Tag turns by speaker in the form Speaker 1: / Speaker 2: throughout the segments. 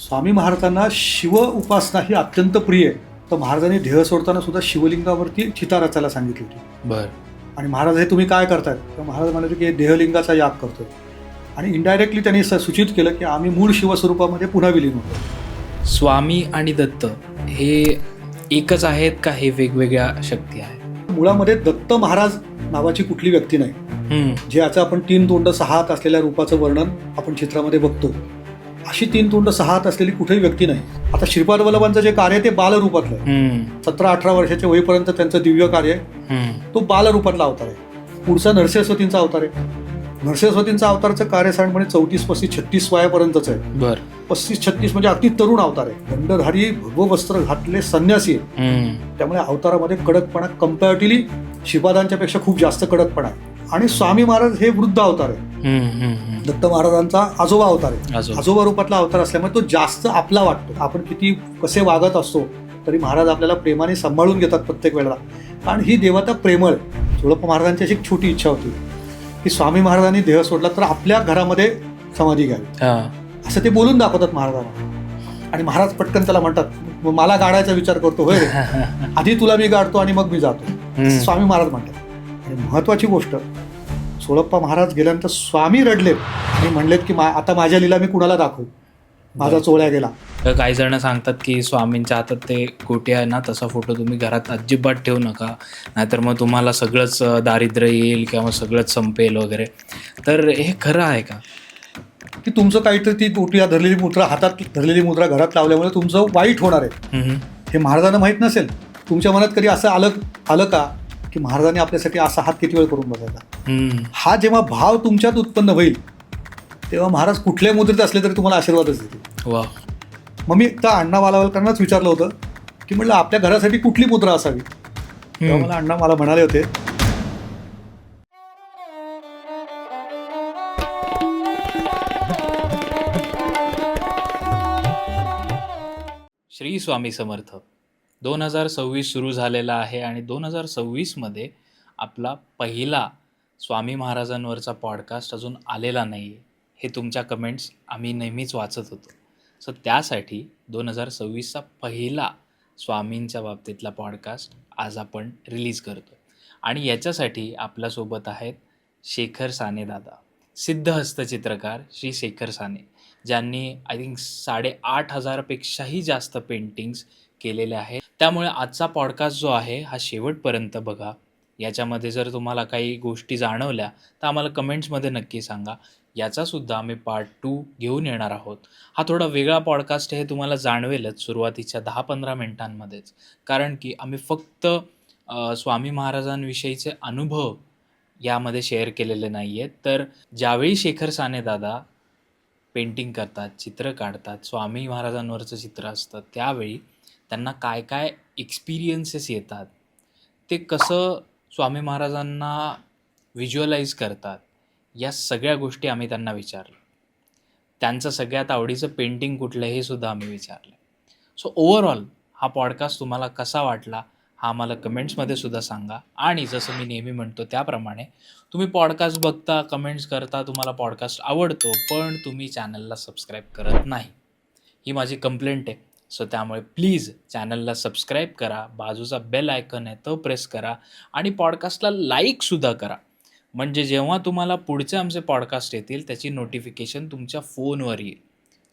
Speaker 1: स्वामी महाराजांना शिव उपासना ही अत्यंत प्रिय आहे. तर महाराजांनी ध्येय सोडताना सुद्धा शिवलिंगावरती चिता रचायला सांगितली होती.
Speaker 2: बर.
Speaker 1: आणि महाराज हे तुम्ही काय करतायत, तर महाराज म्हणाले की देहलिंगाचा याग करतोय. आणि इनडायरेक्टली त्यांनी सूचित केलं की आम्ही मूळ शिवस्वरूपामध्ये पुन्हा विलीन होतो.
Speaker 2: स्वामी आणि दत्त हे एकच आहेत का हे वेगवेगळ्या शक्ती आहेत?
Speaker 1: मुळामध्ये दत्त महाराज नावाची कुठली व्यक्ती नाही, जे याचं आपण 3 तोंड 6 हात असलेल्या रूपाचं वर्णन आपण चित्रामध्ये बघतो. अशी 3 तोंड 6 हात असलेली कुठेही व्यक्ती नाही. आता श्रीपाद वल्लभांचं जे कार्य ते बालरूपातलं आहे. 17-18 वर्षाचे होईपर्यंत त्यांचं दिव्य कार्य तो बालरूपातला अवतार आहे. पुढचा नरसिंहस्वतींचा अवतार आहे. नरसिंहस्वतींचा अवतारचं कार्य साधारणपणे 34, 35, 36 वयापर्यंतच आहे.
Speaker 2: बर.
Speaker 1: 35-36 म्हणजे अगदी तरुण अवतार आहे. दंडधारी भगव वस्त्र घातले संन्यासी आहे. त्यामुळे अवतारामध्ये कडकपणा कम्पॅरेटिव्हली श्रीपादांच्या पेक्षा खूप जास्त कडकपणा आहे. आणि स्वामी महाराज हे वृद्ध अवतार आहे. दत्त महाराजांचा आजोबा अवतार आहे. आजोबा रूपातला अवतार असल्यामुळे तो जास्त आपला वाटतो. आपण किती कसे वागत असतो तरी महाराज आपल्याला प्रेमाने सांभाळून घेतात प्रत्येक वेळेला. कारण ही देवता प्रेमळ. सोळप्पा महाराजांची अशी एक छोटी इच्छा होती की स्वामी महाराजांनी देह सोडला तर आपल्या घरामध्ये समाधी घ्यावी, असं ते बोलून दाखवतात महाराजांना. आणि महाराज पटकन त्याला म्हणतात मला गाडायचा विचार करतो होय, आधी तुला मी गाडतो आणि मग मी जातो, स्वामी महाराज म्हणतात. आणि महत्वाची गोष्ट, सोळप्पा महाराज गेल्यानंतर स्वामी रडलेत आणि म्हणलेत की आता माझ्या लीला मी कुणाला दाखवू, माझा चोळ्या गेला.
Speaker 2: तर काही जण सांगतात की स्वामींच्या हातात ते गोटी आहे ना, तसा फोटो तुम्ही घरात अजिबात ठेवू नका, नाहीतर मग तुम्हाला सगळंच दारिद्र्य येईल किंवा सगळंच संपेल वगैरे. तर हे खरं आहे का
Speaker 1: की तुमचं काहीतरी ती गोटी धरलेली मुद्रा, हातात धरलेली मुद्रा घरात लावल्यामुळे तुमचं वाईट होणार आहे, हे महाराजांना माहीत नसेल? तुमच्या मनात कधी असं आलं का की महाराजांनी आपल्यासाठी असा हात किती वेळ करून बघायचा? हा जेव्हा भाव तुमच्यात उत्पन्न होईल तेव्हा महाराज कुठल्या मुद्रेत असले तरी तुम्हाला आशीर्वादच देतील.
Speaker 2: वा.
Speaker 1: मग मी त्या अण्णा बालावलकरांनाच विचारलं होतं की म्हटलं आपल्या घरासाठी कुठली मुद्रा असावी. तेव्हा मला अण्णा मला म्हणाले होते
Speaker 2: श्री स्वामी समर्थ. 2026 सुरू झालेला आहे आणि 2026मध्ये आपला पहिला स्वामी महाराजांवरचा पॉडकास्ट अजून आलेला नाही आहे. हे तुमच्या कमेंट्स आम्ही नेहमीच वाचत होतो. सो त्यासाठी 2026चा पहिला स्वामींच्या बाबतीतला पॉडकास्ट आज आपण रिलीज करतो. आणि याच्यासाठी आपल्यासोबत आहेत शेखर साने दादा, सिद्धहस्त चित्रकार श्री शेखर साने, ज्यांनी आय थिंक 8,500पेक्षाही जास्त पेंटिंग्स केलेले आहेत. त्यामुळे आजचा पॉडकास्ट जो आहे हा शेवटपर्यंत बघा. याच्यामध्ये जर तुम्हाला काही गोष्टी जाणवल्या तर आम्हाला कमेंट्समध्ये नक्की सांगा. याचासुद्धा आम्ही पार्ट 2 घेऊन येणार आहोत. हा थोडा वेगळा पॉडकास्ट आहे, हे तुम्हाला जाणवेलच सुरुवातीच्या 10-15 मिनिटांमध्येच, कारण की आम्ही फक्त स्वामी महाराजांविषयीचे अनुभव यामध्ये शेअर केलेले नाही आहेत. तर ज्यावेळी शेखर साने दादा पेंटिंग करतात, चित्र काढतात, स्वामी महाराजांवरचं चित्र असतं, त्यावेळी त्यांना काय काय एक्सपिरियन्सेस येतात, ते कसं स्वामी महाराजांना व्हिज्युअलाइज करतात, या सगळ्या गोष्टी आम्ही त्यांना विचारलं. त्यांचं सगळ्यात आवडीचं पेंटिंग कुठलं हे सुद्धा आम्ही विचारलं. सो ओव्हरऑल हा पॉडकास्ट तुम्हाला कसा वाटला हा आम्हाला कमेंट्समध्ये सुद्धा सांगा. आणि जसं मी नेहमी म्हणतो त्याप्रमाणे तुम्ही पॉडकास्ट बघता, कमेंट्स करता, तुम्हाला पॉडकास्ट आवडतो, पण तुम्ही चॅनलला सबस्क्राईब करत नाही, ही माझी कंप्लेंट आहे. सो त्यामुळे प्लीज चॅनलला सबस्क्राईब करा, बाजूचा बेल आयकन आहे तो प्रेस करा आणि पॉडकास्टला लाईकसुद्धा करा. म्हणजे जेव्हा तुम्हाला पुढचे आमचे पॉडकास्ट येतील त्याची नोटिफिकेशन तुमच्या फोनवर येईल.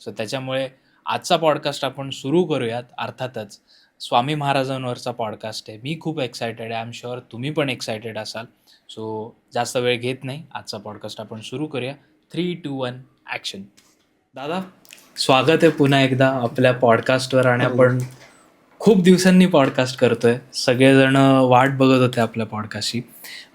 Speaker 2: सो त्याच्यामुळे आजचा पॉडकास्ट आपण सुरू करूयात. अर्थातच स्वामी महाराजांवरचा पॉडकास्ट आहे. मी खूप एक्सायटेड आहे. आय एम शुअर तुम्ही पण एक्सायटेड असाल. सो जास्त वेळ घेत नाही, आजचा पॉडकास्ट आपण सुरू करूया. 3, 2, 1 ॲक्शन. दादा, स्वागत आहे पुन्हा एकदा आपल्या पॉडकास्टवर. आणि आपण खूप दिवसांनी पॉडकास्ट करतोय. सगळेजण वाट बघत होते आपल्या पॉडकास्टची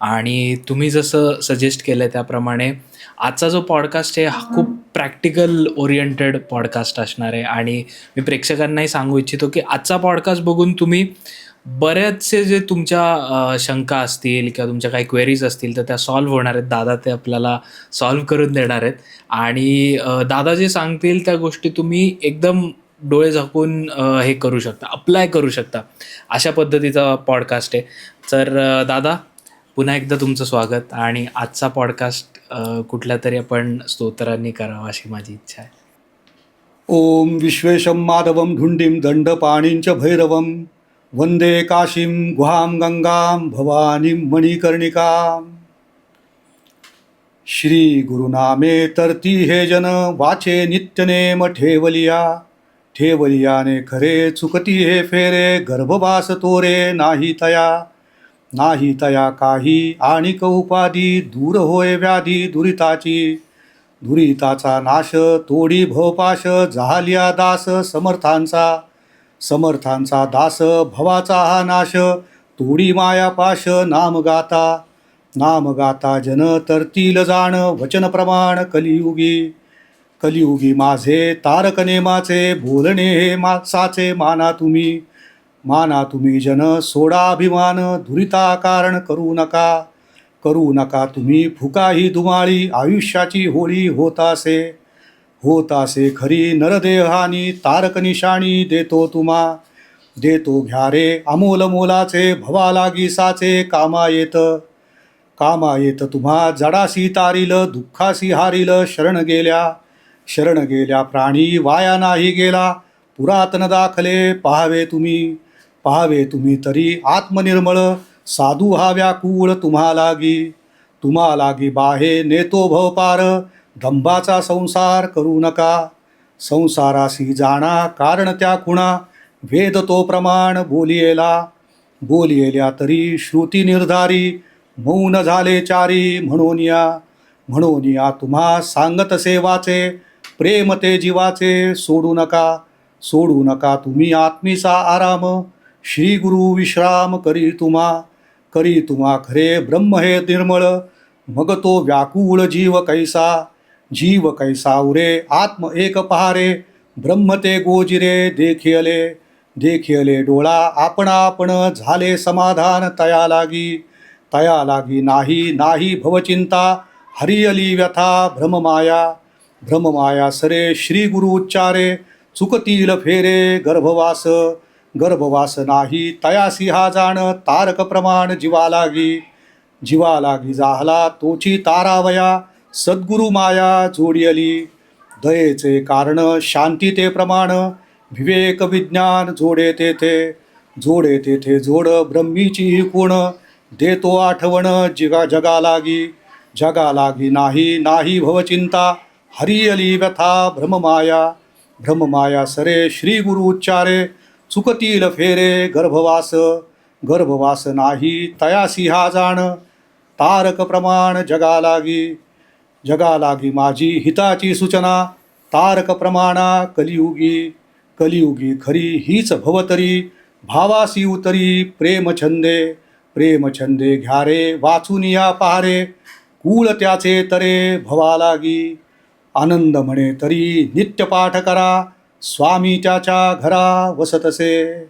Speaker 2: आणि तुम्ही जसं सजेस्ट केलं आहे त्याप्रमाणे आजचा जो पॉडकास्ट आहे हा खूप प्रॅक्टिकल ओरिएंटेड पॉडकास्ट असणार आहे. आणि मी प्रेक्षकांनाही सांगू इच्छितो की आजचा पॉडकास्ट बघून तुम्ही बऱ्याचसे जे तुमच्या शंका असतील किंवा तुमच्या काही क्वेरीज असतील तर त्या सॉल्व्ह होणार आहेत. दादा ते आपल्याला सॉल्व्ह करून देणार आहेत. आणि दादा जे सांगतील त्या गोष्टी तुम्ही एकदम डोळे झाकून हे करू शकता, अप्लाय करू शकता, अशा पद्धतीचा पॉडकास्ट आहे. तर दादा, पुन्हा एकदा तुमचं स्वागत. आणि आजचा पॉडकास्ट कुठल्या तरी आपण स्तोत्रांनी करावा अशी माझी इच्छा आहे.
Speaker 1: ओम विश्वेशं माधवं धुंडीं दंडपाणिंच भैरवं वंदे काशीं गुहां गंगां भवानीं मणिकर्णिकां. श्री गुरुनामे तरती हे जन वाचे नित्यनेम ठेवलिया. ठेवलियाने खरे चुकती हे फेरे गर्भवास तोरे नाही तया काही आणिक उपाधी दूर होय व्याधी दुरिताची. दुरिताचा नाश तोडी भवपाश झालिया दास समर्थांचा दास भवाचा हा नाश तोडी मायापाश. नाम गाता जन तरतील जाण वचन प्रमाण कलियुगी माझे तारक नेमाचे बोलणे हे साचे. माना तुम्ही जन सोडा अभिमान दुरिता कारण करू नका तुम्ही फुका ही धुमाळी आयुष्याची होळी होत असे खरी नरदेहानी तारक निशाणी देतो घ्या रे अमोल मोलाचे भवा लागी साचे. कामा येत तुम्हा जडासी तारील दुःखासी हारील. शरण गेल्या प्राणी वाया नाही गेला पुरातन दाखले. पाहावे तुम्ही तरी आत्मनिर्मळ साधू हा व्याकुळ तुम्हा लागी बाहे नेतो भवपार. दंभाचा संसार करू नका संसारासी जाणा कारण त्या खुणा. वेद तो प्रमाण बोलियेल्या तरी श्रुती निर्धारी. मौन झाले चारी म्हणूनिया तुम्हा सांगत सेवाचे. प्रेम ते जीवाचे सोडू नका तुम्ही आत्मीचा आराम. श्री गुरु विश्राम करी तुम्हा खरे ब्रह्म हे निर्मळ. मग तो व्याकुळ जीव कैसा उरे आत्म एक पहारे. ब्रह्म ते गोजिरे देखियले डोळा आपण झाले समाधान. तया लागी नाही भवचिंता. हरियली व्यथा भ्रममाया सरे. श्री गुरु उच्चारे चुकतील फेरे गर्भवास नाही तयासी हा जाण. तारक प्रमाण जीवा लागी जाहला तोची तारावया. सद्गुरु माया जोडियली दयेचे कारण शांती ते प्रमाण. विवेक विज्ञान जोडे तेथे जोड ब्रह्मीची ही कोण. देतो आठवण जगा लागी नाही भवचिंता. हरियली व्यथा भ्रममाया सरे. श्री गुरु उच्चारे चुकतील फेरे गर्भवास नाही तयासी हा जाण. तारक प्रमाण जगा लागी माझी हिताची सूचना. तारक प्रमाणा कलियुगी खरी हीच भवतरी. भावासी उतरी प्रेमछंदे घ्या रे वाचून या पहारे. कूळ त्याचे तरे भवा लागी. आनंद म्हणे तरी नित्य पाठ करा. स्वामी त्याच्या घरा वसतसे.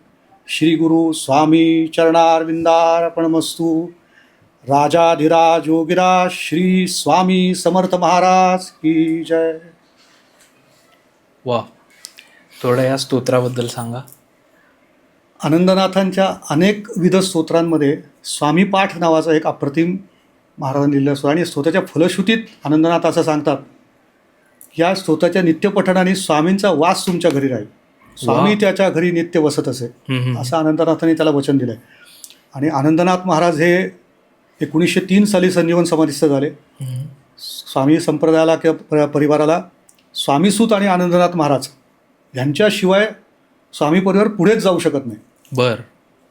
Speaker 1: श्री गुरु स्वामी चरणारविंदार्पणमस्तु. राजाधिराज योगिराज श्री स्वामी समर्थ महाराज की जय.
Speaker 2: वा, थोडं या स्तोत्राबद्दल सांगा.
Speaker 1: आनंदनाथांच्या अनेक विध स्तोत्रांमध्ये स्वामी पाठ नावाचा एक अप्रतिम महाराजांनी लिहिलेला असतो. आणि स्तोत्राच्या फलश्रुतीत आनंदनाथ असं सांगतात, या स्तोत्राच्या नित्यपठणाने स्वामींचा वास तुमच्या घरी राहील. स्वामी त्याच्या घरी नित्य वसत असे. असं आनंदनाथांनी त्याला वचन दिलं आहे. आणि आनंदनाथ महाराज हे 1903 साली संजीवन समाधीस्थ झाले. स्वामी संप्रदायाला किंवा परिवाराला स्वामीसूत आणि आनंदनाथ महाराज यांच्याशिवाय स्वामी परिवार पुढेच जाऊ शकत नाही.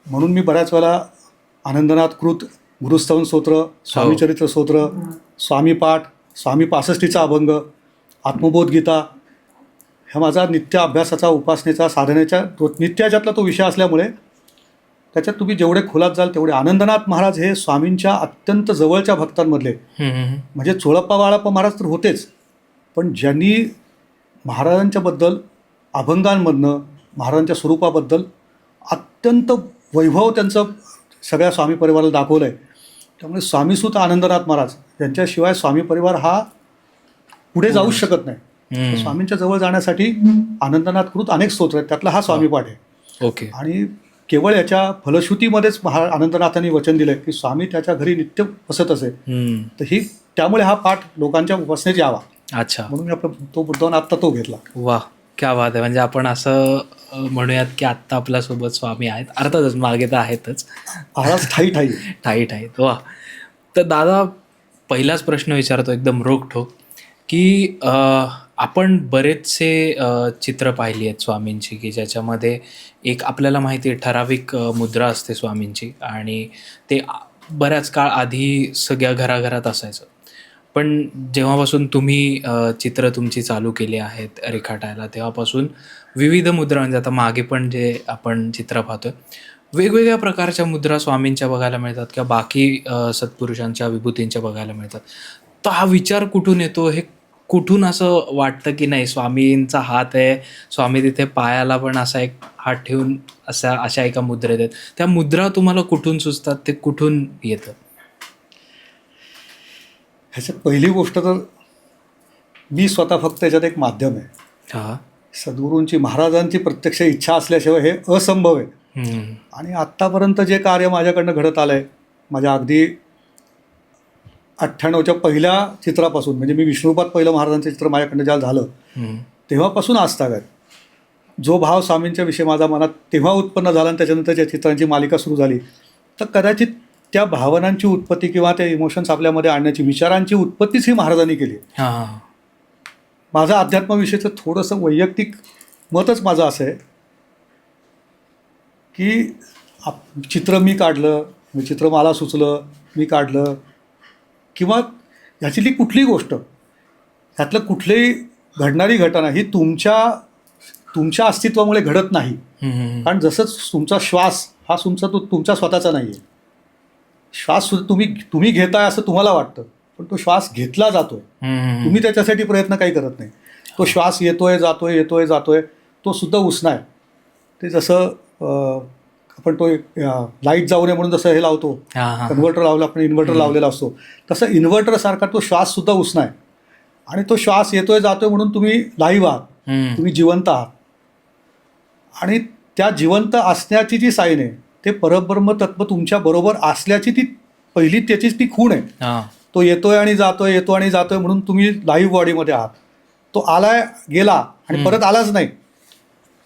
Speaker 1: म्हणून मी बऱ्याच वेळा आनंदनाथ कृत, गुरुस्तवन स्तोत्र, स्वामीचरित्र स्तोत्र, स्वामी पाठ, स्वामी 65चा अभंग, आत्मबोध गीता ह्या माझा नित्य अभ्यासाचा, उपासनेचा, साधनेच्या नित्याच्यातला तो विषय असल्यामुळे त्याच्यात तुम्ही जेवढे खोलात जाल तेवढे. आनंदनाथ महाराज हे स्वामींच्या अत्यंत जवळच्या भक्तांमधले, म्हणजे चोळप्पा वाळप्पा महाराज तर होतेच, पण ज्यांनी महाराजांच्याबद्दल अभंगांमधनं महाराजांच्या स्वरूपाबद्दल अत्यंत वैभव त्यांचं सगळ्या स्वामी परिवाराला दाखवलं आहे. त्यामुळे स्वामीसूत आनंदनाथ महाराज यांच्याशिवाय स्वामी परिवार हा पुढे जाऊच शकत नाही. स्वामींच्या जवळ जाण्यासाठी आनंदनाथ कृत अनेक स्तोत्र आहेत, त्यातला हा स्वामी पाठ आहे.
Speaker 2: ओके.
Speaker 1: आणि केवळ याच्या फलश्रुतीमध्येच आनंदनाथांनी वचन दिलंय की स्वामी त्याच्या घरी नित्य बसत असे. तर त्यामुळे हा पाठ लोकांच्या उपासनेत यावा.
Speaker 2: अच्छा.
Speaker 1: म्हणून मी तो मुद्दावर आत्ता तो घेतला.
Speaker 2: वा, क्या बात आहे. म्हणजे आपण असं म्हणूयात की आत्ता आपल्यासोबत स्वामी आहेत, अर्थातच मागे तर आहेतच,
Speaker 1: महाराज ठाई ठाई
Speaker 2: ठाई ठाईत. वा. तर दादा, पहिलाच प्रश्न विचारतो एकदम रोखठोक, की आपण बरेचसे चित्र पाहिली आहेत स्वामींची, की ज्याच्यामध्ये एक आपल्याला माहिती आहे ठराविक मुद्रा असते स्वामींची, आणि ते बऱ्याच काळ आधी सगळ्या घराघरात असायचं. पण जेव्हापासून तुम्ही चित्र तुमची चालू केली आहेत रेखाटायला, तेव्हापासून विविध मुद्रा, म्हणजे आता मागे पण जे आपण चित्र पाहतोय, वेगवेगळ्या प्रकारच्या मुद्रा स्वामींच्या बघायला मिळतात किंवा बाकी सत्पुरुषांच्या विभूतींच्या बघायला मिळतात. तर हा विचार कुठून येतो? हे कुठून असं वाटतं की नाही स्वामींचा हात आहे, स्वामी तिथे पायाला पण असा एक हात ठेवून अशा एका मुद्रेत आहेत. त्या मुद्रा तुम्हाला कुठून सुचतात? ते कुठून येतं?
Speaker 1: ह्याच्यात पहिली गोष्ट तर मी स्वतः फक्त याच्यात एक माध्यम आहे.
Speaker 2: हां.
Speaker 1: सद्गुरूंची, महाराजांची प्रत्यक्ष इच्छा असल्याशिवाय हे असंभव आहे. आणि आत्तापर्यंत जे कार्य माझ्याकडनं घडत आलं आहे, माझ्या अगदी 98च्या पहिल्या चित्रापासून, म्हणजे मी विष्णुपात पहिलं महाराजांचं चित्र माझ्याकडनं ज्या झालं तेव्हापासून आजतागत जो भाव स्वामींच्या विषयी माझ्या मनात तेव्हा उत्पन्न झाला आणि त्याच्यानंतर ज्या चित्रांची मालिका सुरू झाली, तर कदाचित त्या भावनांची उत्पत्ती किंवा त्या इमोशन्स आपल्यामध्ये आणण्याची, विचारांची उत्पत्तीच ही महाराजांनी केली. माझं अध्यात्माविषयीचं थोडंसं वैयक्तिक मतच माझं असं आहे की चित्र मी काढलं, चित्र मला सुचलं, मी काढलं, किंवा ह्याच्यातली कुठलीही गोष्ट, ह्यातलं कुठलीही घडणारी घटना ही तुमच्या अस्तित्वामुळे घडत नाही. कारण जसंच तुमचा श्वास हा तुमचा स्वतःचा नाही आहे. श्वास तुम्ही घेताय असं तुम्हाला वाटतं, पण तो श्वास घेतला जातोय, तुम्ही त्याच्यासाठी प्रयत्न काही करत नाही. तो श्वास येतोय जातोय, तो सुद्धा उसना आहे. ते जसं आपण तो लाईट जाऊ नये म्हणून जसं हे लावतो, कन्व्हर्टर लावलं, आपण इन्व्हर्टर लावलेला असतो, तसं इन्व्हर्टरसारखा तो श्वास सुद्धा उसना आहे. आणि तो श्वास येतोय जातोय म्हणून तुम्ही लाईव्ह आहात, तुम्ही जिवंत आहात. आणि त्या जिवंत असण्याची जी साईन आहे, ते परब्रह्म तत्व तुमच्या बरोबर असल्याची ती पहिली त्याचीच ती खूण आहे. तो येतोय आणि जातोय म्हणून तुम्ही लाईव्ह बॉडीमध्ये आहात. तो आलाय गेला आणि परत आलाच नाही,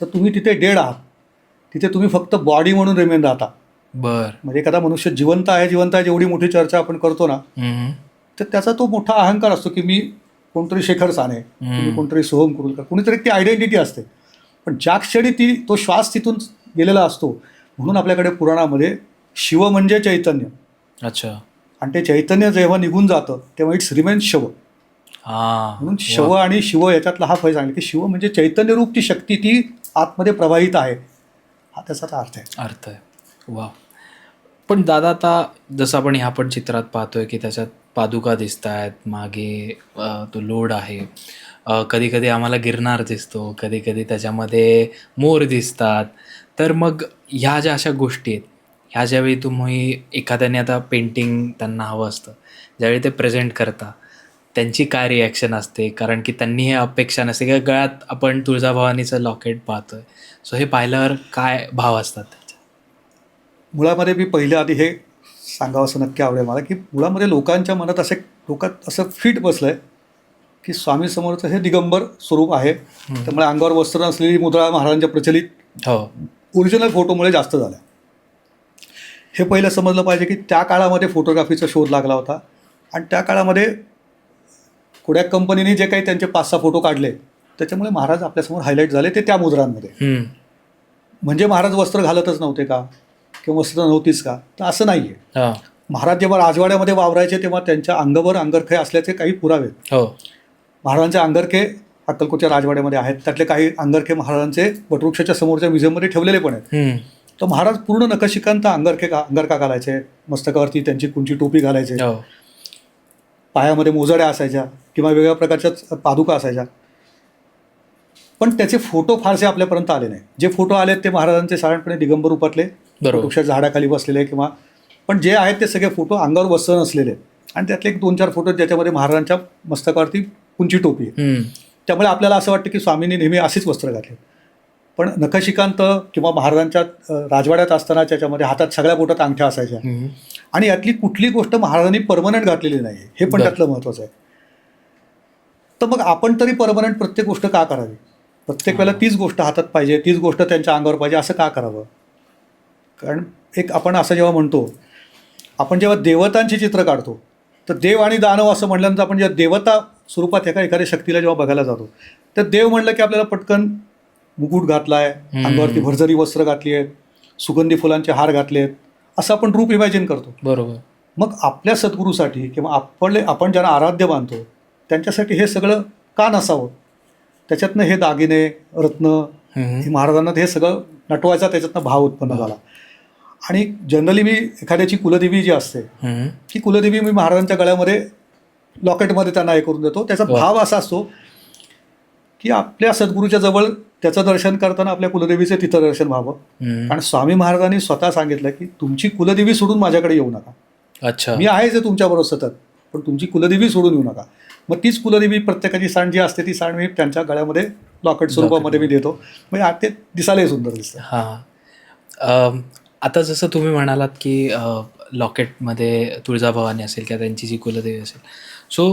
Speaker 1: तर तुम्ही तिथे डेड आहात. तिथे तुम्ही फक्त बॉडी म्हणून रिमेन राहता. म्हणजे एखादा मनुष्य जिवंत आहे जेवढी मोठी चर्चा आपण करतो ना, तर त्याचा तो मोठा अहंकार असतो की मी कोणतरी शेखर साने, कोणतरी सोहम कुरुलकर, कोणीतरी ती आयडेंटिटी असते. पण ज्या क्षणी तो श्वास तिथून गेलेला असतो, म्हणून आपल्याकडे पुराणामध्ये शिव म्हणजे चैतन्य.
Speaker 2: अच्छा.
Speaker 1: आणि ते चैतन्य जेव्हा निघून जातं तेव्हा इट्स रिमेन शव. म्हणून शव आणि शिव याच्यातला हा फरक सांगितला की शिव म्हणजे चैतन्य रूप ती शक्ती, ती आतमध्ये प्रवाहित आहे, हा त्याचा अर्थ आहे.
Speaker 2: वा. पण दादा, आता जसं आपण ह्या पण चित्रात पाहतोय की त्याच्यात पादुका दिसत आहेत, मागे तो लोड आहे, कधी कधी आम्हाला गिरनार दिसतो, कधी कधी त्याच्यामध्ये मोर दिसतात. तर मग ह्या ज्या अशा गोष्टी आहेत, ह्या ज्यावेळी तुम्ही एखाद्याने आता पेंटिंग त्यांना हवं असतं, ज्यावेळी ते प्रेझेंट करता, त्यांची काय रिॲक्शन असते? कारण की त्यांनी हे अपेक्षा नसते की गळ्यात आपण तुळजाभवानीचं लॉकेट पाहतोय, सो हे पाहिल्यावर काय भाव असतात त्याचे?
Speaker 1: मुळामध्ये मी पहिल्या आधी हे सांगावं असं नक्की आवडेल मला की मुळामध्ये लोकांच्या मनात डोक्यात असं फिट बसलं आहे की स्वामी समोरचं हे दिगंबर स्वरूप आहे, त्यामुळे अंगावर वस्त्र नसलेली मुद्रा महाराजांच्या प्रचलित ओरिजिनल फोटोमुळे जास्त झाल्या. हे पहिलं समजलं पाहिजे की त्या काळामध्ये फोटोग्राफीचा शोध लागला होता आणि त्या काळामध्ये कोडॅक कंपनीने जे काही त्यांचे 5-6 फोटो काढले, त्याच्यामुळे महाराज आपल्यासमोर हायलाईट झाले ते त्या मुद्रांमध्ये. म्हणजे महाराज वस्त्र घालतच नव्हते का, किंवा वस्त्र नव्हतीच का? तर असं नाही आहे. महाराज जेव्हा राजवाड्यामध्ये वावरायचे तेव्हा त्यांच्या अंगावर अंगरखे असल्याचे काही पुरावे आहेत. महाराजांचे अंगरखे अक्कलकोटच्या राजवाड्यामध्ये आहेत, त्यातले काही अंगरखे महाराजांचे वटवृक्षाच्या समोरच्या म्युझियममध्ये ठेवलेले पण आहेत. तर महाराज पूर्ण नखशिकांत अंगरखा घालायचे, मस्तकावरती त्यांची कुंची टोपी घालायचे, पायामध्ये मोजड्या असायच्या किंवा वेगवेगळ्या प्रकारच्या पादुका असायच्या. पण त्याचे फोटो फारसे आपल्यापर्यंत आले नाही. जे फोटो आलेत ते महाराजांचे साधारणपणे दिगंबर रूपातले, वृक्षाच्या झाडाखाली बसलेले, किंवा पण जे आहेत ते सगळे फोटो अंगावर वस्त्र नसलेले, आणि त्यातले 1-2-4 फोटो ज्याच्यामध्ये महाराजांच्या मस्तकावरती कुंची टोपी आहे. त्यामुळे आपल्याला असं वाटतं की स्वामींनी नेहमी असेच वस्त्र घातले. पण नखशिकांत किंवा महाराजांच्या राजवाड्यात असताना त्याच्यामध्ये हातात सगळ्या बोटात अंगठ्या असायच्या, आणि यातली कुठली गोष्ट महाराजांनी परमनंट घातलेली नाही, हे पण त्यातलं महत्त्वाचं आहे. तर मग आपण तरी परमनंट प्रत्येक गोष्ट का करावी? प्रत्येक वेळेला तीच गोष्ट हातात पाहिजे, तीच गोष्ट त्यांच्या अंगावर पाहिजे, असं का करावं? कारण एक आपण असं जेव्हा म्हणतो, आपण जेव्हा देवतांची चित्र काढतो, तर देव आणि दानव असं म्हटल्यानंतर आपण जेव्हा देवता स्वरूपात एखाद्या शक्तीला जेव्हा बघायला जातो, तर देव म्हणलं की आपल्याला पटकन मुकुट घातला आहे, अंगावरती भरजरी वस्त्र घातली आहेत, सुगंधी फुलांचे हार घातले आहेत, असं आपण रूप इमॅजिन करतो.
Speaker 2: बरोबर.
Speaker 1: मग आपल्या सद्गुरूसाठी किंवा आपण ज्यांना आराध्य मानतो त्यांच्यासाठी हे सगळं का नसावं? त्याच्यातनं हे दागिने, रत्न, हे महाराजांना हे सगळं नटवायचा त्याच्यातनं भाव उत्पन्न झाला. आणि जनरली मी एखाद्याची कुलदेवी जी असते, की कुलदेवी मी महाराजांच्या गळ्यामध्ये लॉकेटमध्ये त्यांना हे करून देतो. त्याचा भाव असा असतो की आपल्या सद्गुरूच्या जवळ त्याचं दर्शन करताना आपल्या कुलदेवीचे तिथं दर्शन व्हावं. कारण स्वामी महाराजांनी स्वतः सांगितलं की तुमची कुलदेवी सोडून माझ्याकडे येऊ नका.
Speaker 2: अच्छा.
Speaker 1: मी आहेच तुमच्याबरोबर सतत, पण तुमची कुलदेवी सोडून येऊ नका. मग तीच कुलदेवी प्रत्येकाची सांड जी असते ती सांड मी त्यांच्या गळ्यामध्ये लॉकेट स्वरूपामध्ये मी देतो. म्हणजे ते दिसायलाही सुंदर दिसतं.
Speaker 2: हां. आता जसं तुम्ही म्हणालात की लॉकेटमध्ये तुळजाभवानी असेल किंवा त्यांची जी कुलदेवी असेल, सो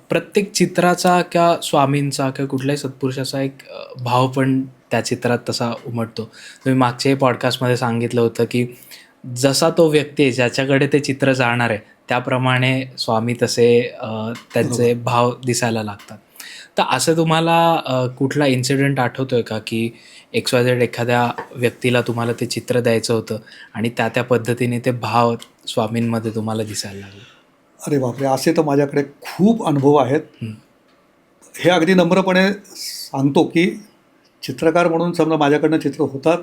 Speaker 2: प्रत्येक चित्राचा किंवा स्वामींचा किंवा कुठल्याही सत्पुरुषाचा एक भाव पण त्या चित्रात तसा उमटतो. तुम्ही मागच्याही पॉडकास्टमध्ये सांगितलं होतं की जसा तो व्यक्ती आहे ज्याच्याकडे ते चित्र जाणार आहे त्याप्रमाणे स्वामी तसे त्यांचे भाव दिसायला लागतात. तर असं तुम्हाला कुठला इन्सिडेंट आठवतोय का की XYZ एखाद्या व्यक्तीला तुम्हाला ते चित्र द्यायचं होतं आणि त्या पद्धतीने ते भाव स्वामींमध्ये तुम्हाला दिसायला लागले?
Speaker 1: अरे बापरे, असे तर माझ्याकडे खूप अनुभव आहेत. हे अगदी नम्रपणे सांगतो की चित्रकार म्हणून समजा माझ्याकडनं चित्र होतात,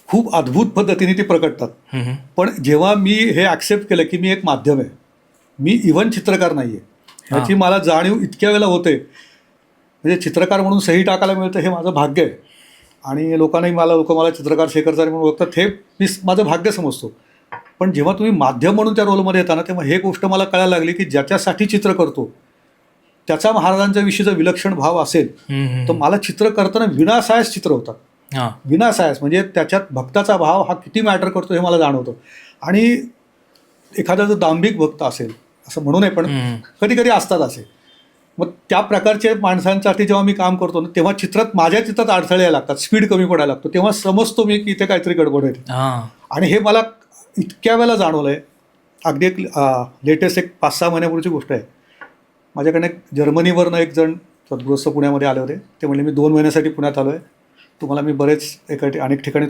Speaker 1: खूप अद्भुत पद्धतीने ती प्रकटतात. पण जेव्हा मी हे ॲक्सेप्ट केलं की मी एक माध्यम आहे, मी इव्हन चित्रकार नाही आहे, ह्याची मला जाणीव इतक्या वेळेला होते. म्हणजे चित्रकार म्हणून सही टाकायला मिळतं हे माझं भाग्य आहे. आणि लोक मला चित्रकार शेखर म्हणून ओळखतात, हे मी माझं भाग्य समजतो. पण जेव्हा तुम्ही माध्यम म्हणून त्या रोलमध्ये येताना तेव्हा हे गोष्ट मला कळायला लागली की ज्याच्यासाठी चित्र करतो त्याचा महाराजांच्या विषयीचा विलक्षण भाव असेल तर मला चित्र करताना विनासायास चित्र होतात. विनासायास म्हणजे त्याच्यात भक्ताचा भाव हा किती मॅटर करतो हे मला जाणवतं. आणि एखादा जर दांभिक भक्त असेल असं म्हणू नये, पण कधी कधी असतात असे, मग त्या प्रकारचे माणसांसाठी जेव्हा मी काम करतो ना तेव्हा माझ्या चित्रात अडथळे यायला लागतात, स्पीड कमी पडायला लागतो, तेव्हा समजतो मी की इथे काहीतरी गडबड आहे. आणि हे मला इतक्या वेळेला जाणवलं आहे. अगदी एक लेटेस्ट एक 5-6 महिन्यापूर्वीची गोष्ट आहे. माझ्याकडे जर्मनीवरनं एक जण सद्गृहस्थ पुण्यामध्ये आले होते. ते म्हणले मी 2 महिन्यासाठी पुण्यात आलो आहे, तुम्हाला मी बरेच अनेक ठिकाणी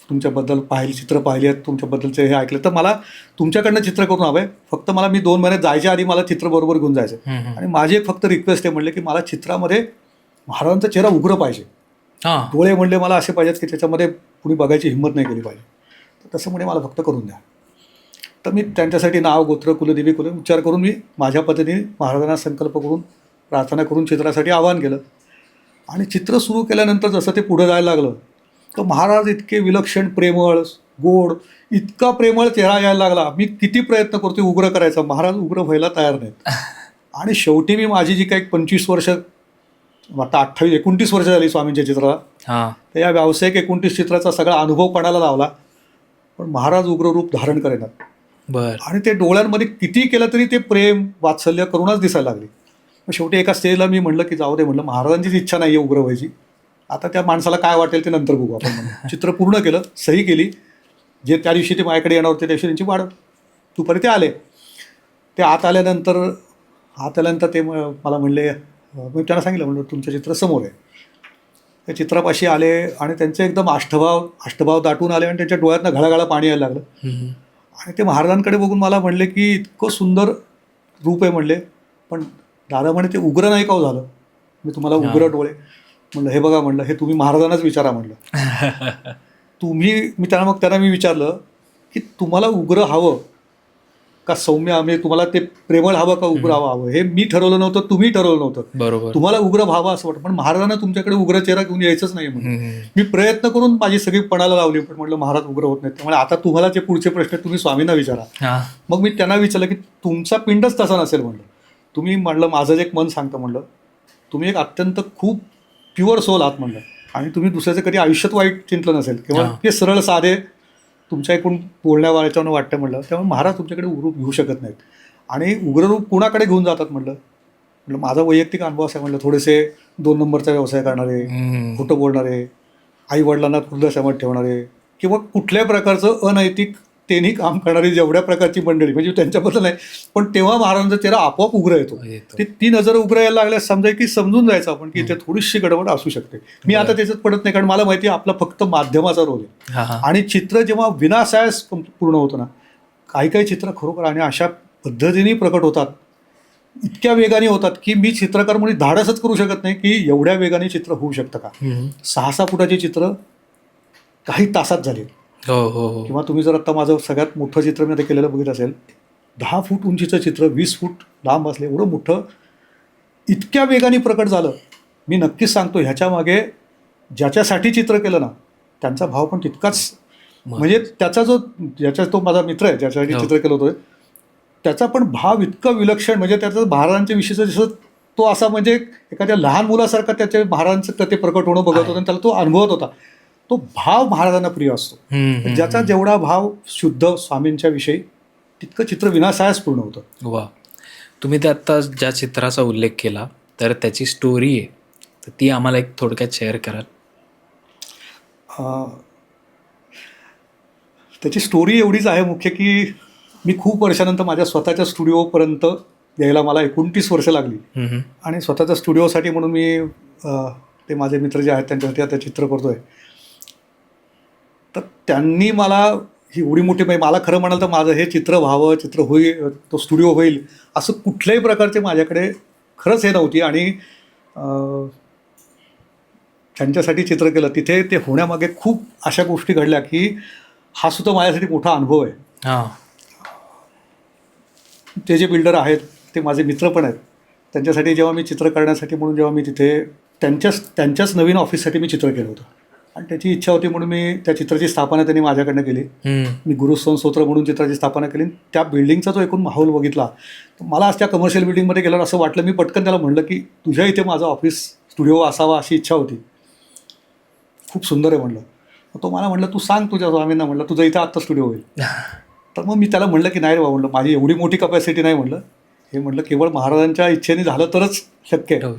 Speaker 1: तुमच्याबद्दल चित्र पाहिली आहेत, तुमच्याबद्दलचे हे ऐकलं, तर मला तुमच्याकडनं चित्र करून हवं आहे. फक्त मला मी 2 महिन्यात जायच्या आधी मला चित्र बरोबर घेऊन जायचं. आणि माझी एक फक्त रिक्वेस्ट आहे, म्हणले की मला चित्रामध्ये महाराजांचा चेहरा उग्र पाहिजे, डोळे म्हणले मला असे पाहिजेत की त्याच्यामध्ये कुणी बघायची हिंमत नाही केली पाहिजे. तर तसं म्हणजे मला फक्त करून द्या. तर मी त्यांच्यासाठी नाव, गोत्र, कुलदेवी उच्चार करून मी माझ्या पद्धतीने महाराजांना संकल्प करून प्रार्थना करून चित्रासाठी आवाहन केलं. आणि चित्र सुरू केल्यानंतर जसं ते पुढं जायला लागलं तर महाराज इतके विलक्षण, प्रेमळ, गोड, इतका प्रेमळ चेहरा यायला लागला. मी किती प्रयत्न करतो उग्र करायचा, महाराज उग्र व्हायला तयार नाहीत. आणि शेवटी मी माझी जी काही 25 वर्ष, आता 28-29 वर्ष झाली स्वामींच्या चित्राला, तर या व्यावसायिक 29 चित्राचा सगळा अनुभव पणाला लावला. पण महाराज उग्र रूप धारण करेनात. आणि ते डोळ्यांमध्ये किती केलं तरी ते प्रेम, वात्सल्य, करुणाच दिसायला लागली. मग शेवटी एका स्टेजला मी म्हणलं की जाऊ दे, म्हणलं महाराजांचीच इच्छा नाही आहे उग्र व्हायची, आता त्या माणसाला काय वाटेल ते नंतर बघू आपण. चित्र पूर्ण केलं, सही केली. जे त्या दिवशी ते माझ्याकडे येणार होते त्या दिवशी त्यांची वाढ दुपारी ते आले. ते आत आल्यानंतर ते मला म्हणले, मी त्यांना सांगितलं, म्हणलं तुमचं चित्र समोर आहे. त्या चित्रापाशी आले आणि त्यांचे एकदम अष्टभाव दाटून आले आणि त्यांच्या डोळ्यातनं घळाघळा पाणी यायला लागलं. आणि ते महाराजांकडे बघून मला म्हणले की इतकं सुंदर रूप आहे म्हणले, पण दादा म्हणे ते उग्र नाही का झालं, मी तुम्हाला उग्र डोळे. म्हणलं हे बघा, म्हणलं हे तुम्ही महाराजांनाच विचारा. म्हणलं मी त्यांना विचारलं की तुम्हाला उग्र हवं का सौम्य, म्हणजे तुम्हाला ते प्रेमळ हवं का उग्र हवं, हे मी ठरवलं नव्हतं, तुम्ही ठरवलं नव्हतं.
Speaker 2: बरोबर.
Speaker 1: तुम्हाला उग्र भावं असं वाटतं, पण महाराजांना तुमच्याकडे उग्र चेहरा घेऊन यायचंच नाही म्हणून मी प्रयत्न करून माझी सगळी पणाला लावली. पण म्हणलं महाराज उग्र होत नाही, त्यामुळे आता तुम्हाला जे पुढचे प्रश्न तुम्ही स्वामींना विचारा. मग मी त्यांना विचारलं की तुमचा पिंडच तसा नसेल. म्हणलं तुम्ही, म्हणलं माझं जे एक मन सांगतं, म्हणलं तुम्ही एक अत्यंत खूप प्युअर सोल आहात. म्हणलं आणि तुम्ही दुसऱ्याचं कधी आयुष्यात वाईट चिंतलं नसेल किंवा ते सरळ साधे तुमच्या एकूण बोलण्यावर वाटतं. म्हणलं त्यामुळे महाराज तुमच्याकडे उग्र घेऊ शकत नाहीत. आणि उग्ररूप कुणाकडे घेऊन जातात म्हणलं म्हटलं माझा वैयक्तिक अनुभव असा म्हटलं थोडेसे 2 नंबरचा व्यवसाय करणारे, खोटं बोलणारे, आई वडिलांना वृद्धाश्रमात ठेवणारे किंवा कुठल्याही प्रकारचं अनैतिकतेने काम करणारी जेवढ्या प्रकारची मंडळी, म्हणजे त्यांच्याबद्दल नाही, पण तेव्हा महाराजांचा चेहरा आपोआप उग्र येतो. ती नजर उग्र यायला लागल्यास समजून जायचं आपण की इथे थोडीशी गडबड असू शकते. मी आता त्याच्यात पडत नाही, कारण मला माहिती आहे आपला फक्त माध्यमाचा रोल आहे. आणि चित्र जेव्हा विनासायास पूर्ण होतं ना, काही काही चित्र खरोखर आणि अशा पद्धतीने प्रकट होतात, इतक्या वेगाने होतात की मी चित्रकार म्हणून धाडसच करू शकत नाही की एवढ्या वेगाने चित्र होऊ शकतं का. 6-6 फुटाची चित्र काही तासात झाली. किंवा तुम्ही जर आता माझं सगळ्यात मोठं चित्र मी आता केलेलं बघितलं असेल, 10 फूट उंचीचं चित्र 20 फूट लांब असले, एवढं मोठं इतक्या वेगाने प्रकट झालं. मी नक्कीच सांगतो ह्याच्या मागे ज्याच्यासाठी चित्र केलं ना त्यांचा भाव पण तितकाच, म्हणजे त्याचा तो माझा मित्र आहे ज्याच्यासाठी चित्र केलं होतं त्याचा पण भाव इतका विलक्षण, म्हणजे त्याचं महाराजांच्या विषयीचं जसं तो असा म्हणजे एखाद्या लहान मुलासारखा त्याच्या महाराजांचं कथे प्रकट होणं बघत होता आणि त्याला तो अनुभवत होता. तो भाव महाराजांना प्रिय असतो. ज्याचा जेवढा भाव शुद्ध स्वामींच्या विषयी तितकं चित्र विनासायास पूर्ण होतं.
Speaker 2: वा, तुम्ही ते आत्ता ज्या चित्राचा उल्लेख केला तर त्याची स्टोरी आहे, तर ती आम्हाला एक थोडक्यात शेअर कराल?
Speaker 1: त्याची स्टोरी एवढीच आहे मुख्य की मी खूप वर्षानंतर माझ्या स्वतःच्या स्टुडिओपर्यंत यायला मला 29 वर्ष लागली. आणि स्वतःच्या स्टुडिओसाठी म्हणून मी ते माझे मित्र जे आहेत त्यांच्यासाठी आता चित्र करतोय. तर त्यांनी मला ही एवढी मोठी, मला खरं म्हणाल तर माझं हे चित्र व्हावं, चित्र होईल, तो स्टुडिओ होईल असं कुठल्याही प्रकारचे माझ्याकडे खरंच हे नव्हती. आणि त्यांच्यासाठी चित्र केलं तिथे ते होण्यामागे खूप अशा गोष्टी घडल्या की हा सुद्धा माझ्यासाठी मोठा अनुभव आहे. ते जे बिल्डर आहेत ते माझे मित्र पण आहेत. त्यांच्यासाठी जेव्हा मी चित्र करण्यासाठी म्हणून जेव्हा मी तिथे त्यांच्याच नवीन ऑफिससाठी मी चित्र केलं होतं आणि त्याची इच्छा होती म्हणून मी त्या चित्राची स्थापना त्यांनी माझ्याकडनं केली. मी गुरुस्थान स्तोत्र म्हणून चित्राची स्थापना केली. त्या बिल्डिंगचा जो एकूण माहोल बघितला तर मला आज त्या कमर्शियल बिल्डिंगमध्ये गेल्यावर असं वाटलं, मी पटकन त्याला म्हणलं की तुझ्या इथे माझा ऑफिस स्टुडिओ असावा अशी इच्छा होती. खूप सुंदर आहे म्हणलं. तो मला म्हणलं तू सांग तुझ्या स्वामींना, म्हणलं तुझं इथं आत्ता स्टुडिओ होईल. तर मग मी त्याला म्हणलं की नाही रे बा, म्हणलं माझी एवढी मोठी कपॅसिटी नाही, म्हणलं हे म्हणलं केवळ महाराजांच्या इच्छेने झालं तरच शक्य आहे.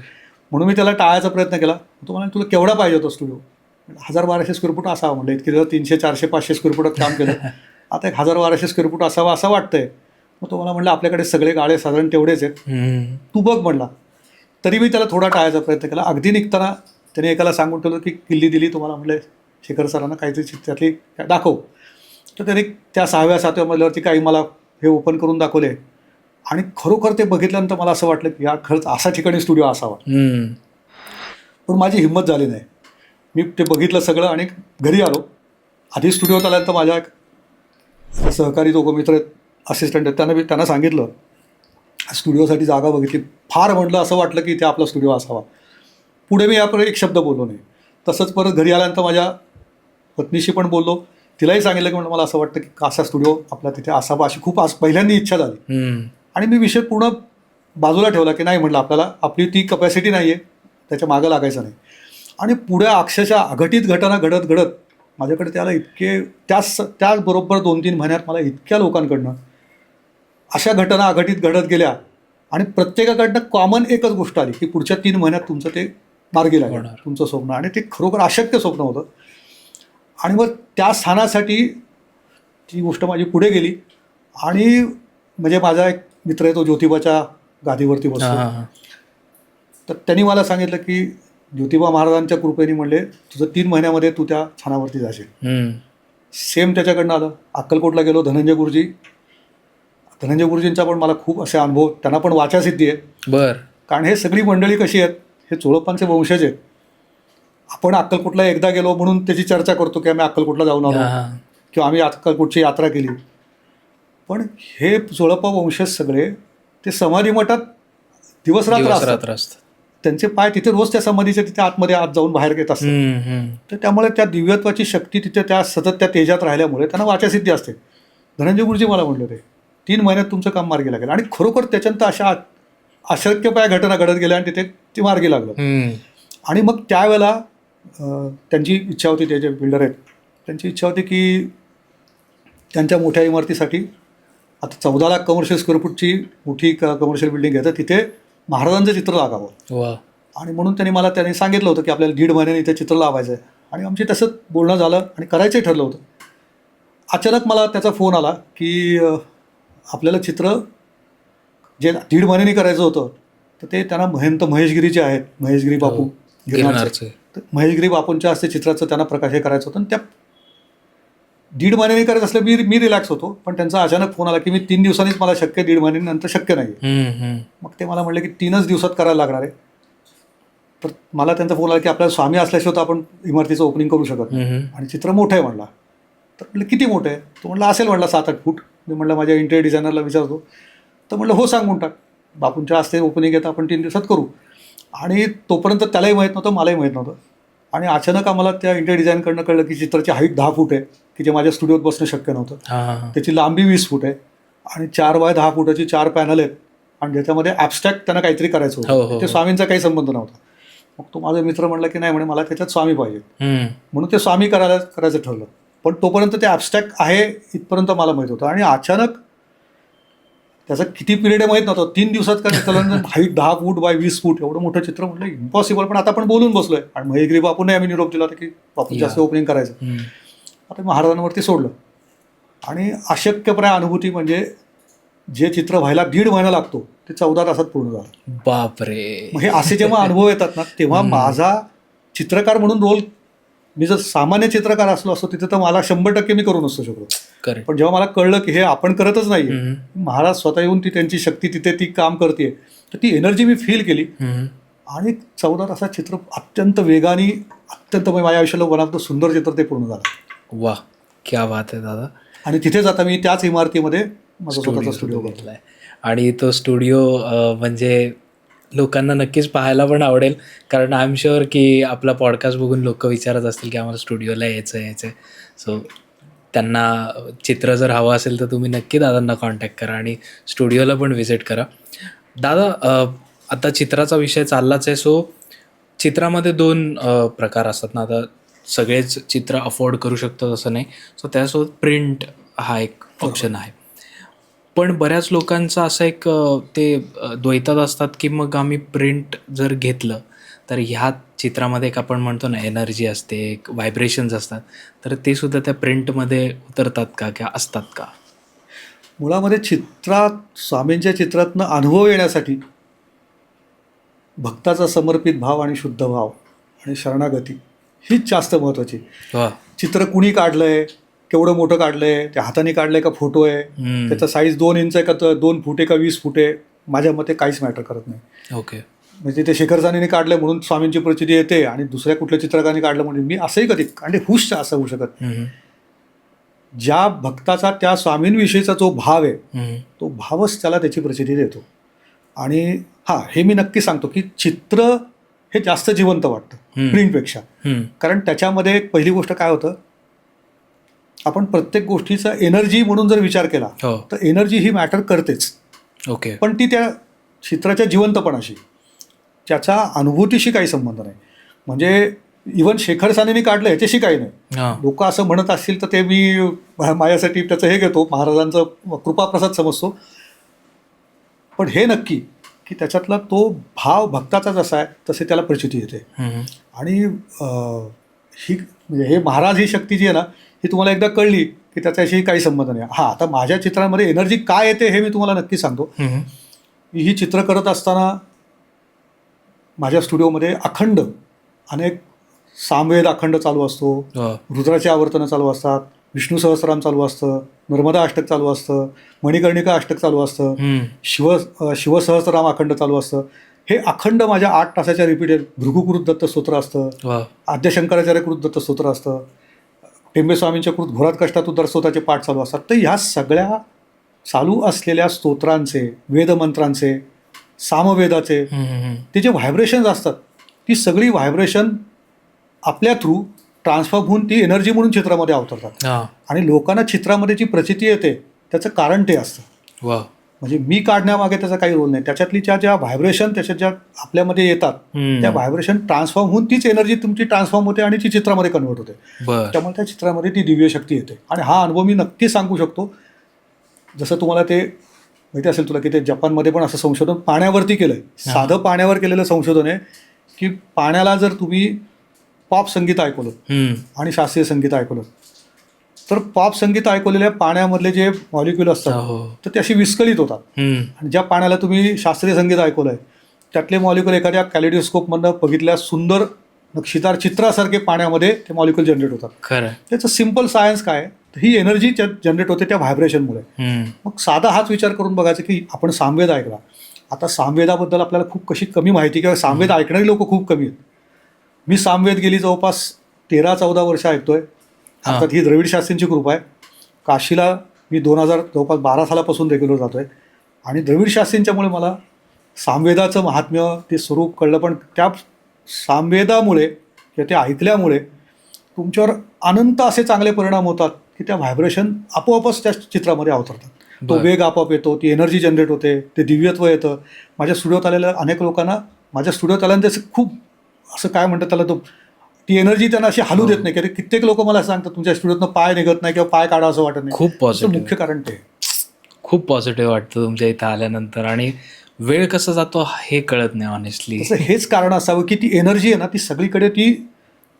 Speaker 1: म्हणून मी त्याला टाळायचा प्रयत्न केला. तो म्हणाला तुला केवढा पाहिजे होता स्टुडिओ? 1000-1200 स्क्वेअर फूट असावा म्हणलं. इतके 300, 400, 500 स्क्वेअर फुटात काम केलं, आता 1000-1200 स्क्वेअर फूट असावा असं वाटतंय. मग तो मला म्हणलं आपल्याकडे सगळे गाळे साधारण तेवढेच आहेत, तू बघ म्हणला. तरी मी त्याला थोडा टाळायचा प्रयत्न केला. अगदी निघताना त्याने एकाला सांगून ठेवलं की किल्ली दिली तुम्हाला, म्हणलं शेखर सरांना काहीतरी त्यातली दाखव. तर त्याने त्या 6व्या-7व्या मजल्यावरती काही मला हे ओपन करून दाखवले आणि खरोखर ते बघितल्यानंतर मला असं वाटलं की या खरंच अशा ठिकाणी स्टुडिओ असावा. पण माझी हिंमत झाली नाही. मी ते बघितलं सगळं आणि घरी आलो. आधी स्टुडिओत आल्यानंतर माझ्या एक सहकारी दोघं मित्र आहेत, असिस्टंट आहेत, त्यांना सांगितलं स्टुडिओसाठी जागा बघितली, फार म्हटलं असं वाटलं की इथे आपला स्टुडिओ असावा. पुढे मी यापुढे एक शब्द बोललो नाही. तसंच परत घरी आल्यानंतर माझ्या पत्नीशी पण बोललो, तिलाही सांगितलं की म्हटलं मला असं वाटतं की असा स्टुडिओ आपला तिथे असावा अशी खूप पहिल्यांदा इच्छा झाली. आणि मी विषय पूर्ण बाजूला ठेवला की नाही म्हटलं आपल्याला आपली ती कपॅसिटी नाही आहे, त्याच्या मागं लागायचं नाही. आणि पुढे अक्षरशः अघटित घटना घडत माझ्याकडे त्याला इतके त्याचबरोबर 2-3 महिन्यात मला इतक्या लोकांकडनं अशा घटना अघटित घडत गेल्या आणि प्रत्येकाकडनं कॉमन एकच गोष्ट आली की पुढच्या 3 महिन्यात तुमचं ते मार्गी लागणार, तुमचं स्वप्न. आणि ते खरोखर अशक्य स्वप्न होतं. आणि मग त्या स्थानासाठी ती गोष्ट माझी पुढे गेली. आणि म्हणजे माझा एक मित्र आहे तो ज्योतिबाच्या गादीवरती बसतो. तर त्यांनी मला सांगितलं की ज्योतिबा महाराजांच्या कृपेने म्हणले तुझं 3 महिन्यामध्ये तू त्या स्थानावरती जाशील. सेम त्याच्याकडनं आलं. अक्कलकोटला गेलो, धनंजय गुरुजींचा पण मला खूप असे अनुभव, त्यांना पण वाचासिद्धी आहे. कारण हे सगळी मंडळी कशी आहेत, हे चोळप्पांचे वंशज आहेत. आपण अक्कलकोटला एकदा गेलो म्हणून त्याची चर्चा करतो की आम्ही अक्कलकोटला जाऊन आलो किंवा आम्ही अक्कलकोटची यात्रा केली. पण हे चोळप्पा वंशज सगळे ते समाधी मठात दिवस रात्र असतात. त्यांचे पाय तिथे रोज त्या समाधीच्या तिथे आतमध्ये आत जाऊन बाहेर येत असतात. तर त्यामुळे त्या दिव्यत्वाची शक्ती तिथे त्या सतत त्या तेजात राहिल्यामुळे त्यांना वाचासिद्धी असते. धनंजय गुरुजी मला म्हणले होते 3 महिन्यात तुमचं काम मार्गी लागेल. आणि खरोखर त्याच्यानंतर अशा अशक्यपाय घटना घडत गेल्या आणि तिथे ते मार्गी लागलं. आणि मग त्यावेळेला त्यांची इच्छा होती, ते जे बिल्डर आहेत त्यांची इच्छा होती की त्यांच्या मोठ्या इमारतीसाठी आता 14 लाख कमर्शियल स्क्वेअर फूटची मोठी कमर्शियल बिल्डिंग आहे, तर तिथे महाराजांचं चित्र लागावं.
Speaker 2: वा.
Speaker 1: आणि म्हणून त्यांनी सांगितलं होतं की आपल्याला 1.5 महिन्याने इथे चित्र लावायचं आहे. आणि आमची तसंच बोलणं झालं आणि करायचंही ठरलं होतं. अचानक मला त्याचा फोन आला की आपल्याला चित्र जे 1.5 महिन्याने करायचं होतं तर ते त्यांना महंत महेशगिरीचे आहेत, महेशगिरी बापू गिरणारचे. तर महेशगिरी बापूंच्या हस्ते चित्राचं त्यांना प्रकाश हे करायचं होतं. आणि त्या 1.5 महिन्याने करायचं असलं मी रिलॅक्स होतो. पण त्यांचा अचानक फोन आला की मी 3 दिवसांनीच मला शक्य, 1.5 महिन्यानंतर शक्य नाही. मग ते मला म्हणले की 3च दिवसात करायला लागणार आहे. तर मला त्यांचा फोन आला की आपल्याला स्वामी असल्याशिवाय आपण इमारतीचं ओपनिंग करू शकत नाही आणि चित्र मोठं आहे म्हणला. तर म्हटलं किती मोठं आहे? तो म्हणला असेल म्हणला 7-8 फूट. मी म्हटलं माझ्या इंटेरियर डिझायनरला विचारतो. तर म्हटलं हो सांगून टाक, बापूंच्या हस्ते ओपनिंग येतं, आपण 3 दिवसात करू. आणि तोपर्यंत त्यालाही माहीत नव्हतं, मलाही माहीत नव्हतं. आणि अचानक आम्हाला त्या इंटेरियर डिझाईनकडनं कळलं की चित्राची हाईट 10 फूट आहे, की जे माझ्या स्टुडिओत बसणं शक्य नव्हतं. त्याची लांबी 20 फूट आहे आणि 4x10 फुटाची 4 पॅनल आहेत आणि ज्याच्यामध्ये ॲबस्ट्रॅक्ट त्यांना काहीतरी करायचं होतं. ते स्वामींचा काही संबंध नव्हता. मग तो माझा मित्र म्हणला की नाही म्हणे मला त्याच्यात स्वामी पाहिजे, म्हणून ते स्वामी करायचं ठरलं. पण तोपर्यंत ते ॲबस्ट्रॅक्ट आहे इथपर्यंत मला माहीत होतं. आणि अचानक त्याचा किती पिरियड आहे माहीत नव्हतं. 3 दिवसात का चित्र हाईट 10 फूट बाय 20 फूट एवढं मोठं चित्र, म्हटलं इम्पॉसिबल. पण आता आपण बोलून बसलोय आणि महेशगिरी बापूंनी आम्ही निरोप दिला होता की बापू जास्त ओपनिंग करायचं. आता महाराजांवरती सोडलं आणि अशक्यप्राय अनुभूती म्हणजे जे चित्र व्हायला 1.5 महिना लागतो ते 14 तासात पूर्ण झालं.
Speaker 2: बापरे.
Speaker 1: हे असे जेव्हा अनुभव येतात ना तेव्हा माझा चित्रकार म्हणून रोल, मी जर सामान्य चित्रकार असतो तिथे तर मला 100% मी करू नसतो शकलो. पण जेव्हा मला कळलं की हे आपण करतच नाहीये, महाराज स्वतः येऊन ती त्यांची शक्ती तिथे ती काम करते, तर ती एनर्जी मी फील केली. आणि 14 तासात चित्र अत्यंत वेगाने, अत्यंत माझ्या आयुष्याला वन ऑफ द सुंदर चित्र ते पूर्ण झालं.
Speaker 2: वा, क्या बात आहे दादा.
Speaker 1: आणि तिथेच आता मी त्याच इमारतीमध्ये माझा स्वतःचा स्टुडिओ घेतलाय.
Speaker 2: आणि तो स्टुडिओ म्हणजे लोकांना नक्कीच पाहायला पण आवडेल, कारण आय एम शुअर की आपला पॉडकास्ट बघून लोक विचारत असतील की आम्हाला स्टुडिओला यायचं. सो त्यांना चित्र जर हवं असेल तर तुम्ही नक्की दादांना कॉन्टॅक्ट करा आणि स्टुडिओला पण व्हिजिट करा. दादा, आता चित्राचा विषय चाललाच आहे. सो चित्रामध्ये 2 प्रकार असतात ना. आता सगळेच चित्र अफोर्ड करू शकतात असं नाही. सो त्यासोबत प्रिंट हा एक ऑप्शन आहे. पण बऱ्याच लोकांचं असं एक ते द्वैतात असतात की मग आम्ही प्रिंट जर घेतलं तर ह्या चित्रामध्ये एक आपण म्हणतो ना एनर्जी असते, एक व्हायब्रेशन्स असतात, तर ते सुद्धा त्या प्रिंटमध्ये उतरतात का किंवा असतात का?
Speaker 1: मुळामध्ये स्वामींच्या चित्रातनं अनुभव येण्यासाठी भक्ताचा समर्पित भाव आणि शुद्ध भाव आणि शरणागती हीच जास्त महत्त्वाची. चित्र कुणी काढलंय, केवढं मोठं काढलंय, त्या हाताने काढलंय का फोटो आहे, त्याचा साईज 2 इंच आहे का 2 फूट आहे का 20 फूट आहे, माझ्या मते काहीच मॅटर करत नाही.
Speaker 2: ओके.
Speaker 1: म्हणजे ते शेखर सानेने काढलं म्हणून स्वामींची प्रचिती येते आणि दुसऱ्या कुठल्या चित्रकाराने काढलं म्हणून मी असंही कधी आणि हुश असं होऊ शकत. ज्या भक्ताचा त्या स्वामींविषयीचा जो भाव आहे तो भावच त्याला त्याची प्रचिती देतो. आणि हे मी नक्की सांगतो की चित्र हे जास्त जिवंत वाटतं प्रिंटपेक्षा. कारण त्याच्यामध्ये पहिली गोष्ट काय होतं, आपण प्रत्येक गोष्टीचा एनर्जी म्हणून जर विचार केला तर एनर्जी ही मॅटर करतेच.
Speaker 2: ओके.
Speaker 1: पण ती त्या चित्राच्या जिवंतपणाशी, त्याच्या अनुभूतीशी काही संबंध नाही. म्हणजे इव्हन शेखर सानेने काढलं ह्याच्याशी काही नाही. लोक असं म्हणत असतील तर ते मी माझ्यासाठी त्याचं हे घेतो, महाराजांचं कृपाप्रसाद समजतो. पण हे नक्की की त्याच्यातला तो भाव भक्ताचा जसा आहे तसे त्याला प्रचिती येते. आणि ही म्हणजे हे महाराज ही शक्ती जी आहे ना ही तुम्हाला एकदा कळली की त्याच्याशी काही संबंध नाही. आता माझ्या चित्रामध्ये एनर्जी काय येते हे मी तुम्हाला नक्की सांगतो. ही चित्र करत असताना माझ्या स्टुडिओमध्ये अखंड अनेक सामवेद अखंड चालू असतो, रुद्राची आवर्तनं चालू असतात, विष्णू सहस्रनाम चालू असतं, नर्मदा अष्टक चालू असतं, मणिकर्णिका अष्टक चालू असतं, शिवसहस्रनाम अखंड चालू असतं. हे अखंड माझ्या 8 तासाच्या रिपीटेड भृगुकृत दत्त स्तोत्र असतं, आद्यशंकराचार्य कृत दत्त स्तोत्र असतं, टेंबे स्वामींच्या कृत घोरात कष्टात उद्धार स्तोत्राचे पाठ चालू असतात. तर ह्या सगळ्या चालू असलेल्या स्तोत्रांचे, वेदमंत्रांचे, सामवेदाचे ते जे व्हायब्रेशन्स असतात ती सगळी व्हायब्रेशन आपल्या थ्रू ट्रान्सफॉर्म होऊन ती एनर्जी म्हणून चित्रामध्ये अवतरतात. आणि लोकांना चित्रामध्ये जी प्रचिती येते त्याचं कारण ते असतं. म्हणजे मी काढण्यामागे त्याचा काही रोल नाही. त्याच्यातली ज्या व्हायब्रेशन त्याच्यात ज्या आपल्यामध्ये येतात त्या व्हायब्रेशन ट्रान्सफॉर्म होऊन तीच एनर्जी तुमची ट्रान्सफॉर्म होते आणि ती चित्रामध्ये कन्वर्ट होते. त्यामुळे त्या चित्रामध्ये ती दिव्य शक्ती येते. आणि हा अनुभव मी नक्की सांगू शकतो. जसं तुम्हाला ते माहिती असेल तुला की ते जपानमध्ये पण असं संशोधन पाण्यावरती केलंय. साधं पाण्यावर केलेलं संशोधन आहे की पाण्याला जर तुम्ही पॉप संगीत ऐकवलं आणि शास्त्रीय संगीत ऐकवलं तर पॉप संगीत ऐकवलेल्या पाण्यामधले जे मॉलिक्यूल असतात तर ते अशी विस्कळीत होतात आणि ज्या पाण्याला तुम्ही शास्त्रीय संगीत ऐकवलंय त्यातले मॉलिक्यूल एखाद्या कॅलिडोस्कोपमधनं बघितल्या सुंदर नक्षीदार चित्रासारखे पाण्यामध्ये ते मॉलिक्यूल जनरेट होतात.
Speaker 2: खरं.
Speaker 1: त्याचं सिम्पल सायन्स काय आहे, ही एनर्जी जनरेट होते त्या व्हायब्रेशनमुळे. मग साधा हाच विचार करून बघायचा की आपण सामवेद ऐकला. आता सामवेदाबद्दल आपल्याला खूप कशी कमी माहिती किंवा सामवेद ऐकणारी लोक खूप कमी आहेत. मी सामवेद गेली जवळपास 13-14 वर्ष ऐकतोय. अर्थात ही द्रविड शास्त्रींची कृपा आहे. काशीला मी 2000 जवळपास 12 सालापासून रेग्युलर जातोय आणि द्रविड शास्त्रींच्यामुळे मला सामवेदाचं महात्म्य ते स्वरूप कळलं. पण त्या सामवेदामुळे किंवा ते ऐकल्यामुळे तुमच्यावर अनंत असे चांगले परिणाम होतात की त्या व्हायब्रेशन आपोआपच त्या चित्रामध्ये अवतरतात. तो वेग आपोआप येतो, ती एनर्जी जनरेट होते, ते दिव्यत्व येतं. माझ्या स्टुडिओत आलेल्या अनेक लोकांना माझ्या स्टुडिओत आल्यानंतर असं खूप असं काय म्हणतात त्याला, तो ती एनर्जी त्यांना अशी हलू देत नाही. की कित्येक लोक मला सांगतात तुमच्या स्टुडिओतनं पाय निघत नाही किंवा पाय काढा असं वाटत नाही.
Speaker 2: खूप पॉझिटिव्ह.
Speaker 1: मुख्य कारण ते
Speaker 2: खूप पॉझिटिव्ह वाटतं तुमच्या इथं आल्यानंतर आणि वेळ कसा जातो हे कळत नाही ऑनेस्टली.
Speaker 1: तसं हेच कारण असावं की ती एनर्जी आहे ना ती सगळीकडे ती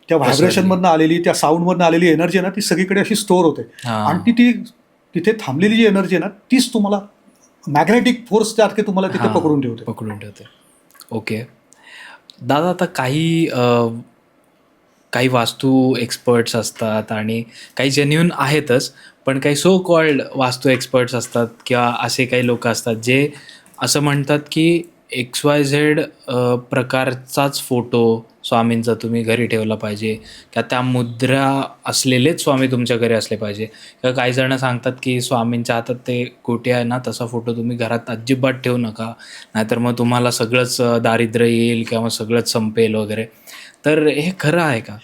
Speaker 1: त्या व्हायब्रेशनमधनं आलेली त्या साऊंडमधनं आलेली एनर्जी आहे ना ती सगळीकडे अशी स्टोअर होते आणि ती तिथे थांबलेली जी एनर्जी आहे ना तीच तुम्हाला मॅग्नेटिक फोर्स त्यासारखे तुम्हाला तिथे पकडून ठेवते.
Speaker 2: ओके दादा, आता काही वास्तू एक्सपर्ट्स असतात आणि काही जेन्युइन आहेतच, पण काही सो कॉल्ड वास्तू एक्सपर्ट्स असतात किंवा असे काही लोक असतात जे असं म्हणतात की XYZ प्रकारचाच फोटो स्वामींचा तुम्ही घरी ठेवला पाहिजे किंवा त्या मुद्रा असलेलेच स्वामी तुमच्या घरी असले पाहिजे. किंवा काही जण सांगतात की स्वामींच्या हातात ते गोटी आहे ना तसा फोटो तुम्ही घरात अजिबात ठेवू नका, नाहीतर मग तुम्हाला सगळंच दारिद्र्य येईल किंवा मग सगळंच संपेल वगैरे. तर हे खरं आहे का?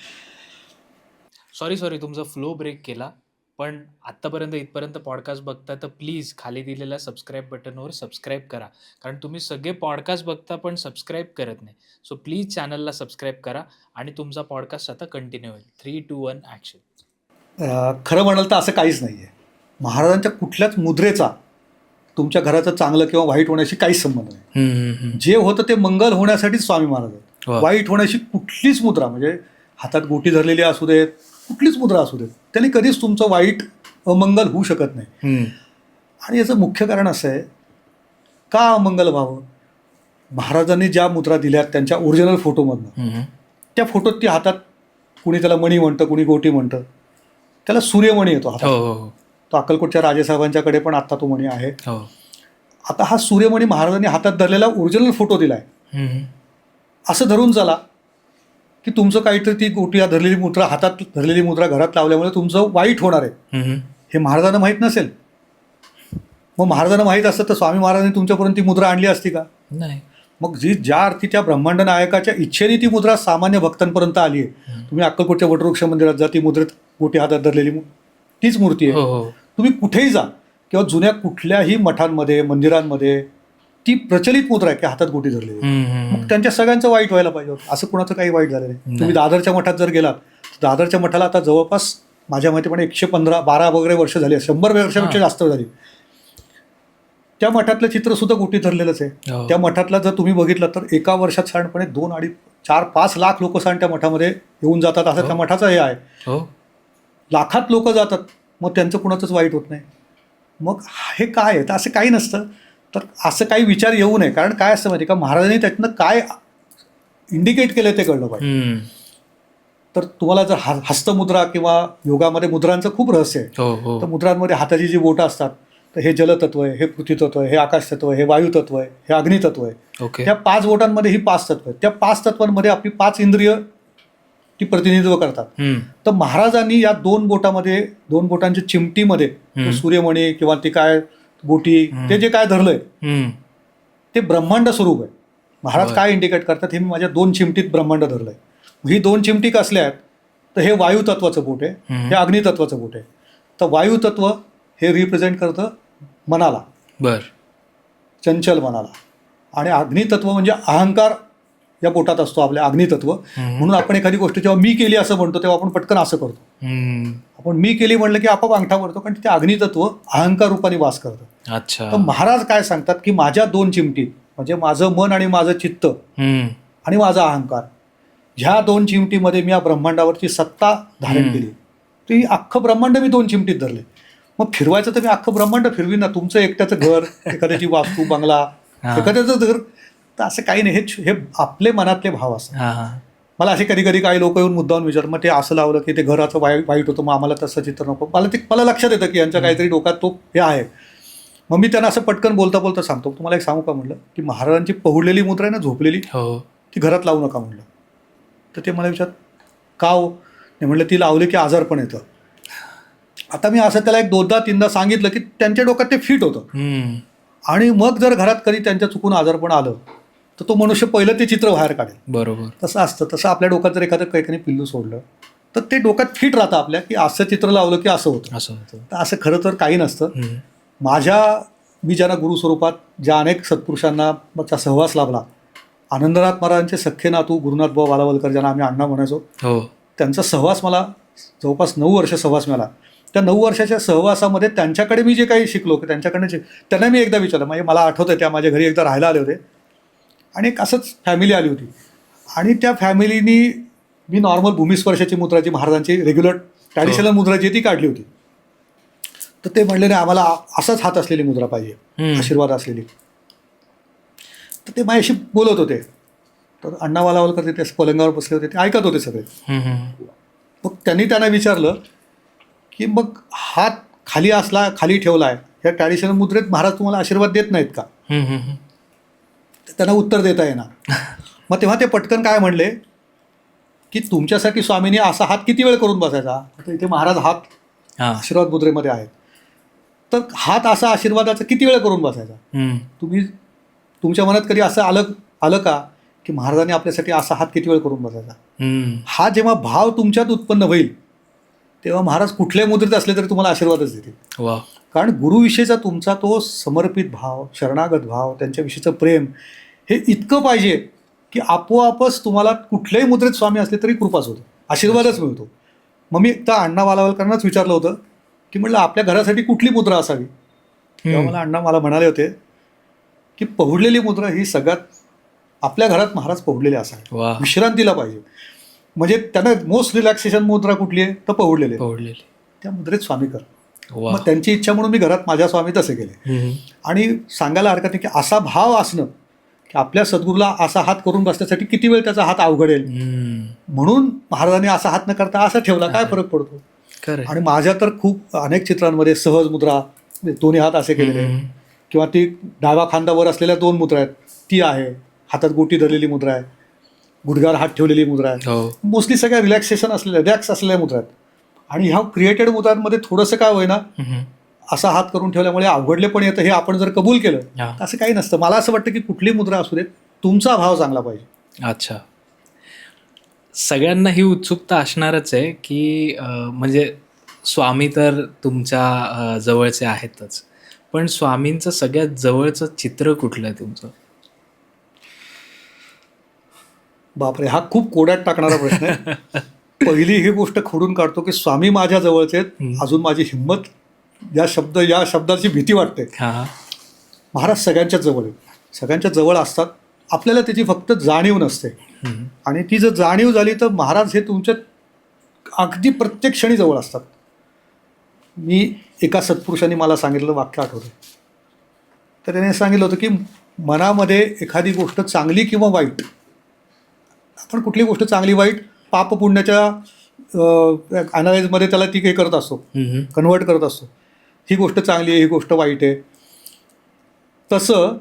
Speaker 2: सॉरी तुमचा फ्लो ब्रेक केला, पण आत्तापर्यंत इथपर्यंत पॉडकास्ट बघता तर प्लीज खाली दिलेल्या सबस्क्राईब बटनवर सबस्क्राईब करा, कारण तुम्ही सगळे पॉडकास्ट बघता पण सबस्क्राईब करत नाही. सो प्लीज चॅनलला सबस्क्राईब करा आणि तुमचा पॉडकास्ट आता कंटिन्यू होईल. 3, 2, 1 ॲक्शन.
Speaker 1: खरं म्हणाल तर असं काहीच नाही आहे. महाराजांच्या कुठल्याच मुद्रेचा तुमच्या घराचं चांगलं किंवा वाईट होण्याशी काहीच संबंध नाही. जे होतं ते मंगल होण्यासाठीच स्वामी महाराज आहेत. वाईट होण्याशी कुठलीच मुद्रा, म्हणजे हातात गोटी धरलेली असू देत, कुठलीच मुद्रा असू देत, त्यांनी कधीच तुमचं वाईट अमंगल होऊ शकत नाही. आणि याचं मुख्य कारण असं आहे का अमंगल व्हावं. महाराजांनी ज्या मुद्रा दिल्यात त्यांच्या ओरिजिनल फोटोमधनं, त्या फोटोत ती हातात, कुणी त्याला मणी म्हणतं, कुणी गोटी म्हणतं, त्याला सूर्यमणी येतो हातात. तो अक्कलकोटच्या राजेसाहेबांच्याकडे पण आत्ता तो मणी आहे. आता हा सूर्यमणी महाराजांनी हातात धरलेला ओरिजिनल फोटो दिलाय. असं धरून चला की तुमचं काहीतरी ती गोटी धरलेली मुद्रा, हातात धरलेली मुद्रा घरात लावल्यामुळे तुमचं वाईट होणार आहे हे महाराजांना माहीत नसेल. मग महाराजांना माहीत असतं तर स्वामी महाराजांनी तुमच्यापर्यंत ती मुद्रा आणली असती का?
Speaker 2: नाही.
Speaker 1: मग ज्या अर्थी त्या ब्रह्मांड नायकाच्या इच्छेने ती मुद्रा सामान्य भक्तांपर्यंत आली आहे. तुम्ही अक्कलकोटच्या वटवृक्ष मंदिरात जा, ती मुद्रेत गोटी हातात धरलेली तीच मूर्ती आहे. तुम्ही कुठेही जा किंवा जुन्या कुठल्याही मठांमध्ये मंदिरांमध्ये ती प्रचलित मुद्रा आहे की हातात गोटी धरलेली. मग त्यांच्या सगळ्यांचं वाईट व्हायला पाहिजे. असं कुणाचं काही वाईट झालं नाही. तुम्ही दादरच्या मठात जर गेलात तर दादरच्या मठाला आता जवळपास माझ्या माहितीपणे 115-12 वगैरे वर्ष झाली, 100 वर्षापेक्षा जास्त झाली. त्या मठातलं चित्र सुद्धा गोटी धरलेलंच आहे. त्या मठातला जर तुम्ही बघितलं तर एका वर्षात साधारणपणे 2, 2.5, 4, 5 लाख लोक त्या मठामध्ये येऊन जातात. असं त्या मठाचं हे आहे. लाखात लोक जातात, मग त्यांचं कुणाचंच वाईट होत नाही. मग हे काय आहे तर असं काही नसतं. तर असं काही विचार येऊ नये. कारण काय असतं माहिती का, महाराजांनी त्यातनं काय इंडिकेट केलं ते कळलं पाहिजे. तर तुम्हाला जर हस्तमुद्रा किंवा योगामध्ये मुद्रांचं खूप रहस्य आहे. तर मुद्रांमध्ये हाताची जी बोटं असतात तर हे जलतत्व आहे, हे पृथ्वीतत्व आहे, हे आकाशतत्व आहे, हे वायुतत्व आहे, हे अग्नितत्व आहे. त्या 5 बोटांमध्ये ही 5 तत्व आहेत. त्या 5 तत्वांमध्ये आपली 5 इंद्रिय ती प्रतिनिधित्व करतात. तर महाराजांनी या 2 बोटामध्ये, 2 बोटांच्या चिमटीमध्ये सूर्यमणी किंवा ती काय गोटी, ते जे काय धरलंय ते ब्रह्मांड स्वरूप आहे. महाराज काय इंडिकेट करतात, हे मी माझ्या 2 चिमटीत ब्रह्मांड धरलंय. ही 2 चिमटी कसल्या आहेत तर हे वायुतत्वाचं बोट आहे, हे अग्नितत्वाचं बोट आहे. तर वायुतत्व हे रिप्रेझेंट करतं मनाला, चंचल मनाला, आणि अग्नितत्व म्हणजे अहंकार या पोटात असतो आपल्या अग्नितत्व. म्हणून आपण एखादी गोष्ट जेव्हा मी केली असं म्हणतो तेव्हा आपण पटकन असं करतो. आपण मी केली म्हणलं की आपोआप अंगठा भरतो, कारण ते अग्नितत्व अहंकार रूपाने वास करतं.
Speaker 2: अच्छा.
Speaker 1: तर महाराज काय सांगतात की माझ्या 2 चिमटीत, म्हणजे माझं मन आणि माझं चित्त आणि माझा अहंकार, ह्या 2 चिमटीमध्ये मी या ब्रह्मांडावरची सत्ता धारण केली. ती अख्खं ब्रह्मांड मी 2 चिमटीत धरले. मग फिरवायचं तर मी अख्खं ब्रह्मांड फिरवीन ना. तुमचं एकट्याचं घर, एखाद्याची वास्तू, बंगला, एखाद्याचं घर, तर असं काही नाही. हे आपले मनातले भाव असतात. मला असे कधी कधी काही लोक येऊन मुद्दाम विचार, मग ते असं लावलं की ते घराचं वाईट होतं, मग आम्हाला तसं चित्र नको. मला लक्षात येतं की यांच्या काहीतरी डोक्यात तो हे आहे. मग मी त्यांना असं पटकन बोलता बोलता सांगतो, तुम्हाला एक सांगू का म्हटलं, की महाराजांची पहुडलेली मुद्रा आहे ना, झोपलेली, ती घरात लावू नका म्हटलं. तर ते मला विचारत, का हो? नाही म्हटलं, ती लावली की आजारपण येतं. आता मी असं त्याला 2दा-3दा सांगितलं की त्यांच्या डोक्यात ते फिट होतं. आणि मग जर घरात कधी त्यांच्या चुकून आजारपण आलं तर तो मनुष्य पहिलं ते चित्र बाहेर काढेल. बरोबर. तसं असतं. तसं आपल्या डोक्यात जर एखादं काही पिल्लू सोडलं तर ते डोक्यात फिट राहतं आपल्या, की असं चित्र लावलं की असं होतं. तर असं खरं तर काही नसतं. मी ज्यांना गुरुस्वरूपात ज्या अनेक सत्पुरुषांना चा सहवास लाभला, आनंदनाथ महाराजांचे सख्खे नातू गुरुनाथ भाऊ वालावलकर, ज्यांना आम्ही अण्णा म्हणायचो, त्यांचा सहवास मला जवळपास 9 वर्ष सहवास मिळाला. त्या 9 वर्षाच्या सहवासामध्ये त्यांच्याकडे मी जे काही शिकलो की त्यांच्याकडे त्यांना मी एकदा विचारलं, म्हणजे मला आठवतं त्या माझ्या घरी एकदा राहायला आले होते आणि एक असंच फॅमिली आली होती. आणि त्या फॅमिलीनी मी नॉर्मल भूमिस्पर्शाची मुद्रा, जी महाराजांची रेग्युलर ट्रॅडिशनल मुद्रा जी ती काढली होती. तर ते म्हणले नाही, आम्हाला असाच हात असलेली मुद्रा पाहिजे, आशीर्वाद असलेली. तर ते माझ्याशी बोलत होते. तर अण्णा वालावलकर तिथे पलंगावर बसले होते, ते ऐकत होते सगळे. मग त्यांना विचारलं की मग हात खाली ठेवलाय, ह्या ट्रॅडिशनल मुद्रेत महाराज तुम्हाला आशीर्वाद देत नाहीत का? त्यांना उत्तर देता येणार. मग तेव्हा ते पटकन काय म्हणले की तुमच्यासाठी स्वामींनी असा हात किती वेळ करून बसायचा? तर इथे महाराज हात आशीर्वाद मुद्रेमध्ये आहेत, तर हात असा आशीर्वादाचा किती वेळ करून बसायचा? तुम्ही तुमच्या मनात कधी असं आलं का की महाराजांनी आपल्यासाठी असा हात किती वेळ करून बसायचा? हा जेव्हा भाव तुमच्यात उत्पन्न होईल तेव्हा महाराज कुठल्याही मुद्रेत असले तरी तुम्हाला आशीर्वादच देतील. कारण गुरुविषयीचा तुमचा तो समर्पित भाव, शरणागत भाव, त्यांच्याविषयीचं प्रेम हे इतकं पाहिजे की आपोआपच तुम्हाला कुठल्याही मुद्रेत स्वामी असले तरी कृपाच होतो, आशीर्वादच मिळतो. मग मी त्या अण्णा वालावलकरांनाच विचारलं होतं की म्हटलं आपल्या घरासाठी कुठली मुद्रा असावी? तेव्हा मला म्हणाले होते की पहुडलेली मुद्रा ही सगळ्यात, आपल्या घरात महाराज पहुडलेले असावे, विश्रांतीला पाहिजे. म्हणजे त्यांना मोस्ट रिलॅक्सेशन मुद्रा कुठली आहे? तर पहुडलेली. त्या मुद्रेत स्वामी कर. मग त्यांची इच्छा म्हणून मी घरात माझ्या स्वामी तसे केले. आणि सांगायला हरकत नाही की असा भाव असणं की आपल्या सद्गुरूला असा हात करून बसण्यासाठी किती वेळ त्याचा हात अवघडेल, म्हणून महाराजांनी असा हात न करता असा ठेवला, काय फरक पडतो? आणि माझ्या तर खूप अनेक चित्रांमध्ये सहज मुद्रा, दोन्ही हात असे केलेले, किंवा ती डावा खांदावर असलेल्या 2 मुद्रा आहेत, ती आहे, हातात गोटी धरलेली मुद्रा आहे, गुडघ्यावर हात ठेवलेली मुद्रा आहे. मोस्टली सगळ्या रिलॅक्स असलेल्या मुद्रा आहेत. आणि ह्या क्रिएटेड मुद्रांमध्ये थोडंसं काय होईना असा हात करून ठेवल्यामुळे अवघडले पण येतं, हे आपण जर कबूल केलं तर असं काही नसतं. मला असं वाटतं की कुठली मुद्रा असू देत, तुमचा भाव चांगला पाहिजे.
Speaker 2: अच्छा. सगळ्यांना ही उत्सुकता असणारच आहे की म्हणजे स्वामी तर तुमच्या जवळचे आहेतच, पण स्वामींचं सगळ्यात जवळचं चित्र कुठलं आहे तुमचं?
Speaker 1: बापरे, हा खूप कोड्यात टाकणारा प्रश्न आहे. पहिली ही गोष्ट खोडून काढतो की स्वामी माझ्या जवळचे आहेत. अजून माझी हिंमत, या शब्दाची भीती वाटते. महाराज सगळ्यांच्या जवळ आहेत, सगळ्यांच्या जवळ असतात. आपल्याला त्याची फक्त जाणीव नसते. आणि ती जर जाणीव झाली तर महाराज हे तुमच्या अगदी प्रत्येक क्षणी जवळ असतात. मी एका सत्पुरुषांनी मला सांगितलं वाक्य आठवतं. तर त्याने सांगितलं होतं की मनामध्ये एखादी गोष्ट चांगली किंवा वाईट, आपण कुठली गोष्ट चांगली वाईट पाप पुण्याच्या अनालाइजमध्ये त्याला ती काही करत असतो, कन्वर्ट करत असतो. ही गोष्ट चांगली आहे, ही गोष्ट वाईट आहे. तसं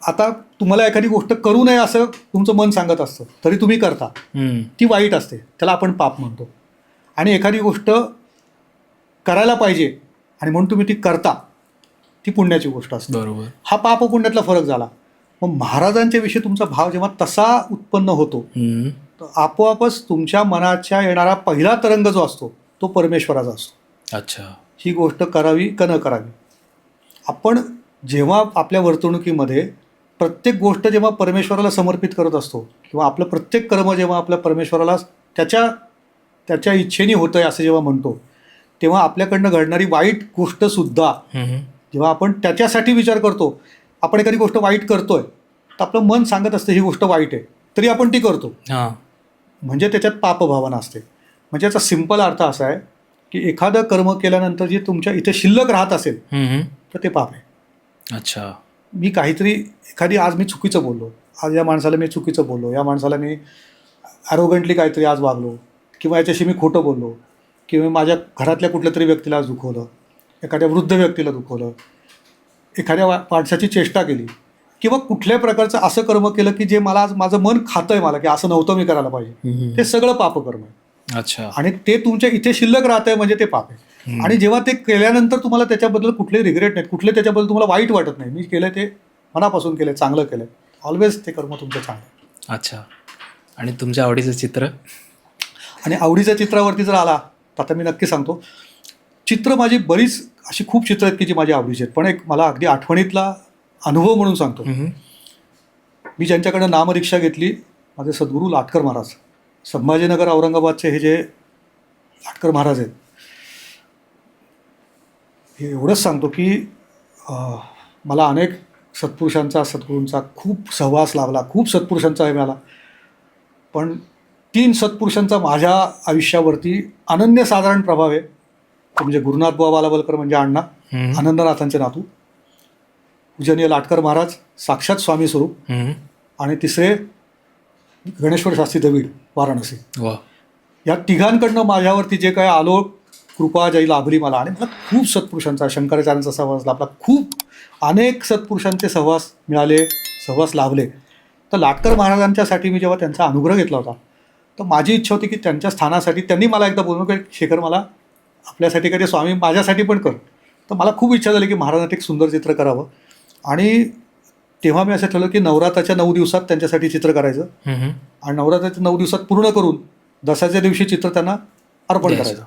Speaker 1: आता तुम्हाला एखादी गोष्ट करू नये असं तुमचं मन सांगत असतं, तरी तुम्ही करता, ती वाईट असते, त्याला आपण पाप म्हणतो. आणि एखादी गोष्ट करायला पाहिजे आणि म्हणून तुम्ही ती करता, ती पुण्याची गोष्ट असते.
Speaker 2: बरोबर.
Speaker 1: हा पाप पुण्यातला फरक झाला. मग महाराजांच्या विषयी तुमचा भाव जेव्हा तसा उत्पन्न होतो तर आपोआपच तुमच्या मनाच्या येणारा पहिला तरंग जो असतो तो परमेश्वराचा असतो.
Speaker 2: अच्छा.
Speaker 1: ही गोष्ट करावी का न करावी. आपण जेव्हा आपल्या वर्तणुकीमध्ये प्रत्येक गोष्ट जेव्हा परमेश्वराला समर्पित करत असतो किंवा आपलं प्रत्येक कर्म जेव्हा आपल्या परमेश्वराला त्याच्या इच्छेने होतं आहे असं जेव्हा म्हणतो, तेव्हा आपल्याकडनं घडणारी वाईट गोष्टसुद्धा जेव्हा आपण त्याच्यासाठी विचार करतो, आपण एखादी गोष्ट वाईट करतोय तर आपलं मन सांगत असतं ही गोष्ट वाईट आहे, तरी आपण ती करतो. म्हणजे त्याच्यात पापभावना असते. म्हणजे याचा सिंपल अर्थ असा आहे की एखादं कर्म केल्यानंतर जे तुमच्या इथे शिल्लक राहत असेल तर ते पाप आहे.
Speaker 2: अच्छा.
Speaker 1: मी काहीतरी एखादी आज मी चुकीचं बोललो, आज या माणसाला मी चुकीचं बोललो, या माणसाला मी ॲरोगंटली काहीतरी आज वागलो, किंवा याच्याशी मी खोटं बोललो, किंवा माझ्या घरातल्या कुठल्या तरी व्यक्तीला आज दुखवलं, एखाद्या वृद्ध व्यक्तीला दुखवलं, एखाद्या माणसाची चेष्टा केली, किंवा कुठल्याही प्रकारचं असं कर्म केलं की जे मला आज माझं मन खातंय मला की असं नव्हतं मी करायला पाहिजे, ते सगळं पापकर्म आहे.
Speaker 2: अच्छा.
Speaker 1: आणि ते तुमच्या इथे शिल्लक राहत आहे म्हणजे ते पाप आहे. आणि जेव्हा ते केल्यानंतर तुम्हाला त्याच्याबद्दल कुठले रिग्रेट नाहीत, कुठले त्याच्याबद्दल तुम्हाला वाईट वाटत नाही, मी केलं ते मनापासून केलं, चांगलं केलं, ऑलवेज ते कर्म तुमचं चांगलं.
Speaker 2: अच्छा. आणि तुमच्या आवडीचं चित्र?
Speaker 1: आणि आवडीच्या चित्रावरती जर आला तर आता मी नक्की सांगतो, चित्र माझी बरीच अशी खूप चित्र आहेत की जी माझी आवडीची आहेत, पण एक मला अगदी आठवणीतला अनुभव म्हणून सांगतो. मी ज्यांच्याकडनं नामरिक्षा घेतली, माझे सद्गुरू लाटकर महाराज, संभाजीनगर औरंगाबादचे हे जे लाटकर महाराज आहेत, हे एवढंच सांगतो की मला अनेक सत्पुरुषांचा सद्गुरूंचा खूप सहवास लाभला, खूप सत्पुरुषांचा हे मिळाला, पण 3 सत्पुरुषांचा माझ्या आयुष्यावरती अनन्यसाधारण प्रभाव आहे. तो म्हणजे गुरुनाथ बुवा बालावलकर म्हणजे अण्णा, आनंदनाथांचे नातू, पूजनीय लाटकर महाराज साक्षात स्वामी स्वरूप, आणि तिसरे गणेश्वर शास्त्री दवीड वाराणसी. या तिघांकडनं माझ्यावरती जे काय आलो कृपा ज्याही लाभली मला, आणि मला खूप सत्पुरुषांचा, शंकराचार्यांचा सहवास लाभला, खूप अनेक सत्पुरुषांचे सहवास मिळाले, सहवास लाभले. तर लाटकर महाराजांच्यासाठी मी जेव्हा त्यांचा अनुग्रह घेतला होता, तर माझी इच्छा होती की त्यांच्या स्थानासाठी त्यांनी मला एकदा बोलवलं की शेखर मला आपल्यासाठी कधी स्वामी माझ्यासाठी पण कर. तर मला खूप इच्छा झाली की महाराजांसाठी एक सुंदर चित्र करावं, आणि तेव्हा मी असं ठरवलं की नवरात्राच्या 9 दिवसात त्यांच्यासाठी चित्र करायचं, आणि नवरात्राच्या 9 दिवसात पूर्ण करून दसऱ्याच्या दिवशी चित्र त्यांना अर्पण करायचं,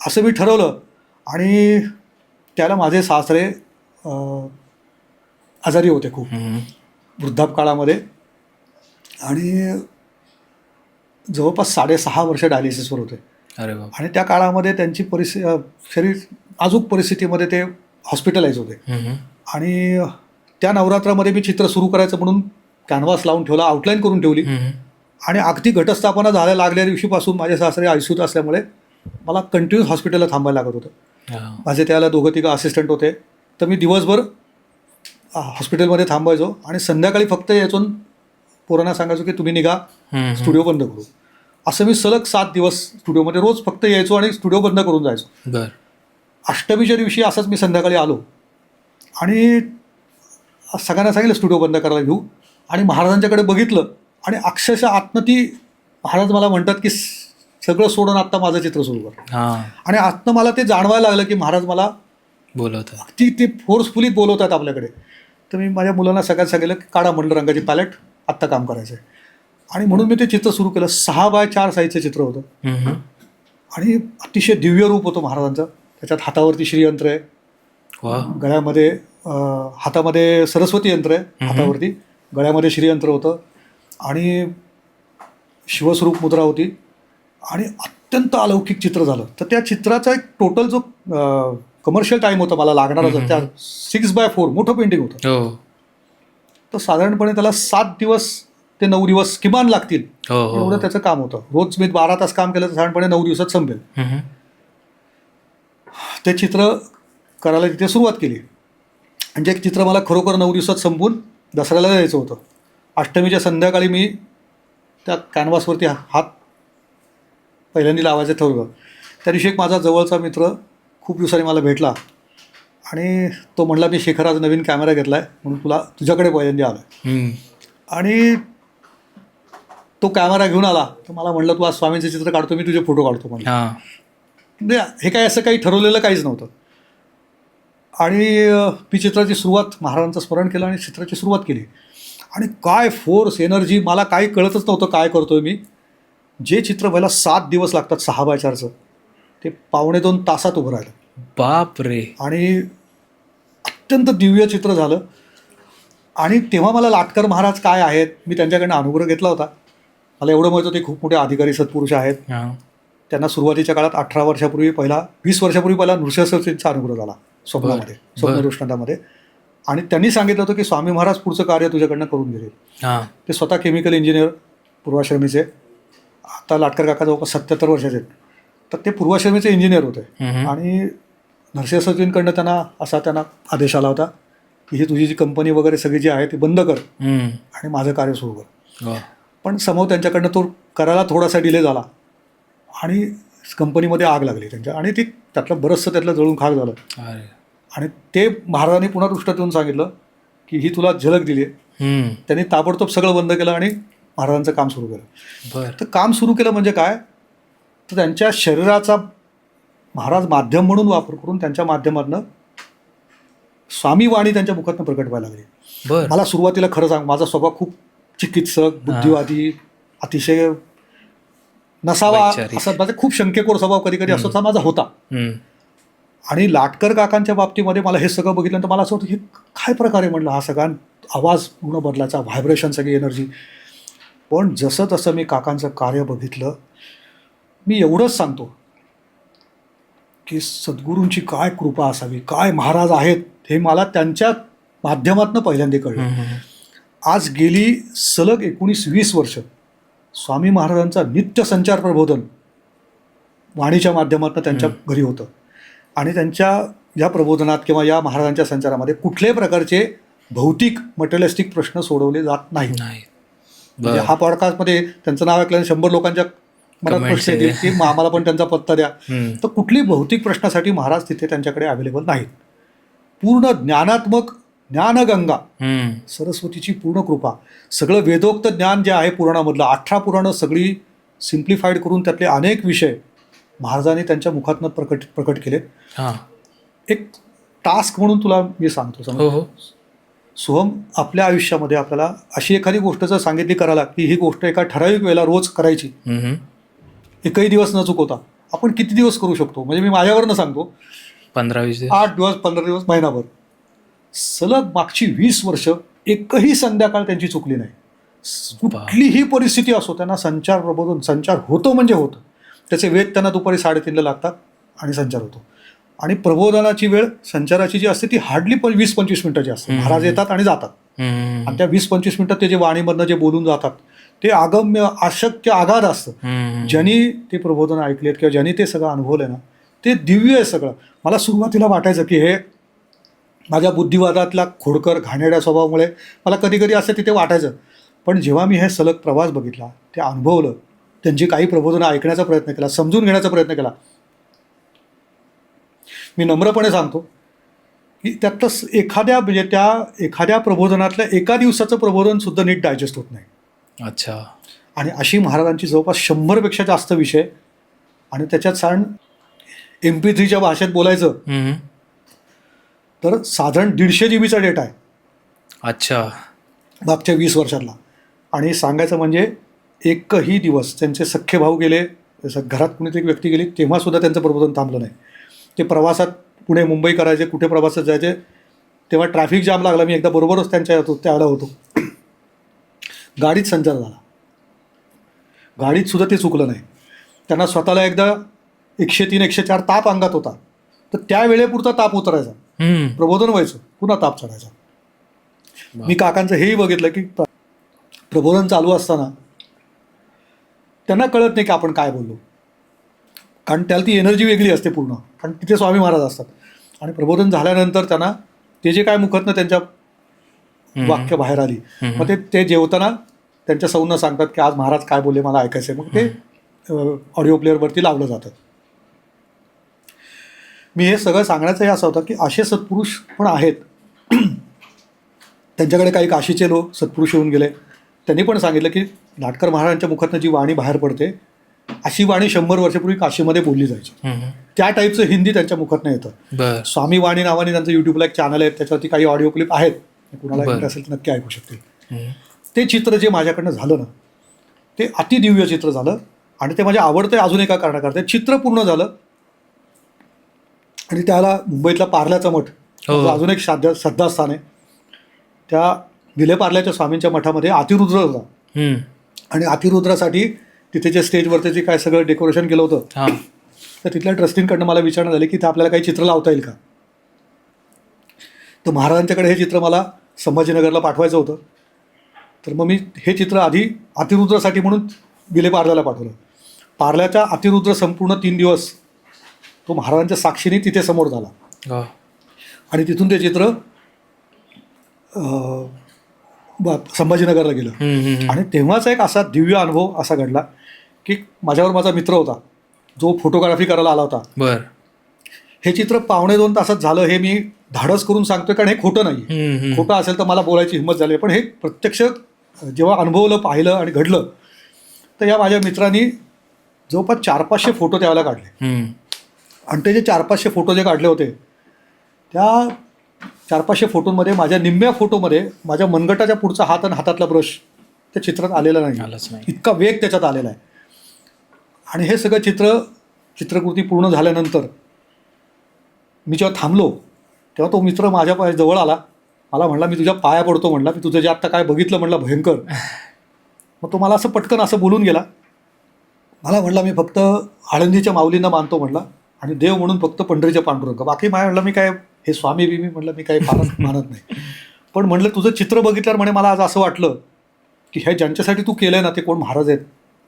Speaker 1: असं मी ठरवलं. आणि त्याला माझे सासरे आजारी होते खूप वृद्धापकाळामध्ये, आणि जवळपास 6.5 वर्ष डायलिसिसवर होते.
Speaker 2: अरे बाबा.
Speaker 1: आणि त्या काळामध्ये त्यांची शरीर नाजूक परिस्थितीमध्ये ते हॉस्पिटलाइज होते. आणि त्या नवरात्रामध्ये मी चित्र सुरू करायचं म्हणून कॅनव्हास लावून ठेवला, आउटलाईन करून ठेवली, आणि अगदी घटस्थापना झाल्या लागल्या दिवशीपासून माझे सासरे आयसीयूत असल्यामुळे मला कंटिन्यूस हॉस्पिटलला थांबायला लागत होतं. माझे त्याला 2-3 असिस्टंट होते, तर मी दिवसभर हॉस्पिटलमध्ये थांबायचो, आणि संध्याकाळी फक्त यायचो, पोरांना सांगायचो की तुम्ही निघा, स्टुडिओ बंद करू. असं मी सलग 7 दिवस स्टुडिओमध्ये रोज फक्त यायचो आणि स्टुडिओ बंद करून जायचो. अष्टमीच्या दिवशी असंच मी संध्याकाळी आलो, आणि सगळ्यांना सांगितलं स्टुडिओ बंद करायला घेऊ, आणि महाराजांच्याकडे बघितलं, आणि अक्षरशः आत्म ती महाराज मला म्हणतात की सगळं सोडून आत्ता माझं चित्र सुरू कर. आणि आत्म मला ते जाणवायला लागलं की महाराज मला
Speaker 2: बोलवतात,
Speaker 1: ती ते फोर्सफुली बोलवतात आपल्याकडे. तर मी माझ्या मुलांना सगळ्यात सांगितलं की काढा मंड रंगाची पॅलेट, आत्ता काम करायचं आहे. आणि म्हणून मी ते चित्र सुरू केलं. 6x4 साईजचं चित्र होतं, आणि अतिशय दिव्य रूप होतं महाराजांचं. त्याच्यात हातावरती श्रीयंत्र आहे, गळ्यामध्ये हातामध्ये सरस्वती यंत्र आहे, हातावरती गळ्यामध्ये श्रीयंत्र होतं, आणि शिवस्वरूप मुद्रा होती, आणि अत्यंत अलौकिक चित्र झालं. तर त्या चित्राचा एक टोटल जो कमर्शियल टाईम होता मला लागणारा, त्या 6x4 मोठं पेंटिंग होतं, तर साधारणपणे त्याला 7 दिवस ते 9 दिवस किमान लागतील एवढं त्याचं काम होतं. रोज मी 12 तास काम केलं तर साधारणपणे 9 दिवसात संपेल. ते चित्र करायला तिथे सुरुवात केली, म्हणजे एक चित्र मला खरोखर 9 दिवसात संपून दसऱ्याला जायचं होतं. अष्टमीच्या संध्याकाळी मी त्या कॅनव्हासवरती हात पहिल्यांदा लावायचं ठरवलं. त्या दिवशी एक माझा जवळचा मित्र खूप दिवसांनी मला भेटला, आणि तो म्हणला मी शेखर आज नवीन कॅमेरा घेतला आहे म्हणून तुझ्याकडे पहिल्यांदा आला. आणि तो कॅमेरा घेऊन आला, तर मला म्हणलं तू आज स्वामींचे चित्र काढतो, मी तुझे फोटो काढतो म्हणलं. म्हणजे हे काय असं काही ठरवलेलं काहीच नव्हतं. आणि मी चित्राची सुरुवात महाराजांचं स्मरण केलं आणि चित्राची सुरुवात केली, आणि काय फोर्स एनर्जी, मला काही कळतच नव्हतं काय करतोय मी. जे चित्र व्हायला 7 दिवस लागतात 6x4चं, ते 2.25 तासात उभं राहिलं.
Speaker 2: बाप रे.
Speaker 1: आणि अत्यंत दिव्य चित्र झालं. आणि तेव्हा मला लाटकर महाराज काय आहेत मी त्यांच्याकडनं अनुग्रह घेतला होता. मला एवढं माहिती होतं ते खूप मोठे अधिकारी सत्पुरुष आहेत.
Speaker 2: हां.
Speaker 1: त्यांना सुरुवातीच्या काळात 18 वर्षापूर्वी 20 वर्षापूर्वी पहिला नृसिंहचा अनुग्रह झाला स्वप्नामध्ये, स्वप्नदृष्टांतामध्ये. आणि त्यांनी सांगितलं होतं की स्वामी महाराज पुढचं कार्य तुझ्याकडनं करून घेतील.
Speaker 2: हां.
Speaker 1: ते स्वतः केमिकल इंजिनियर पूर्वाश्रमीचे. आता लाटकर काका जवळपास 77 वर्षाचे आहेत. तर ते पूर्वाश्रमीचे इंजिनियर होते. आणि नरसिंह सरस्वतींकडनं त्यांना आदेश आला होता की ही तुझी जी कंपनी वगैरे सगळी जी आहे ती बंद कर आणि माझं कार्य सुरू कर. पण समोर त्यांच्याकडनं तो करायला थोडासा डिले झाला आणि कंपनीमध्ये आग लागली त्यांच्या. आणि ती त्यातलं बरंचसं त्यातलं जळून खाक झालं. आणि ते महाराजांनी पुन्हा दृष्टात येऊन सांगितलं की ही तुला झलक दिली आहे. त्यांनी ताबडतोब सगळं बंद केलं आणि महाराजांचं काम सुरू केलं. तर काम सुरू केलं म्हणजे काय तर त्यांच्या शरीराचा महाराज माध्यम म्हणून वापर करून त्यांच्या माध्यमातनं स्वामी वाणी त्यांच्या मुखातनं प्रकट व्हायला लागली. मला सुरुवातीला खरं सांग माझा स्वभाव खूप चिकित्सक, बुद्धिवादी, अतिशय नसावा असा माझा खूप शंकेखोर स्वभाव कधी कधी असा माझा होता. आणि लाटकर काकांच्या बाबतीमध्ये मला हे सगळं बघितल्यानंतर मला असं होतं की काय प्रकारे म्हणलं हा सगळा आवाज पूर्ण बदलायचा, व्हायब्रेशन, सगळी एनर्जी. पण जसं तसं मी काकांचं कार्य बघितलं. मी एवढंच सांगतो की सद्गुरूंची काय कृपा असावी, काय महाराज आहेत हे मला त्यांच्या माध्यमातून पहिल्यांदा कळलं. आज गेली सलग 19-20 वर्ष स्वामी महाराजांचा नित्य संचार प्रबोधन वाणीच्या माध्यमातून त्यांच्या घरी होतं. आणि त्यांच्या या प्रबोधनात किंवा या महाराजांच्या संचारामध्ये कुठल्याही प्रकारचे भौतिक मटेरियलिस्टिक प्रश्न सोडवले जात नाहीत. म्हणजे हा पॉडकास्टमध्ये त्यांचं नाव ऐकल्याने 100 लोकांच्या मनात प्रश्न येतील की आम्हाला पण त्यांचा पत्ता द्या. तर कुठली भौतिक प्रश्नासाठी महाराज तिथे त्यांच्याकडे अवेलेबल नाहीत. पूर्ण ज्ञानात्मक ज्ञानगंगा, सरस्वतीची पूर्ण कृपा, सगळं वेदोक्त ज्ञान जे आहे पुराणामधलं 18 पुराणं सगळी सिम्प्लिफाईड करून त्यातले अनेक विषय महाराजांनी त्यांच्या मुखातनं प्रकट केले. एक टास्क म्हणून तुला मी सांगतो सोहम, आपल्या आयुष्यामध्ये आपल्याला अशी एखादी गोष्ट जर सांगितली करायला की ही गोष्ट एका ठराविक वेळेला रोज करायची, एकही दिवस न चुकवता, आपण किती दिवस करू शकतो? म्हणजे मी माझ्यावरनं सांगतो
Speaker 2: 15-20 दिवस,
Speaker 1: 8 दिवस, 15 दिवस, महिनाभर. सलग मागची 20 वर्ष एकही संध्याकाळ त्यांची चुकली नाही. कुठलीही परिस्थिती असो त्यांना संचार प्रबोधन, संचार होतो म्हणजे होतं. त्याचे वेद त्यांना दुपारी 3:30 लागतात आणि संचार होतो. आणि प्रबोधनाची वेळ संचाराची जी असते ती हार्डली 20-25 मिनिटाची असते. महाराज येतात आणि जातात. आणि त्या 20-25 मिनिटात ते जे वाणीमधनं जे बोलून जातात ते अगम्य, अशक्य, अगाध असतं. ज्यांनी ते प्रबोधन ऐकलेत किंवा ज्यांनी ते सगळं अनुभवलं ना ते दिव्य आहे सगळं. मला सुरुवातीला वाटायचं की हे माझ्या बुद्धिवादातला खोडकर घाणेरड्या स्वभावामुळे मला कधी कधी असं तिथे वाटायचं. पण जेव्हा मी हे सलग प्रवास बघितला, ते अनुभवलं, त्यांची काही प्रबोधनं ऐकण्याचा प्रयत्न केला, समजून घेण्याचा प्रयत्न केला, मी नम्रपणे सांगतो की त्यातलं एखाद्या प्रबोधनातल्या एका दिवसाचं प्रबोधन सुद्धा नीट डायजेस्ट होत नाही.
Speaker 2: अच्छा.
Speaker 1: आणि अशी महाराजांची जवळपास 100पेक्षा जास्त विषय. आणि त्याच्यात साधारण MP3च्या भाषेत बोलायचं तर साधारण 150 GB डेटा आहे.
Speaker 2: अच्छा.
Speaker 1: मागच्या 20 वर्षातला. आणि सांगायचं म्हणजे एकही दिवस त्यांचे सख्खे भाऊ गेले, घरात कुणीतरी व्यक्ती गेली तेव्हा सुद्धा त्यांचं प्रबोधन थांबलं नाही. ते प्रवासात पुणे मुंबई करायचे, कुठे प्रवासात जायचे, तेव्हा ट्रॅफिक जाम लागला. मी एकदा बरोबरच त्यावेळेला होतो. गाडीत संचार झाला, गाडीत सुद्धा ते चुकलं नाही. त्यांना स्वतःला एकदा 103-104 ताप अंगात होता, तर त्या वेळेपुरता ताप उतरायचा, प्रबोधन व्हायचं, पुन्हा ताप चढायचा. मी काकांचं हेही बघितलं की प्रबोधन चालू असताना त्यांना कळत नाही की आपण काय बोललो, कारण त्याला ती एनर्जी वेगळी असते पूर्ण, कारण तिथे स्वामी महाराज असतात. आणि प्रबोधन झाल्यानंतर त्यांना ते जे काय मुखातनं त्यांच्या वाक्य बाहेर आली, मग ते जेवताना त्यांच्या सौंनं सांगतात की आज महाराज काय बोलले मला ऐकायचं आहे. मग ते ऑडिओ प्लेअरवरती लावलं जातं. मी हे सगळं सांगण्याचं हे असं होतं की असे सत्पुरुष पण आहेत. त्यांच्याकडे काही काशीचे लोक सत्पुरुष येऊन गेले, त्यांनी पण सांगितलं की लाटकर महाराजांच्या मुखातनं जी वाणी बाहेर पडते अशी वाणी 100 वर्षापूर्वी काशीमध्ये बोलली जायची. त्या टाईपचं हिंदी त्यांच्या मुखातनं येतं. स्वामी वाणी नावाने त्यांचं युट्यूबला एक चॅनल आहे, त्याच्यावरती काही ऑडिओ क्लिप आहेत, कुणाला इंटरेस्ट असेल तर नक्की ऐकू शकतील. ते चित्र जे माझ्याकडनं झालं ना ते अतिदिव्य चित्र झालं. आणि ते माझ्या आवडतं अजून एका कारणाकरता चित्र पूर्ण झालं. आणि त्याला मुंबईतला पार्ल्याचा मठ अजून एक श्रद्धास्थान आहे. त्या विलेपार्ल्याच्या स्वामींच्या मठामध्ये अतिरुद्र होता.
Speaker 2: हम्म.
Speaker 1: आणि अतिरुद्रासाठी तिथे जे स्टेजवरती जे काय सगळं डेकोरेशन केलं होतं,
Speaker 2: हा.
Speaker 1: तर तिथल्या ट्रस्टींकडनं मला विचारणं झाले की ते आपल्याला काही चित्र लावता येईल का. तर महाराजांच्याकडे हे चित्र मला संभाजीनगरला पाठवायचं होतं. तर मग मी हे चित्र आधी अतिरुद्रासाठी म्हणून विलेपार्ल्याला पाठवलं. पार्ल्याचा अतिरुद्र संपूर्ण 3 दिवस तो महाराजांच्या साक्षीने तिथे समोर झाला.
Speaker 2: वा.
Speaker 1: आणि तिथून ते चित्र संभाजीनगरला गेलं. आणि तेव्हाचा एक असा दिव्य अनुभव असा घडला की माझ्यावर माझा मित्र होता जो फोटोग्राफी करायला आला होता.
Speaker 2: बर.
Speaker 1: हे चित्र 1.5-2 तासात झालं हे मी धाडस करून सांगतोय, कारण हे खोटं नाही. खोटं असेल तर मला बोलायची हिंमत झाली, पण हे प्रत्यक्ष जेव्हा अनुभवलं, पाहिलं आणि घडलं, तर या माझ्या मित्रांनी जवळपास 400-500 फोटो त्यावेळेला काढले. आणि ते जे 400-500 फोटो जे काढले होते, त्या 400-500 फोटोंमध्ये माझ्या निम्म्या फोटोमध्ये माझ्या मनगटाच्या पुढचा हात आणि हातातला ब्रश त्या चित्रात आलेला नाही. इतका वेग त्याच्यात आलेला आहे. आणि हे सगळं चित्रकृती पूर्ण झाल्यानंतर मी जेव्हा थांबलो तेव्हा तो मित्र माझ्या जवळ आला. मला म्हणला, मी तुझ्या पाया पडतो म्हणला, मी तुझं जे आत्ता काय बघितलं म्हणला भयंकर. मग तो मला असं पटकन असं बोलून गेला. मला म्हणला, मी फक्त आळंदीच्या माऊलींना मानतो म्हणला, आणि देव म्हणून फक्त पंढरीच्या पांडुरंग. बाकी मला म्हणलं मी काय हे स्वामी बिमी म्हणलं मी काही फारच मानत नाही. पण म्हणलं तुझं चित्र बघितल्यावर म्हणे मला आज असं वाटलं की हे ज्यांच्यासाठी तू केलंय ना ते कोण महाराज आहेत,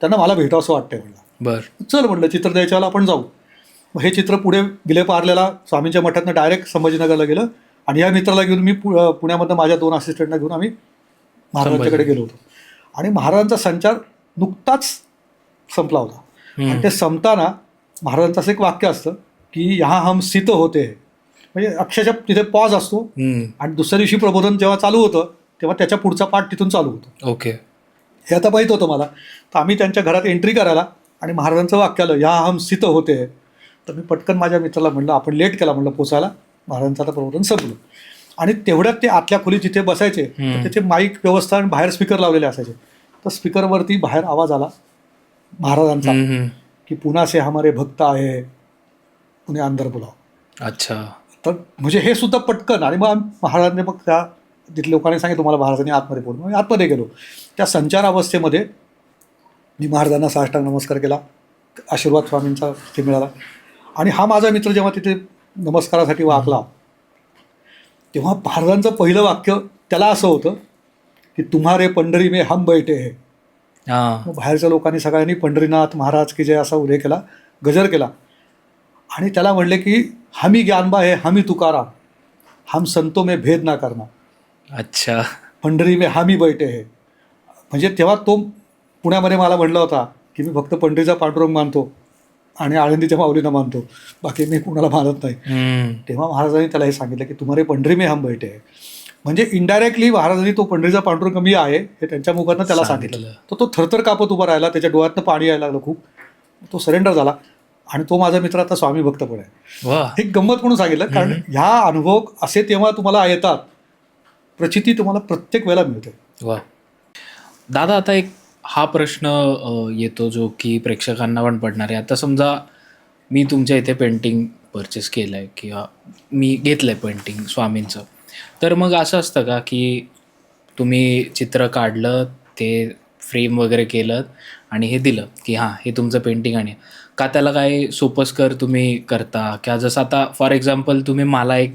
Speaker 1: त्यांना मला भेटावं असं वाटतंय म्हणलं.
Speaker 2: बरं,
Speaker 1: चल म्हणलं चित्र द्यायच्या वेळेला आपण जाऊ. मग हे चित्र पुढे विलेपार्ल्याला स्वामींच्या मठातनं डायरेक्ट संभाजीनगरला गेलं. आणि या मित्राला घेऊन मी पुण्यामधनं माझ्या 2 असिस्टंटना घेऊन आम्ही महाराजांच्याकडे गेलो होतो. आणि महाराजांचा संचार नुकताच संपला होता. आणि ते संपताना महाराजांचं असं एक वाक्य असतं की यहाँ हम स्थित होते, म्हणजे अक्षरशः तिथे पॉज असतो. आणि दुसऱ्या दिवशी प्रबोधन जेव्हा चालू होतं तेव्हा त्याच्या पुढचा पाठ तिथून चालू होतो.
Speaker 2: ओके.
Speaker 1: हे आता माहीत होतं मला. तर आम्ही त्यांच्या घरात एंट्री करायला आणि महाराजांचं वाक्य आलं, यहाँ हम स्थित होते. तर मी पटकन माझ्या मित्राला म्हणलं, आपण लेट केला म्हणलं पोचायला, महाराजांचं आता प्रबोधन संपलं. आणि तेवढ्यात ते आतल्या खोलीत जिथे बसायचे तर त्याचे माईक व्यवस्था आणि बाहेर स्पीकर लावलेले असायचे. तर स्पीकरवरती बाहेर आवाज आला महाराजांचा की पुन्हा से हमारे भक्त आहे, पुणे अंदर बोलाव.
Speaker 2: अच्छा.
Speaker 1: तर म्हणजे हे सुद्धा पटकन. आणि मग महाराजांनी मग त्या तिथल्या लोकांनी सांगितलं तुम्हाला महाराजांनी आतमध्ये बोलू. मग आतमध्ये गेलो. त्या संचार अवस्थेमध्ये मी महाराजांना साष्टांग नमस्कार केला, आशीर्वाद स्वामींचा ते मिळाला. आणि हा माझा मित्र जेव्हा तिथे नमस्कारासाठी वाकला तेव्हा महाराजांचं पहिलं वाक्य त्याला असं होतं की तुम्हारे पंढरी में हम बैठे है. मग बाहेरच्या लोकांनी सगळ्यांनी पंढरीनाथ महाराज की जय असा उल्लेख केला, गजर केला. आणि त्याला म्हणले की हमी ज्ञानबा है हमी तुकाराम, हम संतो में भेद ना करना.
Speaker 2: अच्छा.
Speaker 1: पंढरी में हमी बैठे है. म्हणजे तेव्हा तो पुण्यामध्ये मला म्हणला होता की मी फक्त पंढरीचा पांडुरंग मानतो आणि आळंदीच्या माऊलींना मानतो, बाकी मी कुणाला मानत नाही. तेव्हा महाराजांनी त्याला हे सांगितलं की तुम्हारे पंढरी में हम बैठे है. म्हणजे इनडायरेक्टली महाराजांनी तो पंढरीचा पांडुरंग मी आहे हे त्यांच्या मुखातनं त्याला सांगितलं. तर तो थरथर कापत उभा राहिला, त्याच्या डोळ्यातनं पाणी यायला लागलं खूप. तो सरेंडर झाला. आणि तो माझा मित्र आता स्वामी भक्त पण आहे. हे गंमत म्हणून सांगितलं, कारण ह्या अनुभव असे तेव्हा तुम्हाला येतात, प्रचिती तुम्हाला प्रत्येक वेळेला मिळते.
Speaker 2: वा. दादा, आता एक हा प्रश्न येतो जो की प्रेक्षकांना पण पडणार आहे. आता समजा मी तुमच्या इथे पेंटिंग परचेस केलं आहे किंवा मी घेतलं आहे पेंटिंग स्वामींचं, तर मग असं असतं का की तुम्ही चित्र काढलं, ते फ्रेम वगैरे केलं आणि हे दिलं की हां हे तुमचं पेंटिंग, आणि का त्याला काय सोपस्कर तुम्ही करता? किंवा जसं आता फॉर एक्झाम्पल तुम्ही मला एक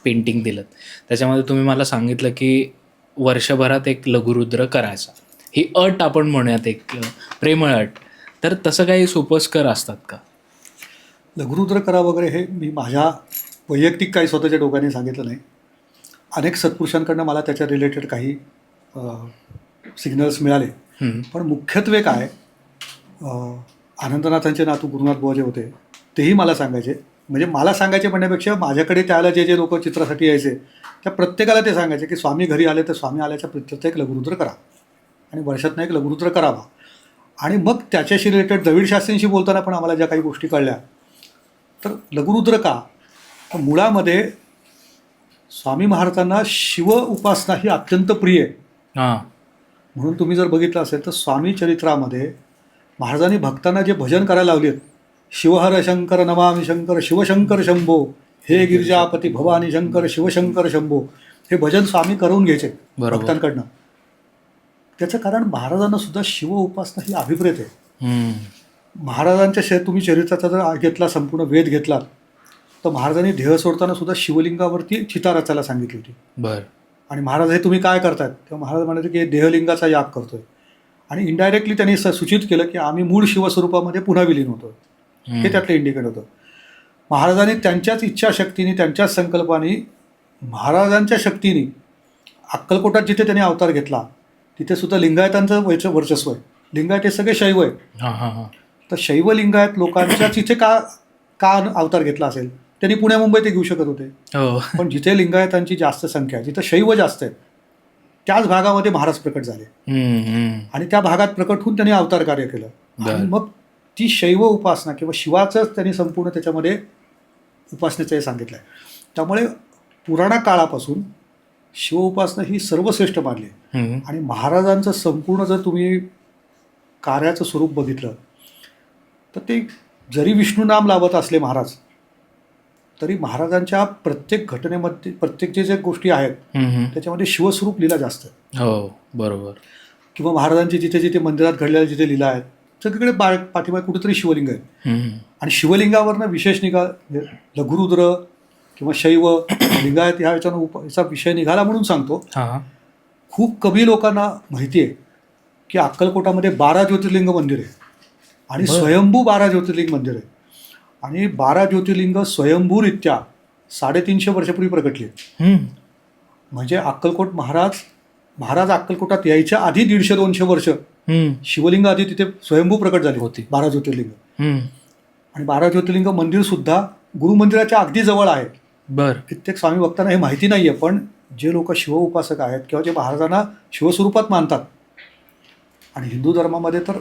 Speaker 2: पेंटिंग दिलं, त्याच्यामध्ये तुम्ही मला सांगितलं की वर्षभरात एक लघुरुद्र करायचा, ही अट आपण म्हणूयात, एक प्रेमळ अट, तर तसं काही सोपस्कर असतात का?
Speaker 1: लघुरुद्र करा वगैरे हे मी माझ्या वैयक्तिक काही स्वतःच्या डोक्याने सांगितलं नाही. अनेक सत्पुरुषांकडनं मला त्याच्या रिलेटेड काही सिग्नल्स मिळाले. पण मुख्यत्वे काय, आनंदनाथांचे नातू गुरुनाथ बुवा जे होते तेही मला सांगायचे, म्हणजे मला सांगायचे म्हणण्यापेक्षा माझ्याकडे त्याला जे जे लोक चित्रासाठी यायचे त्या प्रत्येकाला ते सांगायचे की स्वामी घरी आले तर स्वामी आल्याच्या प्रित्यर्थ एक लघुरुद्र करा आणि वर्षातनं एक लघुरुद्र करावा. आणि मग त्याच्याशी रिलेटेड द्रविड शास्त्रींशी बोलताना पण आम्हाला ज्या काही गोष्टी कळल्या, तर लघुरुद्र का, तर मुळामध्ये स्वामी महाराजांना शिव उपासना ही अत्यंत प्रिय आहे. म्हणून तुम्ही जर बघितलं असेल तर स्वामी चरित्रामध्ये महाराजांनी भक्तांना जे भजन करायला लावले आहेत, शिवहर शंकर नमामि शंकर शिवशंकर शंभो, हे गिरिजापती भवानी शंकर शिवशंकर शंभो, हे भजन स्वामी करून घ्यायचे
Speaker 2: बरोबर.
Speaker 1: भक्तांकडनं. त्याचं कारण महाराजांना सुद्धा शिव उपासना ही अभिप्रेत आहे. महाराजांच्या तुम्ही चरित्राचा जर घेतला, संपूर्ण वेद घेतला, तर महाराजांनी ध्येय सोडताना सुद्धा शिवलिंगावरती चिता रचायला सांगितली होती.
Speaker 2: बर.
Speaker 1: आणि महाराज हे तुम्ही काय करतायत, तेव्हा महाराज म्हणाले की हे देहलिंगाचा याग करतोय. आणि इनडायरेक्टली त्यांनी सूचित केलं की आम्ही मूळ शिवस्वरूपामध्ये पुन्हा विलीन होतो, हे त्यातलं इंडिकेट होतं. महाराजांनी त्यांच्याच इच्छाशक्तीने, त्यांच्याच संकल्पाने, महाराजांच्या शक्तीने अक्कलकोटात जिथे त्यांनी अवतार घेतला तिथे सुद्धा लिंगायतांचं वर्चस्व आहे. लिंगायत हे सगळे शैव आहे. तर शैव लिंगायत लोकांच्या तिथे का अवतार घेतला असेल, त्यांनी पुण्या मुंबईत घेऊ शकत होते. पण जिथे लिंगायतांची जास्त संख्या आहे, जिथे शैव जास्त आहेत, त्याच भागामध्ये महाराज प्रकट झाले. आणि त्या भागात प्रकट होऊन त्यांनी अवतार कार्य केलं. आणि मग ती शैव उपासना किंवा शिवाचंच त्यांनी संपूर्ण त्याच्यामध्ये उपासनेचं हे सांगितलं आहे. त्यामुळे पुराणा काळापासून शिव उपासना ही सर्वश्रेष्ठ मानली. आणि महाराजांचं संपूर्ण जर तुम्ही कार्याचं स्वरूप बघितलं तर ते जरी विष्णू नाम लावत असले महाराज, तरी महाराजांच्या प्रत्येक घटनेमध्ये, प्रत्येक जे गोष्टी आहेत त्याच्यामध्ये शिवस्वरूप लीला जास्त आहे.
Speaker 2: हो, बरोबर.
Speaker 1: किंवा महाराजांची जिथे जिथे मंदिरात घडलेल्या जिथे लीला आहेत, सगळीकडे पाठीमागे कुठेतरी शिवलिंग आहे. आणि शिवलिंगावरनं विशेष लघुरुद्र किंवा शैव लिंगायत ह्या याचा विषय निघाला म्हणून सांगतो. खूप कमी लोकांना माहिती आहे की अक्कलकोटामध्ये 12 ज्योतिर्लिंग मंदिर आहे आणि स्वयंभू 12 ज्योतिर्लिंग मंदिर आहे. आणि 12 ज्योतिर्लिंग स्वयंभूरित्या 350 वर्षापूर्वी प्रकटली आहेत. म्हणजे अक्कलकोट महाराज अक्कलकोटात यायच्या आधी 150-200 वर्ष शिवलिंग आधी तिथे स्वयंभू प्रकट झाली होती 12 ज्योतिर्लिंग. आणि 12 ज्योतिर्लिंग मंदिर सुद्धा गुरुमंदिराच्या अगदी जवळ आहे. कित्येक स्वामी भक्तांना हे माहिती नाहीये, पण जे लोक शिव उपासक आहेत किंवा जे महाराजांना शिवस्वरूपात मानतात, आणि हिंदू धर्मामध्ये तर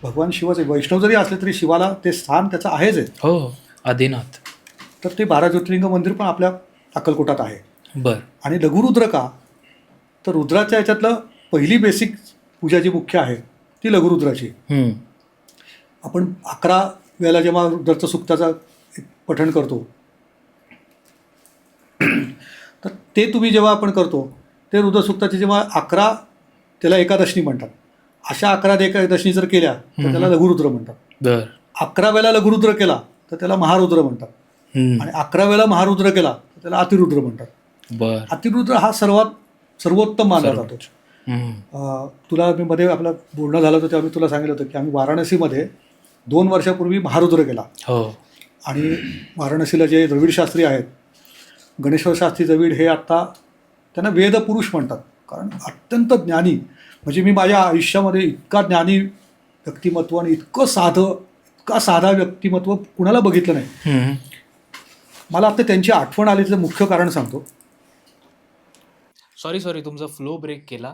Speaker 1: भगवान शिवाचे वैष्णव जरी असले तरी शिवाला ते स्थान त्याचं आहेच आहे.
Speaker 2: हो, आदिनाथ.
Speaker 1: तर ते 12 ज्योतिर्लिंग मंदिर पण आपल्या अक्कलकोटात आहे. आणि लघुरुद्र का, तर रुद्राच्या याच्यातलं पहिली बेसिक पूजा जी मुख्य आहे ती लघुरुद्राची. आपण 11 वेळेला जेव्हा रुद्राचं सुक्ताचा पठण करतो, तर ते तुम्ही जेव्हा आपण करतो ते रुद्रसुक्ताची जेव्हा 11 त्याला एकादशनी म्हणतात, अशा 11 एकादशनी जर केल्या तर त्याला लघुरुद्र म्हणतात. 11 वेळेला लघुरुद्र केला तर त्याला महारुद्र म्हणतात. आणि 11 वेळेला महारुद्र केला तर त्याला अतिरुद्र म्हणतात. अतिरुद्र हा सर्वोत्तम मानला जातो. तुला मी मध्ये आपलं बोलणं झालं होतं तेव्हा मी तुला सांगितलं होतं की आम्ही वाराणसीमध्ये 2 वर्षापूर्वी महारुद्र केला. आणि वाराणसीला जे द्रविड शास्त्री आहेत, गणेश्वर शास्त्री द्रविड, हे आत्ता त्यांना वेदपुरुष म्हणतात. कारण अत्यंत ज्ञानी, म्हणजे मी माझ्या आयुष्यामध्ये इतका ज्ञानी व्यक्तिमत्व आणि इतका साधा व्यक्तिमत्व कुणाला बघितलं नाही. मला आता त्यांची आठवण आली, त्याचं मुख्य कारण सांगतो.
Speaker 2: सॉरी तुमचा फ्लो ब्रेक केला,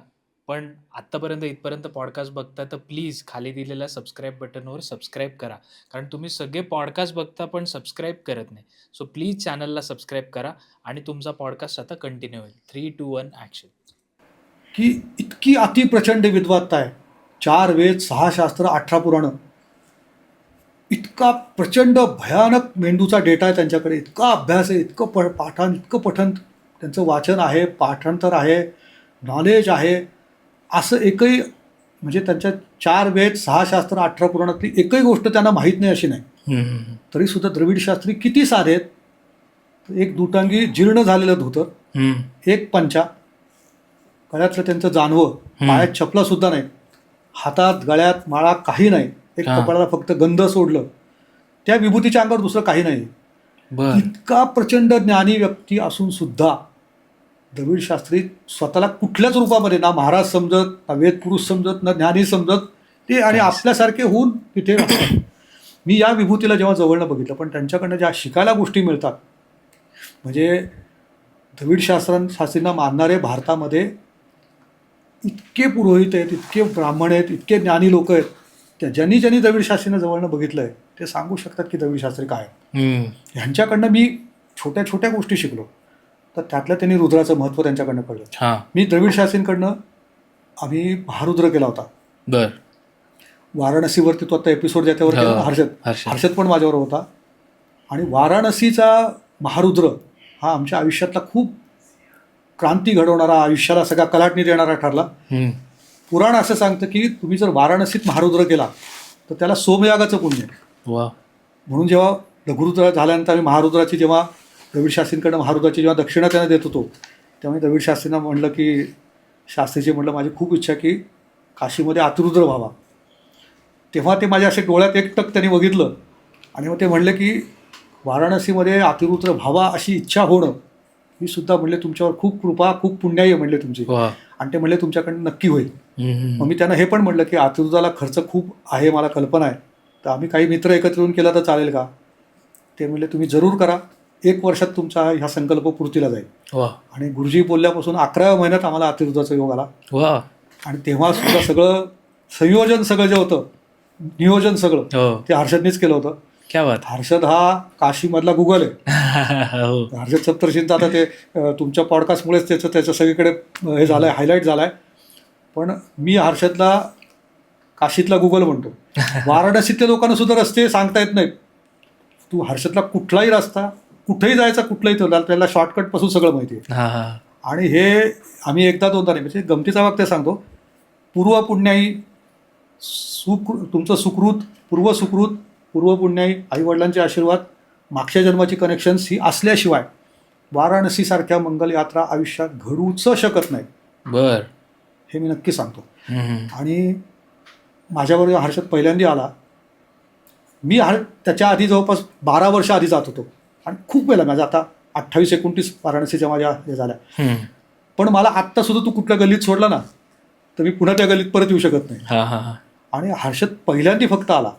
Speaker 2: पण आत्तापर्यंत इथपर्यंत पॉडकास्ट बघता तर प्लीज खाली दिलेल्या सबस्क्राईब बटनवर सबस्क्राईब करा. कारण तुम्ही सगळे पॉडकास्ट बघता पण सबस्क्राईब करत नाही. सो प्लीज चॅनलला सबस्क्राईब करा आणि तुमचा पॉडकास्ट आता कंटिन्यू होईल. 3, 2, 1 ॲक्शन.
Speaker 1: की इतकी अतिप्रचंड विद्वत्ता आहे. 4 वेद, 6 शास्त्र, 18 पुराणं, इतका प्रचंड भयानक मेंदूचा डेटा आहे त्यांच्याकडे. इतका अभ्यास आहे, इतकं पाठांतर, इतकं पठण, त्यांचं वाचन आहे, पाठांतर आहे, नॉलेज आहे. असं एकही, म्हणजे त्यांच्या 4 वेद, 6 शास्त्र, 18 पुराणातली एकही गोष्ट त्यांना माहीत नाही अशी नाही. तरीसुद्धा द्रविड शास्त्री किती साधे आहेत. एक दुटांगी जीर्ण झालेलं धोतर, एक पंचा, गळ्यातलं त्यांचं जानवं, पायात चपला सुद्धा नाही, हातात गळ्यात माळा काही नाही, एक कपाळाला फक्त गंध सोडलं, त्या विभूतीच्या अंगावर दुसरं काही नाही. इतका प्रचंड ज्ञानी व्यक्ती असून सुद्धा द्रविड शास्त्री स्वतःला कुठल्याच रूपामध्ये ना महाराज समजत, ना वेदपुरुष समजत, ना ज्ञानी समजत ते, आणि आपल्यासारखे होऊन तिथे राहतात. मी या विभूतीला जेव्हा जवळनं बघितलं, पण त्यांच्याकडनं ज्या शिकायला गोष्टी मिळतात, म्हणजे द्रविड शास्त्रींना मानणारे भारतामध्ये इतके पुरोहित आहेत, इतके ब्राह्मण आहेत, इतके ज्ञानी लोक आहेत, ज्यांनी द्रविड शास्त्रींना जवळनं बघितलं आहे ते सांगू शकतात की द्रविड शास्त्री काय. ह्यांच्याकडनं मी छोट्या छोट्या गोष्टी शिकलो, तर त्यातलं त्यांनी रुद्राचं महत्त्व त्यांच्याकडनं कळलं. मी द्रविड शास्त्रींकडनं आम्ही महारुद्र केला होता वाराणसीवरती. तो आता एपिसोड ज्याच्यावर केला हर्षद पण माझ्यावर होता. आणि वाराणसीचा महारुद्र हा आमच्या आयुष्यातला खूप क्रांती घडवणारा, आयुष्याला सगळा कलाटणी देणारा ठरला. पुराण असं सांगतं की तुम्ही जर वाराणसीत महारुद्र केला तर त्याला सोमयागाचं पुण्य आहे.
Speaker 2: वा.
Speaker 1: म्हणून जेव्हा लघुरुद्र झाल्यानंतर आम्ही महारुद्राची जेव्हा द्रविड शास्त्रींकडनं महारुद्राची जेव्हा दक्षिणा त्यांना देत होतो तेव्हा द्रविड शास्त्रींना म्हणलं की शास्त्रीजी म्हटलं माझी खूप इच्छा की काशीमध्ये अतिरुद्र व्हावा. तेव्हा ते माझ्या असे डोळ्यात एकटक त्यांनी बघितलं आणि मग ते म्हणले की वाराणसीमध्ये अतिरुद्र व्हावा अशी इच्छा होणं ही सुद्धा म्हणले तुमच्यावर खूप कृपा, खूप पुण्याई आहे म्हणले तुमची. आणि ते म्हणले तुमच्याकडनं नक्की होईल. मग मी त्यांना हे पण म्हटलं की अतिरुद्राला खर्च खूप आहे, मला कल्पना आहे, तर आम्ही काही मित्र एकत्र येऊन केला तर चालेल का? ते म्हणले तुम्ही जरूर करा, 1 वर्षात तुमचा हा संकल्प पूर्तीला जाईल. आणि गुरुजी बोलल्यापासून 11व्या महिन्यात आम्हाला अतिरुद्राचा योग आला. आणि तेव्हा सुद्धा सगळं संयोजन सगळं जे होतं, नियोजन सगळं ते हर्षदनीच केलं होतं.
Speaker 2: क्या बात.
Speaker 1: हर्षद हा काशीमधला गुगल आहे. हर्षद सप्तर्षींचं आता ते तुमच्या पॉडकास्टमुळेच त्याचं सगळीकडे हे झालंय, हायलाईट झालाय. पण मी हर्षदला काशीतला गुगल म्हणतो. वाराणसीतल्या लोकांना सुद्धा रस्ते सांगता येत नाहीत. तू हर्षदला कुठलाही रस्ता, कुठेही जायचा, कुठलाही त्याला शॉर्टकटपासून सगळं माहिती आहे. आणि हे आम्ही एकदा दोनदा नाही, म्हणजे गमतीचा वाक्य सांगतो, पूर्व पुण्याई तुमचं सुकृत, पूर्व सुकृत, पूर्व पुण्याई, आईवडिलांचे आशीर्वाद, मागच्या जन्माची कनेक्शन्स ही असल्याशिवाय वाराणसीसारख्या मंगल यात्रा आयुष्यात घडूच शकत नाही.
Speaker 2: बर.
Speaker 1: हे मी नक्की सांगतो. आणि माझ्याबरोबर हर्षद पहिल्यांदा आला. मी त्याच्या आधी जवळपास 12 वर्ष आधी जात होतो आणि खूप वेळा, माझ्या आता 28-29 वाराणसीच्या माझ्या हे झाल्या. पण मला आत्ता सुद्धा तू कुठल्या गल्लीत सोडला ना तर मी पुन्हा त्या गल्लीत परत येऊ शकत नाही. आणि हर्षद पहिल्यांदा फक्त आला.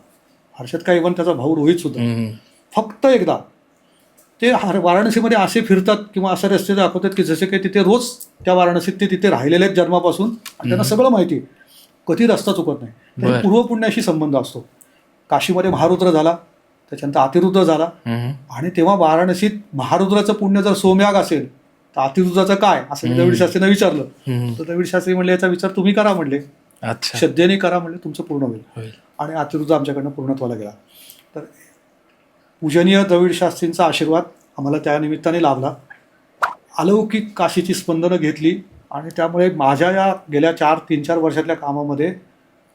Speaker 1: हर्षद काय, इव्हन त्याचा भाऊ रोहित सुद्धा, फक्त एकदा ते वाराणसीमध्ये असे फिरतात किंवा असे रस्ते दाखवतात की जसे काही तिथे रोज त्या वाराणसीत ते तिथे राहिलेले आहेत जन्मापासून आणि त्यांना सगळं माहिती आहे, कधी रस्ता चुकत नाही. पूर्व पुण्याशी संबंध असतो. काशीमध्ये महारुद्र झाला, त्याच्यानंतर अतिरुद्र झाला. आणि तेव्हा वाराणसीत महारुद्राचं पुण्य जर सोमयाग असेल तर अतिरुद्राचं काय, असं द्रविड शास्त्रीनं विचारलं. तर द्रविड शास्त्री म्हणले याचा विचार तुम्ही करा म्हणले, श्रद्धेने करा म्हणले, तुमचं पूर्ण होईल. आणि अतिरुद्र आमच्याकडनं पूर्णत्वाला गेला. तर पूजनीय द्रविड शास्त्रींचा आशीर्वाद आम्हाला त्या निमित्ताने लाभला. अलौकिक काशीची स्पंदनं घेतली आणि त्यामुळे माझ्या या गेल्या 3-4 वर्षातल्या कामामध्ये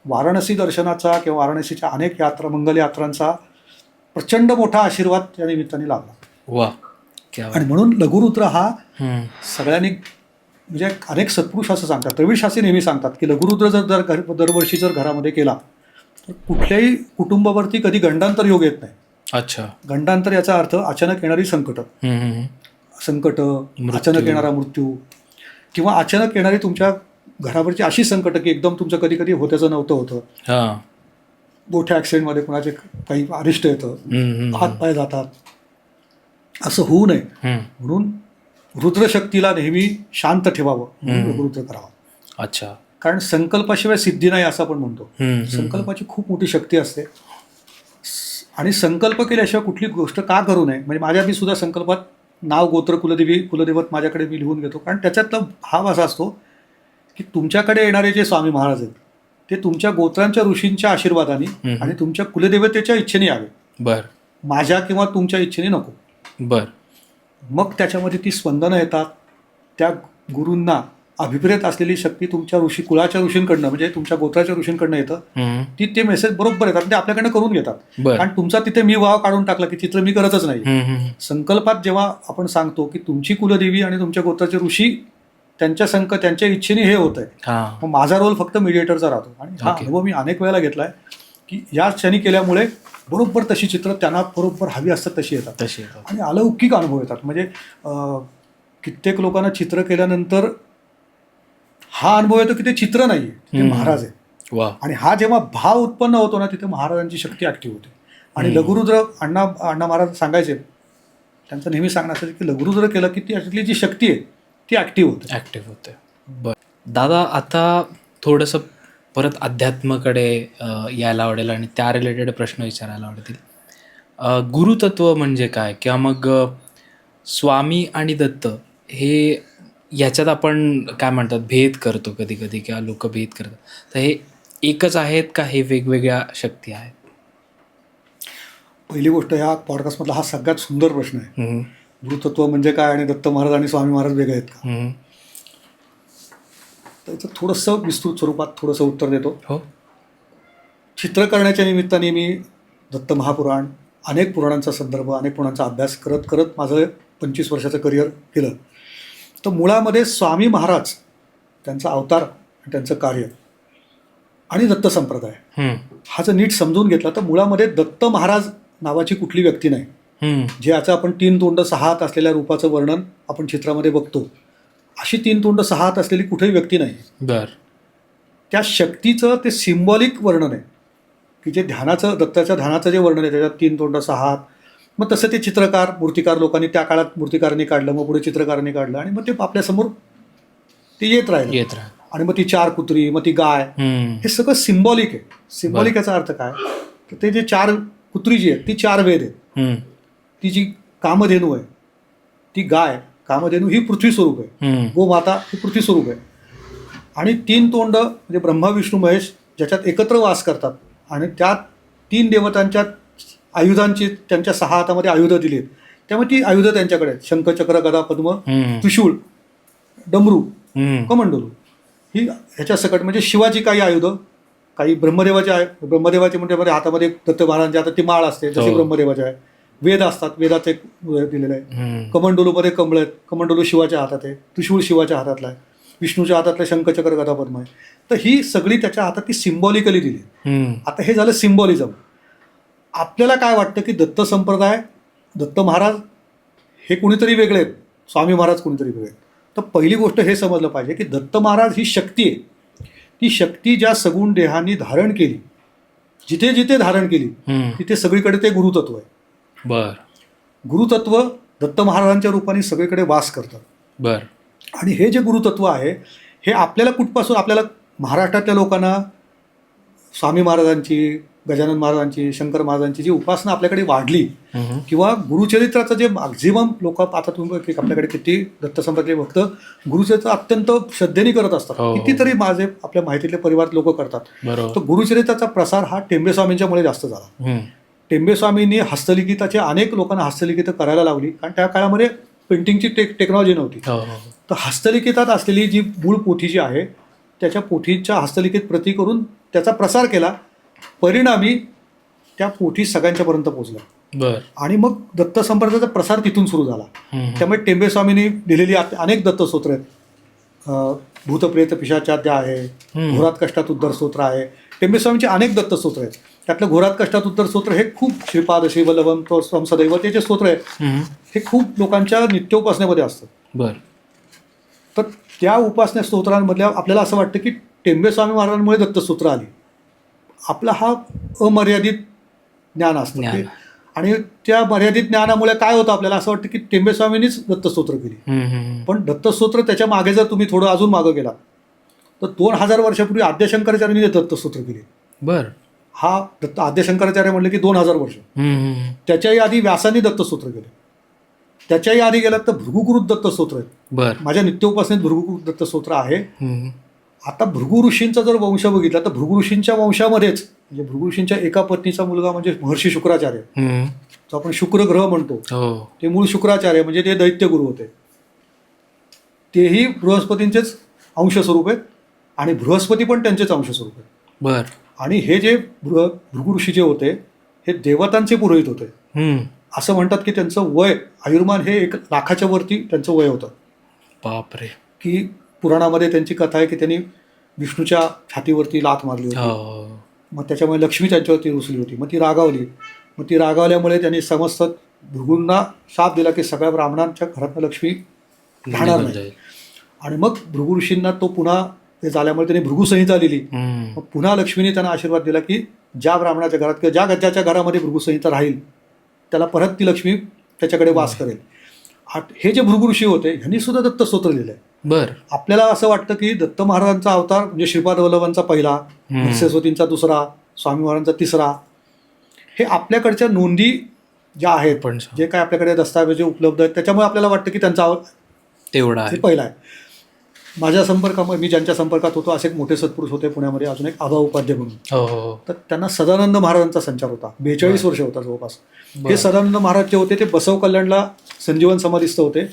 Speaker 1: वाराणसी दर्शनाचा किंवा वाराणसीच्या अनेक यात्रा, मंगल यात्रांचा प्रचंड मोठा आशीर्वाद त्या निमित्ताने लाभला.
Speaker 2: वा.
Speaker 1: आणि म्हणून लघुरुद्र हा सगळ्यांनी, म्हणजे अनेक सत्पुरुष असं सांगतात, द्रविड शास्त्री नेहमी सांगतात की लघुरुद्र जर दरवर्षी जर घरामध्ये केला तर कुठल्याही कुटुंबावरती कधी गंडांतर योग येत नाही.
Speaker 2: अच्छा.
Speaker 1: गंडांतर याचा अर्थ अचानक येणारी संकट, अचानक येणारा मृत्यू किंवा अचानक येणारी तुमच्या घरावरची अशी संकट की एकदम तुमचं कधी कधी होत्याचं नव्हतं होतं. मोठ्या ॲक्सिडेंटमध्ये कुणाचे काही अरिष्ट येतं, हातपाय जातात, असं होऊ नये म्हणून रुद्रशक्तीला नेहमी शांत ठेवावं, म्हणून रुद्र करावा.
Speaker 2: अच्छा.
Speaker 1: कारण संकल्पाशिवाय सिद्धी नाही असं आपण म्हणतो. संकल्पाची खूप मोठी शक्ती असते आणि संकल्प केल्याशिवाय कुठली गोष्ट का करू नये. म्हणजे माझ्या मी सुद्धा संकल्पात नाव, गोत्र, कुलदैवत माझ्याकडे मी लिहून घेतो. कारण त्याच्यातला भाव असा असतो की तुमच्याकडे येणारे जे स्वामी महाराज आहेत ते तुमच्या गोत्रांच्या ऋषींच्या आशीर्वादाने आणि तुमच्या कुलदेवतेच्या इच्छेने यावे.
Speaker 2: बर.
Speaker 1: माझ्या किंवा तुमच्या इच्छेने नको.
Speaker 2: बर.
Speaker 1: मग त्याच्यामध्ये ती स्पंदनं येतात. त्या गुरूंना अभिप्रेत असलेली शक्ती तुमच्या कुळाच्या ऋषींकडनं, म्हणजे तुमच्या गोत्राच्या ऋषींकडनं येतं. ते मेसेज बरोबर येतात, ते आपल्याकडनं करून घेतात. कारण तुमचा तिथे मी वाव काढून टाकला की चित्र मी करतच नाही. संकल्पात जेव्हा आपण सांगतो की तुमची कुलदेवी आणि तुमच्या गोत्राचे ऋषी त्यांच्या इच्छेने हे होत आहे, मग माझा रोल फक्त मीडिएटरचा राहतो. आणि हा अनुभव मी अनेक वेळेला घेतलाय की या क्षणी केल्यामुळे बरोबर तशी चित्र त्यांना बरोबर हवी असतात तशी येतात आणि अलौकिक अनुभव येतात. म्हणजे कित्येक लोकांना चित्र केल्यानंतर हा अनुभव येतो की ते चित्र नाही, ते महाराज आहे. आणि हा जेव्हा भाव उत्पन्न होतो ना तिथे महाराजांची शक्ती ऍक्टिव्ह होते. आणि लघुरुद्र अण्णा महाराज सांगायचे, त्यांचं नेहमी सांगणं असायचं की लघुरुद्र केलं की त्याच्यातली जी शक्ती आहे ती ऍक्टिव्ह होते.
Speaker 2: बर. दादा, आता थोडंसं परत अध्यात्माकडे यायला आवडेल आणि त्या रिलेटेड प्रश्न विचारायला आवडतील. गुरुतत्व म्हणजे काय, किंवा मग स्वामी आणि दत्त हे याच्यात आपण काय म्हणतात भेद करतो कधी कधी, किंवा लोक भेद करतात, तर हे एकच आहेत का हे वेगवेगळ्या शक्ती आहेत?
Speaker 1: पहिली गोष्ट, ह्या पॉडकास्टमधला हा सगळ्यात सुंदर प्रश्न आहे. गुरुतत्व म्हणजे काय आणि दत्त महाराज आणि स्वामी महाराज वेगळे आहेत का? त्याचं थोडंसं विस्तृत स्वरूपात थोडंसं उत्तर देतो.
Speaker 2: हो.
Speaker 1: चित्र करण्याच्या निमित्ताने मी दत्त महापुराण, अनेक पुराणांचा संदर्भ, अनेक पुराणांचा अभ्यास करत करत माझं 25 वर्षाचं करिअर केलं. तर मुळामध्ये स्वामी महाराज, त्यांचा अवतार आणि त्यांचं कार्य आणि दत्त संप्रदाय हा जर नीट समजून घेतला तर मुळामध्ये दत्त महाराज नावाची कुठली व्यक्ती नाही. जे याचं आपण 3 तोंड 6 हात असलेल्या रूपाचं वर्णन आपण चित्रामध्ये बघतो, अशी 3 तोंड 6 हात असलेली कुठेही व्यक्ती नाही.
Speaker 2: बर.
Speaker 1: त्या शक्तीचं ते सिम्बॉलिक वर्णन आहे की जे ध्यानाचं, दत्ताच्या ध्यानाचं जे वर्णन आहे त्याच्यात 3 तोंड 6 हात. मग तसं ते चित्रकार, मूर्तिकार लोकांनी त्या काळात मूर्तिकारांनी काढलं, मग पुढे चित्रकारांनी काढलं आणि मग ते आपल्यासमोर ते येत राहिलं. आणि मग ती 4 कुत्री, मग ती गाय, हे सगळं सिम्बॉलिक आहे. सिम्बॉलिक याचा अर्थ काय, तर ते जे 4 कुत्री जी आहेत ती 4 वेद आहेत. ती जी कामधेनू आहे, ती गाय, कामधेनू ही पृथ्वी स्वरूप आहे, गोमाता ही पृथ्वी स्वरूप आहे. आणि 3 तोंड म्हणजे ब्रह्मा विष्णू महेश ज्याच्यात एकत्र वास करतात आणि त्या 3 देवतांच्या आयुधांची त्यांच्या 6 हातामध्ये आयुधं दिली आहेत. त्यामुळे ती आयुधं त्यांच्याकडे आहेत, शंख, चक्र, गदा, पद्म, त्रिशूळ, डमरू, कमंडलू. ही ह्याच्या सकट म्हणजे शिवाची काही आयुधं, काही ब्रह्मदेवाची म्हणजे हातामध्ये दत्त महाराजांच्या हातात ती माळ असते जशी ब्रह्मदेवाच्या आहे. वेद असतात, वेदाचं एक दिलेलं आहे. कमंडलूमध्ये कमळ आहेत, कमंडलू शिवाच्या हातात आहे, त्रिशूळ शिवाच्या हातातला आहे, विष्णूच्या हातातलं शंख, चक्र, गदा, पद्म आहे. तर ही सगळी त्याच्या हातात ती सिम्बॉलिकली दिली. आता हे झालं सिम्बॉलिझम. आपल्याला काय वाटतं की दत्त संप्रदाय, दत्त महाराज हे कुणीतरी वेगळे आहेत, स्वामी महाराज कुणीतरी वेगळे आहेत. तर पहिली गोष्ट हे समजलं पाहिजे की दत्त महाराज ही शक्ती आहे. ती शक्ती ज्या सगुण देहांनी धारण केली, जिथे जिथे धारण केली तिथे सगळीकडे ते गुरुतत्व आहे.
Speaker 2: बर.
Speaker 1: गुरुतत्व दत्त महाराजांच्या रूपाने सगळीकडे वास करतात.
Speaker 2: बर.
Speaker 1: आणि हे जे गुरुतत्व आहे हे आपल्याला कुठपासून, आपल्याला महाराष्ट्रातल्या लोकांना स्वामी महाराजांची, गजानन महाराजांची, शंकर महाराजांची जी उपासना आपल्याकडे वाढली किंवा गुरुचरित्राचं जे मॅक्झिमम लोक, आता तुम्ही आपल्याकडे किती दत्त संप्रदाय भक्त गुरुचरित्र अत्यंत श्रद्धेने करत असतात, कितीतरी माझे आपल्या माहितीतले परिवार लोक करतात. तर गुरुचरित्राचा प्रसार हा टेंबेस्वामींच्यामुळे जास्त झाला. टेंबेस्वामींनी हस्तलिखिताचे अनेक लोकांना हस्तलिखितं करायला लावली, कारण त्या काळामध्ये पेंटिंगची टेक्नॉलॉजी नव्हती. तर हस्तलिखितात असलेली जी मूळ पोथी जी आहे त्याच्या पोथीच्या हस्तलिखित प्रती करून त्याचा प्रसार केला. परिणामी त्या पोथी सगळ्यांच्यापर्यंत पोहोचल्या आणि मग दत्त संप्रदायाचा प्रसार तिथून सुरू झाला. त्यामुळे टेंबेस्वामींनी लिहिलेली अनेक दत्तस्तोत्र आहेत. भूतप्रेत पिशाचाद्य आहे, घोरात कष्टात उद्धर स्तोत्र आहे. टेंबेस्वामींची अनेक दत्तस्तोत्र आहेत. त्यातलं घोरात कष्टात उद्धर स्तोत्र हे खूप, श्रीपाद श्रीवल्लभम त्वं सदैव, ते जे स्तोत्र आहे हे खूप लोकांच्या नित्योपासनेमध्ये असतं. तर त्या उपासना स्तोत्रांमधल्या आपल्याला असं वाटतं की टेंबेस्वामी महाराजांमुळे दत्तस्तोत्र आली. आपला हा अमर्यादित ज्ञान असतं आणि त्या मर्यादित ज्ञानामुळे काय होतं, आपल्याला असं वाटतं की टेंबेस्वामींनीच दत्तस्तोत्र केली. पण दत्तस्तोत्र त्याच्या मागे जर तुम्ही थोडं अजून मागं गेला तर 2000 वर्षापूर्वी आद्यशंकराचार्यांनी दत्तस्तोत्र केले.
Speaker 2: बर.
Speaker 1: हा दत्त आद्यशंकराचार्य म्हणले की 2000 वर्ष. त्याच्याही आधी व्यासांनी दत्तस्तोत्र केले. त्याच्याही आधी गेलात तर भृगुकृत दत्तस्तोत्र आहेत. माझ्या नित्योपासनेत भृगुकृत दत्तस्तोत्र आहे. आता भृगु ऋषींचा जर वंश बघितला तर भृगु ऋषींच्या वंशामध्येच, म्हणजे भृगु ऋषींच्या एका पत्नीचा मुलगा म्हणजे महर्षी शुक्राचार्य, जो आपण शुक्र ग्रह म्हणतो, ते मूळ शुक्राचार्य म्हणजे ते दैत्यगुरु होते. तेही बृहस्पतींचेच अंशस्वरूप आहेत आणि बृहस्पती पण त्यांचेच अंशस्वरूप आहेत. आणि हे जे भृगु ऋषी जे होते हे देवतांचे पुरोहित होते. असं म्हणतात की त्यांचं वय, आयुर्मान हे 1 लाखाच्या वरती त्यांचं वय होतं.
Speaker 2: बापरे.
Speaker 1: की पुराणामध्ये त्यांची कथा आहे की त्यांनी विष्णूच्या छातीवरती लाथ मारली होती. मग त्याच्यामुळे लक्ष्मी त्यांच्यावरती रुसली होती. मग ती रागावली. मग ती रागावल्यामुळे त्यांनी समस्त भृगूंना शाप दिला की सगळ्या ब्राह्मणांच्या घरातनं लक्ष्मी राहणार नाही. आणि मग भृगु ऋषींना तो पुन्हा ते झाल्यामुळे त्यांनी भृगुसंहिता लिहिली. मग पुन्हा लक्ष्मीने त्यांना आशीर्वाद दिला की ज्या ब्राह्मणाच्या घरात किंवा ज्या गजाच्या घरामध्ये भृगुसंहिता राहील त्याला परत ती लक्ष्मी त्याच्याकडे वास करेल. हे जे भृगु ऋषी होते ह्यांनी सुद्धा दत्तस्तोत्र लिहिलंय. आपल्याला असं वाटतं की दत्त महाराजांचा अवतार म्हणजे श्रीपाद वल्लभांचा पहिला, सरस्वतींचा दुसरा, स्वामी महाराजांचा तिसरा. हे आपल्याकडच्या नोंदी ज्या आहेत, जे काय आपल्याकडे दस्तावेज उपलब्ध आहेत त्याच्यामुळे आपल्याला वाटतं की त्यांचा
Speaker 2: तेवढा
Speaker 1: पहिला आहे. माझ्या संपर्कामध्ये, मी ज्यांच्या संपर्कात होतो असे एक मोठे सत्पुरुष होते पुण्यामध्ये, अजून एक आबा उपाध्याय म्हणून. तर त्यांना सदानंद महाराजांचा संचार होता. 42 वर्ष होता जवळपास. हे सदानंद महाराज जे होते ते बसव कल्याणला संजीवन समाधीस्थ होते.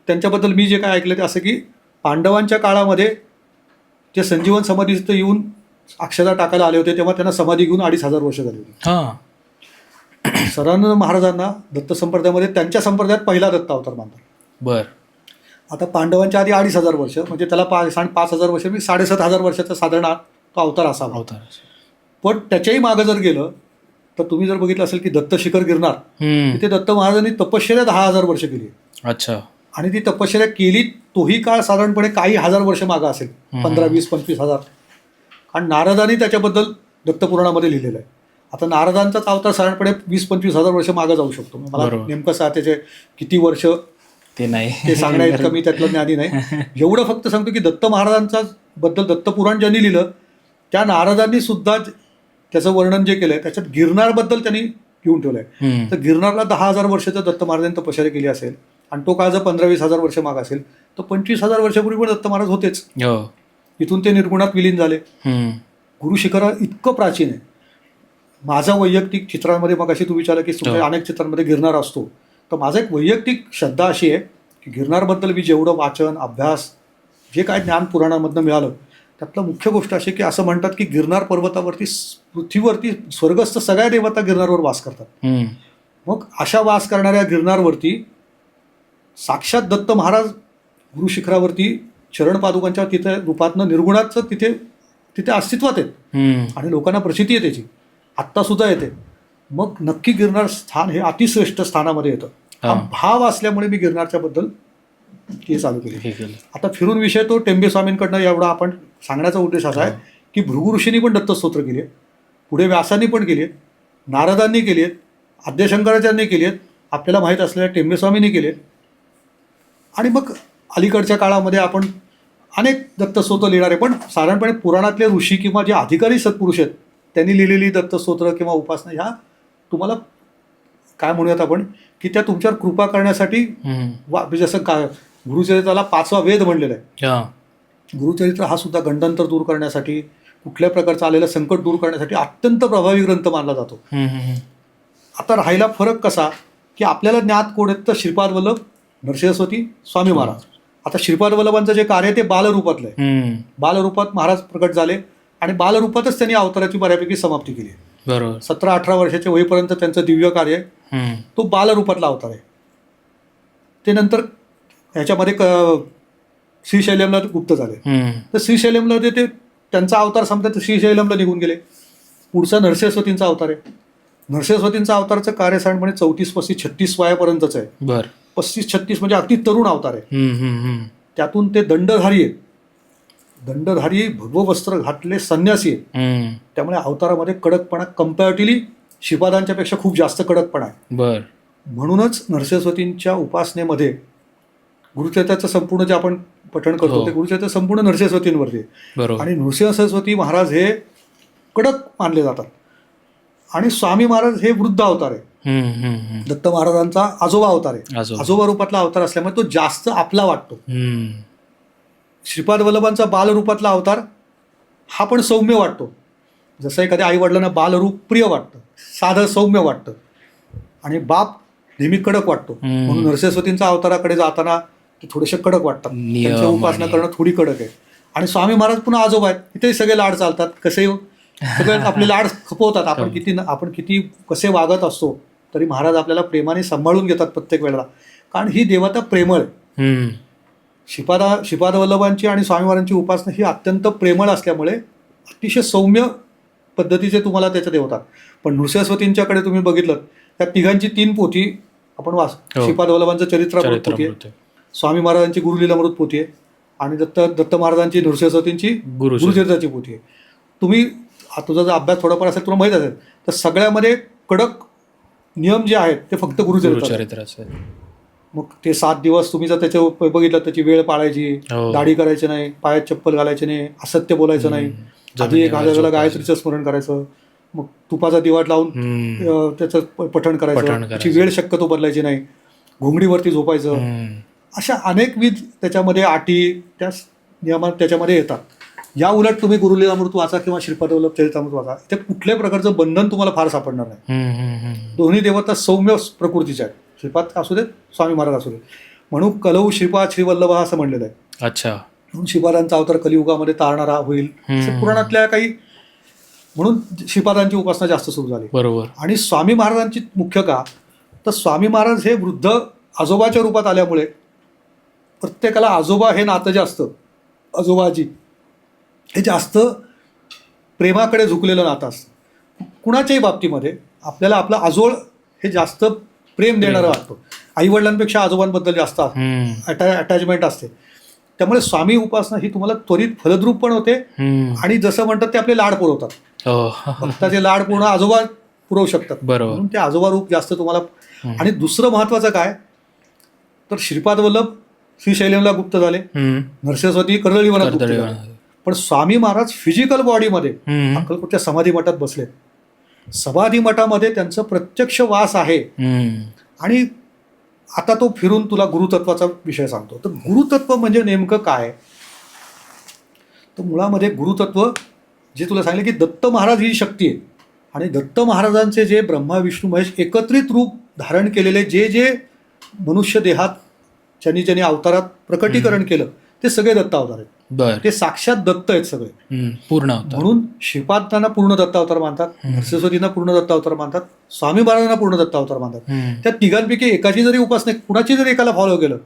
Speaker 1: त्यांच्याबद्दल मी जे काय ऐकलं ते असं की पांडवांच्या काळामध्ये ते संजीवन समाधीत येऊन अक्षता टाकायला आले होते तेव्हा त्यांना समाधी घेऊन 2,500 वर्ष झाली होती.
Speaker 2: हां.
Speaker 1: सदानंद महाराजांना दत्त संप्रदायामध्ये त्यांच्या संप्रदायात पहिला दत्त अवतार मानतात.
Speaker 2: बर.
Speaker 1: आता पांडवांच्या आधी 2,500 वर्ष म्हणजे त्याला 5,000 वर्ष मी 7,500 वर्षाचा साधारण तो अवतार असावा.
Speaker 2: अवतार.
Speaker 1: पण त्याच्याही मागं जर गेलं तर तुम्ही जर बघितलं असेल की दत्त शिखर गिरनार तिथे दत्त महाराजांनी तपश्चर्या 10,000 वर्ष केली.
Speaker 2: अच्छा.
Speaker 1: आणि ती तपश्चर्या केली तोही काळ साधारणपणे काही हजार वर्ष मागं असेल, 15, 20, 25,000. आणि नारदांनी त्याच्याबद्दल दत्तपुराणामध्ये लिहिलेलं आहे. आता नारदांचाच अवतार साधारणपणे 20-25,000 वर्ष मागं जाऊ शकतो. मला नेमकं त्याचे किती वर्ष
Speaker 2: ते नाही
Speaker 1: ते सांगण्या इतकं मी त्यातलं ज्ञानी नाही. एवढं फक्त सांगतो की दत्त महाराजांचा बद्दल दत्तपुराण ज्यांनी लिहिलं त्या नारदांनी सुद्धा त्याचं वर्णन जे केलंय त्याच्यात गिरनारबद्दल त्यांनी घेऊन ठेवलंय. तर गिरनारला 10,000 वर्षाचं दत्त महाराजांनी तपश्चर्या केली असेल आणि तो काळ जर 15-20,000 वर्ष माग असेल तर 25,000 वर्षापूर्वी पण दत्त महाराज होतेच. इथून ते निर्गुणात विलीन झाले. गुरु शिखर इतकं प्राचीन आहे. माझा वैयक्तिक चित्रांमध्ये मग अशी तू विचारलं की तुमच्या अनेक चित्रांमध्ये गिरनार असतो, तर माझा एक वैयक्तिक श्रद्धा अशी आहे की गिरनारबद्दल मी जेवढं वाचन अभ्यास जे काय ज्ञान पुराणामधनं मिळालं त्यातलं मुख्य गोष्ट अशी की असं म्हणतात की गिरनार पर्वतावरती पृथ्वीवरती स्वर्गस्थ सगळ्या देवता गिरनारवर वास करतात. मग अशा वास करणाऱ्या गिरनारवरती साक्षात दत्त महाराज गुरु शिखरावरती चरण पादुकांच्या तिथे रूपातनं निर्गुणाचं तिथे अस्तित्वात आहेत आणि लोकांना प्रचिती आहे त्याची, आत्ता सुद्धा येते. मग नक्की गिरनार स्थान हे अतिश्रेष्ठ स्थानामध्ये येतं. हा भाव असल्यामुळे मी गिरनारच्या बद्दल हे चालू केले. आता फिरून विषय तो टेंबे स्वामींकडनं एवढा आपण सांगण्याचा उद्देश असा आहे की भृगु ऋषींनी पण दत्तस्तोत्र केली आहे, पुढे व्यासांनी पण केली आहेत, नारदांनी केली आहेत, आद्यशंकराचार्यांनी केली आहेत, आपल्याला माहीत असलेल्या टेंबे स्वामींनी केली आहेत. आणि मग अलीकडच्या काळामध्ये आपण अनेक दत्तस्तोत्र लिहिणारे पण साधारणपणे पुराणातले ऋषी किंवा जे अधिकारी सत्पुरुष आहेत त्यांनी लिहिलेली दत्तस्तोत्र किंवा उपासना ह्या तुम्हाला काय म्हणूयात आपण की त्या तुमच्यावर कृपा करण्यासाठी जसं काय गुरुचरित्राला 5वा वेद म्हणलेला आहे. गुरुचरित्र हा सुद्धा गंडांतर दूर करण्यासाठी कुठल्या प्रकारचं आलेलं संकट दूर करण्यासाठी अत्यंत प्रभावी ग्रंथ मानला जातो. आता राहिला फरक कसा की आपल्याला ज्ञात कोण आहेत तर श्रीपाद वल्लभ, नरसिंहस्वती, स्वामी महाराज. आता श्रीपाद वल्लभांचं जे कार्य ते बालरूपातलं आहे. बालरूपात महाराज प्रकट झाले आणि बालरूपातच त्यांनी अवताराची बऱ्यापैकी समाप्ती केली.
Speaker 2: बरोबर.
Speaker 1: 17-18 वर्षाच्या वयीपर्यंत त्यांचं दिव्य कार्य आहे तो बालरूपातला अवतार आहे. ते नंतर ह्याच्यामध्ये श्रीशैल्यमला गुप्त झाले. तर श्रीशैल्यमला ते त्यांचा अवतार संपतात श्रीशैल्यमला निघून गेले. पुढचा नरसिंहस्वतींचा अवतार आहे. नरसिंहस्वतींचा अवताराचं कार्य साधारणपणे 34-35-36 वयापर्यंतच आहे. 35-36 म्हणजे अगदी तरुण अवतार आहे. त्यातून ते दंडधारी आहेत. दंडधारी भगव वस्त्र घातले संन्यासी आहेत. त्यामुळे अवतारामध्ये कडकपणा कम्पॅरेटिव्हली श्रीपादांच्या पेक्षा खूप जास्त कडकपणा आहे. म्हणूनच नरसिंहस्वतींच्या उपासनेमध्ये गुरुचरित्राचं संपूर्ण जे आपण पठण करतो ते गुरुचरित्र संपूर्ण नरसिंहस्वतींवरती आहे. आणि नरसिंहस्वती महाराज हे कडक मानले जातात आणि स्वामी महाराज हे वृद्ध अवतार आहे. दत्त महाराजांचा आजोबा अवतार आहे. आजोबा रूपातला अवतार असल्यामुळे तो जास्त आपला वाटतो. श्रीपाद वल्लभांचा बालरूपातला अवतार हा पण सौम्य वाटतो. जसं एखाद्या आई वडिलांना बालरूप प्रिय वाटतं, साधं सौम्य वाटतं आणि बाप नेहमी कडक वाटतो. म्हणून नरसिंहस्वतींचा अवताराकडे जाताना ते थोडेसे कडक वाटतात. त्यांची उपासना करणं थोडी कडक आहे. आणि स्वामी महाराज पुन्हा आजोबा आहेत. इथेही सगळे लाड चालतात. कसे सगळे आपले लाड खपवतात. आपण किती कसे वागत असतो तरी महाराज आपल्याला प्रेमाने सांभाळून घेतात प्रत्येक वेळेला. कारण ही देवता प्रेमळ आहे. श्रीपाद वल्लभांची आणि स्वामी महाराजांची उपासना ही अत्यंत प्रेमळ असल्यामुळे अतिशय सौम्य पद्धतीचे तुम्हाला त्याच्यात होतात. पण नृसिंहस्वतींच्याकडे तुम्ही बघितलं त्या तिघांची 3 पोथी आपण श्रीपाद वल्लभांचं चरित्रामृत पोथी आहे, स्वामी महाराजांची गुरुलीलामृत पोथी आहे आणि दत्त महाराजांची नृसिंहस्वतींची गुरुचरित्राची पोथी आहे. तुम्ही तुझा जर अभ्यास थोडाफार असेल तुला माहीत असेल तर सगळ्यामध्ये कडक नियम जे आहेत ते फक्त गुरुचरित्राचे. मग ते 7 दिवस तुम्ही जर त्याच्या बघितलं त्याची वेळ पाळायची, दाढी करायची नाही, पायात चप्पल घालायची नाही, असत्य बोलायचं नाही, आधी एक वेळेला गायत्रीचं स्मरण करायचं, मग तुपाचा दिवाट लावून त्याचं पठण करायचं, त्याची वेळ शक्यतो बदलायची नाही, घोंगडीवरती झोपायचं. अशा अनेकविध त्याच्यामध्ये अटी त्या नियमात त्याच्यामध्ये येतात. या उलट तुम्ही गुरुलीलामृत वाचा किंवा श्रीपाद वल्लभ चरित्रामृत वाचा, इथे कुठल्याही प्रकारचं बंधन तुम्हाला फार सापडणार नाही. दोन्ही देवता सौम्य प्रकृतीच्या आहेत. श्रीपाद असू देत, स्वामी महाराज असू देत. म्हणून कलऊ श्रीपाद श्रीवल्लभ असं म्हणलेलं आहे.
Speaker 2: अच्छा.
Speaker 1: म्हणून श्रीपादांचा अवतार कलियुगामध्ये तारणारा होईल असे पुराणातल्या काही, म्हणून श्रीपादांची उपासना जास्त सुरू झाली.
Speaker 2: बरोबर.
Speaker 1: आणि स्वामी महाराजांची मुख्य का, तर स्वामी महाराज हे वृद्ध आजोबाच्या रूपात आल्यामुळे प्रत्येकाला आजोबा हे नातं जे असतं, आजोबाजी हे जास्त प्रेमाकडे झुकलेलं नातं असतं. कुणाच्याही बाबतीमध्ये आपल्याला आपलं आजोळ हे जास्त प्रेम देणारं वाटतं. आईवडिलांपेक्षा आजोबांबद्दल जास्त अटॅचमेंट असते. त्यामुळे स्वामी उपासना ही तुम्हाला त्वरित फलद्रूप पण होते आणि जसं म्हणतात ते आपले लाड पुरवतात. भक्ताचे लाड पूर्ण आजोबा पुरवू शकतात. म्हणून ते आजोबा रूप जास्त तुम्हाला. आणि दुसरं महत्वाचं काय, तर श्रीपाद वल्लभ श्रीशैल्यमला गुप्त झाले, नरसिंहस्वामी कर्दळी वनात गुप्त झाले. पण स्वामी महाराज फिजिकल बॉडीमध्ये अक्कलकोटच्या समाधी मठात बसले. समाधी मठामध्ये त्यांचं प्रत्यक्ष वास आहे. आणि आता तो फिरून तुला गुरुतत्वाचा विषय सांगतो. तर गुरुतत्व म्हणजे नेमकं काय, तर मुळामध्ये गुरुतत्व जे तुला सांगितलं की दत्त महाराज ही शक्ती आहे. आणि दत्त महाराजांचे जे ब्रह्मा विष्णू महेश एकत्रित रूप धारण केलेले जे जे मनुष्य देहात ज्यांनी अवतारात प्रकटीकरण केलं ते सगळे दत्त अवतार आहेत. ते साक्षात दत्त आहेत सगळे
Speaker 2: पूर्ण अवतार.
Speaker 1: म्हणून श्रीपादांना पूर्ण दत्त अवतार मानतात, नरसिंहस्वामींना पूर्ण दत्त अवतार मानतात, स्वामी महाराजांना पूर्ण दत्त अवतार मानतात. त्या तिघांपैकी एकाची जरी उपासना, कुणाची जरी एकाला फॉलो केलं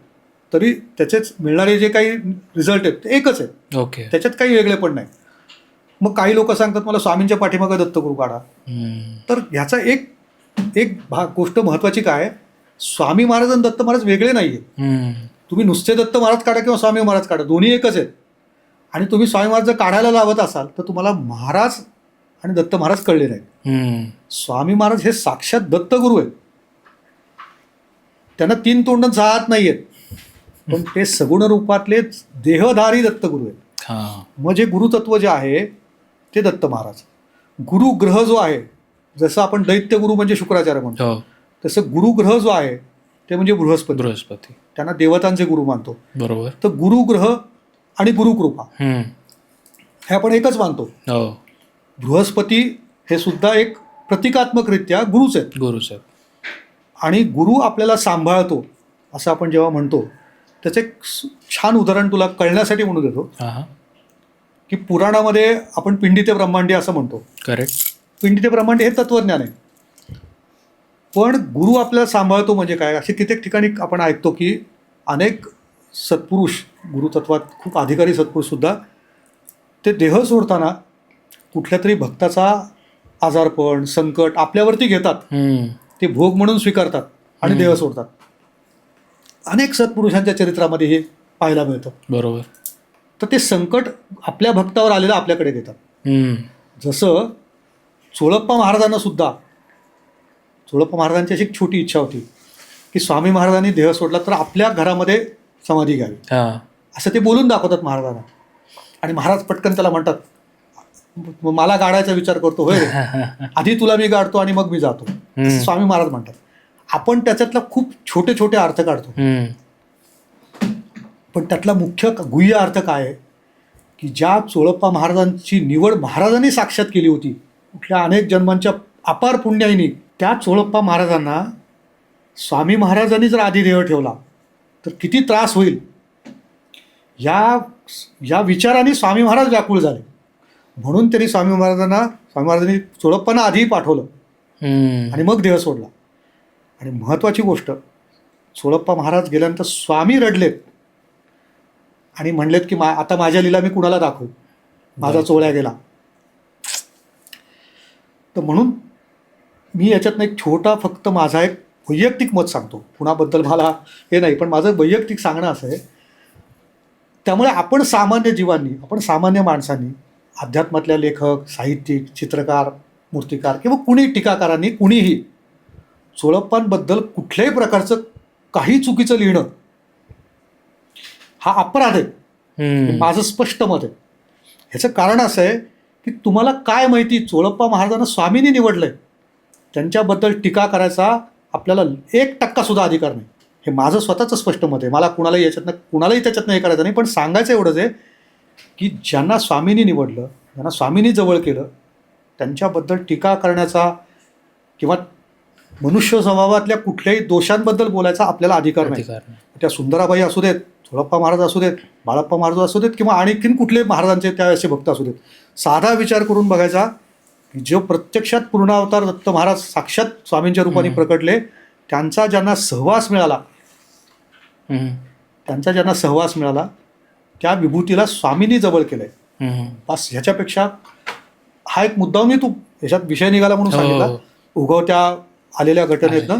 Speaker 1: तरी त्याचेच मिळणारे जे काही रिझल्ट आहेत ते एकच आहेत.
Speaker 2: ओके.
Speaker 1: त्याच्यात काही वेगळे पण नाही. मग काही लोक सांगतात मला स्वामींच्या पाठीमागे दत्तगुरू काढा. तर ह्याचा एक गोष्ट महत्वाची काय, स्वामी महाराज आणि दत्त महाराज वेगळे नाहीये. तुम्ही नुसते दत्त महाराज काढा किंवा स्वामी महाराज काढा, दोन्ही एकच आहेत. आणि तुम्ही स्वामी महाराज जर काढायला लावत असाल तर तुम्हाला महाराज आणि दत्त महाराज कळले नाहीत. स्वामी महाराज हे साक्षात दत्तगुरू आहेत. त्यांना 3 तोंड 6 हात नाहीयेत, पण ते सगुण रूपातले देहधारी दत्तगुरू आहेत. मग जे गुरुतत्व जे आहे ते दत्त महाराज. गुरुग्रह जो आहे, जसं आपण दैत्यगुरू म्हणजे शुक्राचार्य म्हणतो, तसं गुरुग्रह जो आहे ते म्हणजे बृहस्पती. त्यांना देवतांचे गुरु मानतो.
Speaker 2: बरोबर.
Speaker 1: तर गुरुग्रह आणि गुरुकृपा हे आपण एकच मानतो. बृहस्पती हे सुद्धा एक प्रतिकात्मकरित्या गुरुच आहेत. आणि गुरु आपल्याला सांभाळतो असं आपण जेव्हा म्हणतो, त्याचं एक छान उदाहरण तुला कळण्यासाठी म्हणून देतो की पुराणामध्ये आपण पिंडी ते ब्रह्मांडी असं म्हणतो.
Speaker 2: करेक्ट.
Speaker 1: पिंडी ते ब्रह्मांडी हे तत्वज्ञान आहे. पण गुरु आपल्याला सांभाळतो म्हणजे काय, असे कित्येक ठिकाणी आपण ऐकतो की अनेक सत्पुरुष, गुरुतत्वात खूप अधिकारी सत्पुरुषसुद्धा ते देह सोडताना कुठल्या तरी भक्ताचा आजारपण, संकट आपल्यावरती घेतात, ते भोग म्हणून स्वीकारतात आणि देह सोडतात. अनेक सत्पुरुषांच्या चरित्रामध्ये हे पाहायला मिळतं.
Speaker 2: बरोबर.
Speaker 1: तर ते संकट आपल्या भक्तावर आलेलं आपल्याकडे घेतात. जसं चोळप्पा महाराजांना सुद्धा, चोळप्पा महाराजांची अशी एक छोटी इच्छा होती की स्वामी महाराजांनी देह सोडला तर आपल्या घरामध्ये समाधी घ्यावी, असं ते बोलून दाखवतात महाराजांना. आणि महाराज पटकन त्याला म्हणतात मला गाडायचा विचार करतो, होय आधी तुला मी गाडतो आणि मग मी जातो, स्वामी महाराज म्हणतात. आपण त्याच्यातला खूप छोटे छोटे अर्थ काढतो, पण त्यातला मुख्य गुह्य अर्थ काय आहे की ज्या चोळप्पा महाराजांची निवड महाराजांनी साक्षात केली होती, कुठल्या अनेक जन्मांच्या अपार पुण्याईनी, त्या चोळप्पा महाराजांना स्वामी महाराजांनी जर आधी देह ठेवला तर किती त्रास होईल या विचाराने स्वामी महाराज व्याकुळ झाले. म्हणून त्यांनी स्वामी महाराजांनी चोळप्पांना आधी पाठवलं आणि मग देह सोडला. आणि महत्त्वाची गोष्ट, चोळप्पा महाराज गेल्यानंतर स्वामी रडलेत आणि म्हणलेत की आता माझ्या लीला मी कुणाला दाखवू, माझा चोळ्या गेला. तर म्हणून मी याच्यातनं एक छोटा फक्त माझा एक वैयक्तिक मत सांगतो. कुणाबद्दल मला हे नाही, पण माझं वैयक्तिक सांगणं असं आहे. त्यामुळे आपण सामान्य जीवांनी, आपण सामान्य माणसांनी, अध्यात्मातल्या लेखक, साहित्यिक, चित्रकार, मूर्तिकार किंवा कुणी टीकाकारांनी कुणीही चोळप्पांबद्दल कुठल्याही प्रकारचं काही चुकीचं लिहिणं हा अपराध आहे, माझं स्पष्ट मत आहे. ह्याचं कारण असं आहे की तुम्हाला काय माहिती चोळप्पा महाराजांना स्वामींनी निवडलंय, त्यांच्याबद्दल टीका करायचा आपल्याला 1% सुद्धा अधिकार नाही. हे माझं स्वतःचं स्पष्ट मत आहे. मला कुणालाही त्याच्यातनं हे करायचं नाही. पण सांगायचं एवढंच आहे की ज्यांना स्वामींनी निवडलं, ज्यांना स्वामींनी जवळ केलं, त्यांच्याबद्दल टीका करण्याचा किंवा मनुष्य स्वभावातल्या कुठल्याही दोषांबद्दल बोलायचा आपल्याला अधिकार नाही. त्या सुंदराबाई असू देत, थोडप्पा महाराज असू देत, बाळप्पा महाराज असू देत, किंवा आणखीन कुठले महाराजांचे त्यावेळेचे भक्त असू देत, साधा विचार करून बघायचा की जो प्रत्यक्षात पूर्णावतार दत्त महाराज साक्षात स्वामींच्या रूपाने प्रकटले, त्यांचा ज्यांना सहवास मिळाला, त्या विभूतीला स्वामींनी जवळ केलंय. बस ह्याच्यापेक्षा हा एक मुद्दा मी तू ह्याच्यात विषय निघाला म्हणून सांगितला उगवत्या आलेल्या घटनेतनं.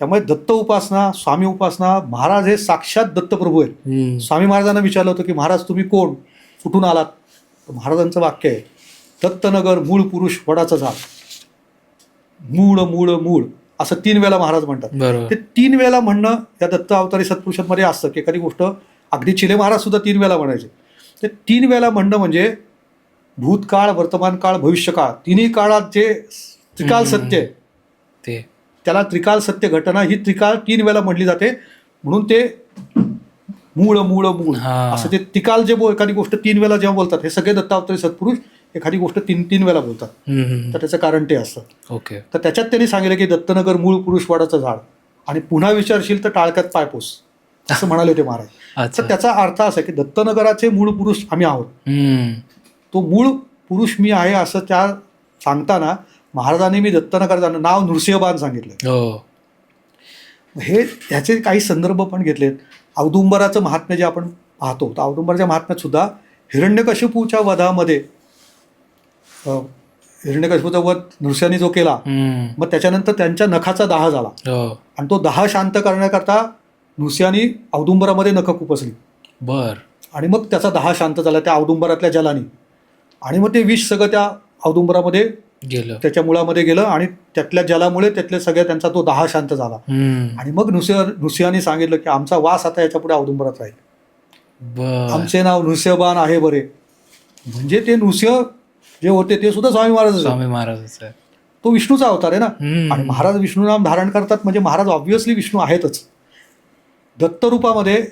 Speaker 1: त्यामुळे दत्त उपासना, स्वामी उपासना, महाराज हे साक्षात दत्तप्रभू आहेत. स्वामी महाराजांना विचारलं होतं की महाराज तुम्ही कोण, कुठून आलात? तर महाराजांचं वाक्य आहे, दत्तनगर मूळ पुरुष वडाचं झाड. मूळ मूळ मूळ असं 3 वेळा महाराज म्हणतात. ते 3 वेळा म्हणणं या दत्त अवतारी सत्पुरुषांमध्ये असतं की एखादी गोष्ट अगदी चिले महाराज सुद्धा 3 वेळा म्हणायचे. ते 3 वेळा म्हणणं म्हणजे भूतकाळ, वर्तमान काळ, भविष्यकाळ, तिन्ही काळात जे त्रिकाल सत्य आहे
Speaker 2: ते, त्याला
Speaker 1: त्रिकाल सत्य घटना ही त्रिकाळ 3 वेळा म्हटली जाते. म्हणून ते मूळ मूळ मूळ असं ते त्रिकाल जे एखादी गोष्ट 3 वेळा जेव्हा बोलतात, हे सगळे दत्तावतारी सत्पुरुष एखादी गोष्ट 3 वेळा बोलतात. तर त्याचं कारण ते असतं.
Speaker 2: ओके.
Speaker 1: तर त्याच्यात त्यांनी सांगितलं की दत्तनगर मूळ पुरुष वडाचं झाड, आणि पुन्हा विचारशील तर टाळक्यात पायपोस, असं म्हणाले होते महाराज. तर त्याचा अर्थ असा की दत्तनगराचे मूळ पुरुष आम्ही आहोत. तो मूळ पुरुष मी आहे असं त्या सांगताना महाराजांनी मी दत्तनगराचं नाव नृसिंहबान सांगितलं. हे ह्याचे काही संदर्भ पण घेतलेत. औदुंबराचं महात्म्य जे आपण पाहतो, तर औदुंबराच्या महात्म्यात सुद्धा हिरण्यकशिपूच्या वधामध्ये, हिरण्यकशिपूचा वध नृसिंहाने जो केला, मग त्याच्यानंतर त्यांच्या नखाचा दाह झाला, आणि तो दाह शांत करण्याकरता नृसिंहाने औदुंबरामध्ये नख खुपसली. आणि मग त्याचा दाह शांत झाला त्या औदुंबरातल्या जलाने, आणि मग ते विष सगळं त्या औदुंबरामध्ये गेलं, त्याच्या मुळामध्ये गेलं, आणि त्यातल्या जलामुळे त्यातले सगळ्या त्यांचा तो दाह शांत झाला. आणि मग नृसिंहाने सांगितलं की आमचा वास आता याच्या पुढे औदुंबरात राहील, आमचे नाव नृसिंहबान आहे बरे. म्हणजे ते नृसिंह जे होते ते सुद्धा स्वामी महाराज, तो विष्णूचा अवतार आहे ना. आणि महाराज विष्णू नाम धारण करतात म्हणजे महाराज ऑब्व्हियसली विष्णू आहेतच. दत्तरूपामध्ये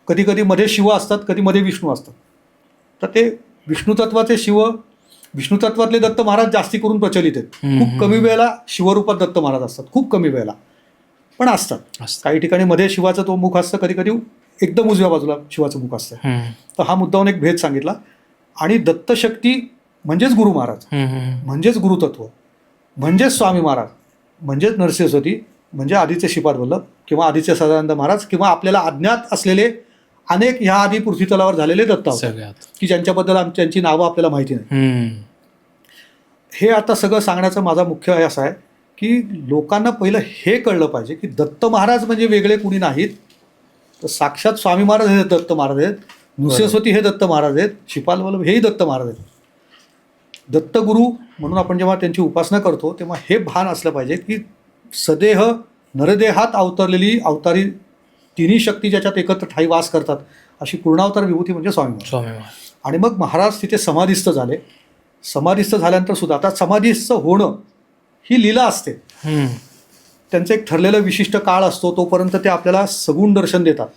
Speaker 1: कधी कधी मध्ये शिव असतात, कधी मध्ये विष्णू असतात. तर ते विष्णू तत्वाचे शिव, विष्णू तत्वातले दत्त महाराज जास्ती करून प्रचलित आहेत. खूप कमी वेळेला शिवरूपात दत्त महाराज असतात, खूप कमी वेळेला पण असतात. काही ठिकाणी मध्ये शिवाचं तो मुख असतं, कधी कधी एकदम उजव्या बाजूला शिवाचं मुख असतं. तर हा मुद्दाहून एक भेद सांगितला. आणि दत्तशक्ती म्हणजेच गुरु महाराज, म्हणजेच गुरुतत्व, म्हणजेच स्वामी महाराज, म्हणजेच नरसिंहस्वती, म्हणजे आधीचे श्रीपाद वल्लभ किंवा आधीचे सदानंद महाराज, किंवा आपल्याला अज्ञात असलेले अनेक ह्या आधी पृथ्वी तलावर झालेले दत्त की ज्यांच्याबद्दल त्यांची नावं आपल्याला माहिती नाही. हे आता सगळं सांगण्याचा माझा मुख्य असा आहे की लोकांना पहिलं हे कळलं पाहिजे की दत्त महाराज म्हणजे वेगळे कुणी नाहीत, तर साक्षात स्वामी महाराज हे दत्त महाराज आहेत, नृसिंहस्वती हे दत्त महाराज आहेत, श्रीपाद वल्लभ हेही दत्त महाराज आहेत. दत्तगुरू म्हणून आपण जेव्हा त्यांची उपासना करतो तेव्हा हे भान असलं पाहिजे की सदेह नरदेहात अवतरलेली अवतारी तिन्ही शक्ती ज्याच्यात एकत्र ठाई वास करतात अशी पूर्णावतार विभूती म्हणजे स्वामी महाराज. आणि मग महाराज तिथे समाधिस्थ झाले. समाधिस्थ झाल्यानंतर सुद्धा आता समाधिस्थ होणं ही लीला असते. त्यांचं एक ठरलेलं विशिष्ट काळ असतो, तोपर्यंत ते आपल्याला सगुण दर्शन देतात.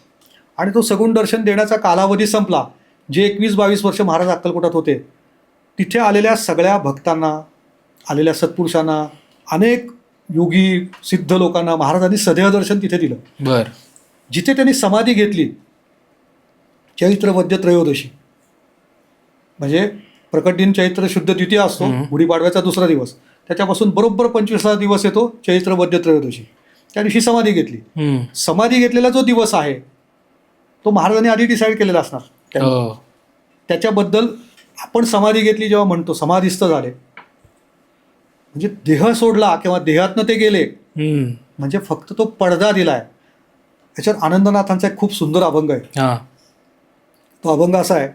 Speaker 1: आणि तो सगुण दर्शन देण्याचा कालावधी संपला, जे 21-22 वर्ष महाराज अक्कलकोटात होते, तिथे आलेल्या सगळ्या भक्तांना, आलेल्या सत्पुरुषांना, अनेक योगी सिद्ध लोकांना महाराजांनी सदेह दर्शन तिथे दिलं. जिथे त्यांनी समाधी घेतली चैत्र वद्य त्रयोदशी, म्हणजे प्रकट दिन चैत्र शुद्ध द्वितीय असतो, गुढीपाडव्याचा दुसरा दिवस, त्याच्यापासून बरोबर 25वा दिवस येतो चैत्र वद्य त्रयोदशी, त्या दिवशी समाधी घेतली. समाधी घेतलेला जो दिवस आहे तो महाराजांनी आधी डिसाईड केलेला असणार. त्याच्याबद्दल आपण समाधी घेतली जेव्हा म्हणतो, समाधिस्थ झाले म्हणजे देह सोडला किंवा देहातनं ते गेले, म्हणजे फक्त तो पडदा दिलाय. त्याच्यात आनंदनाथांचा एक खूप सुंदर अभंग आहे. तो अभंग असा आहे,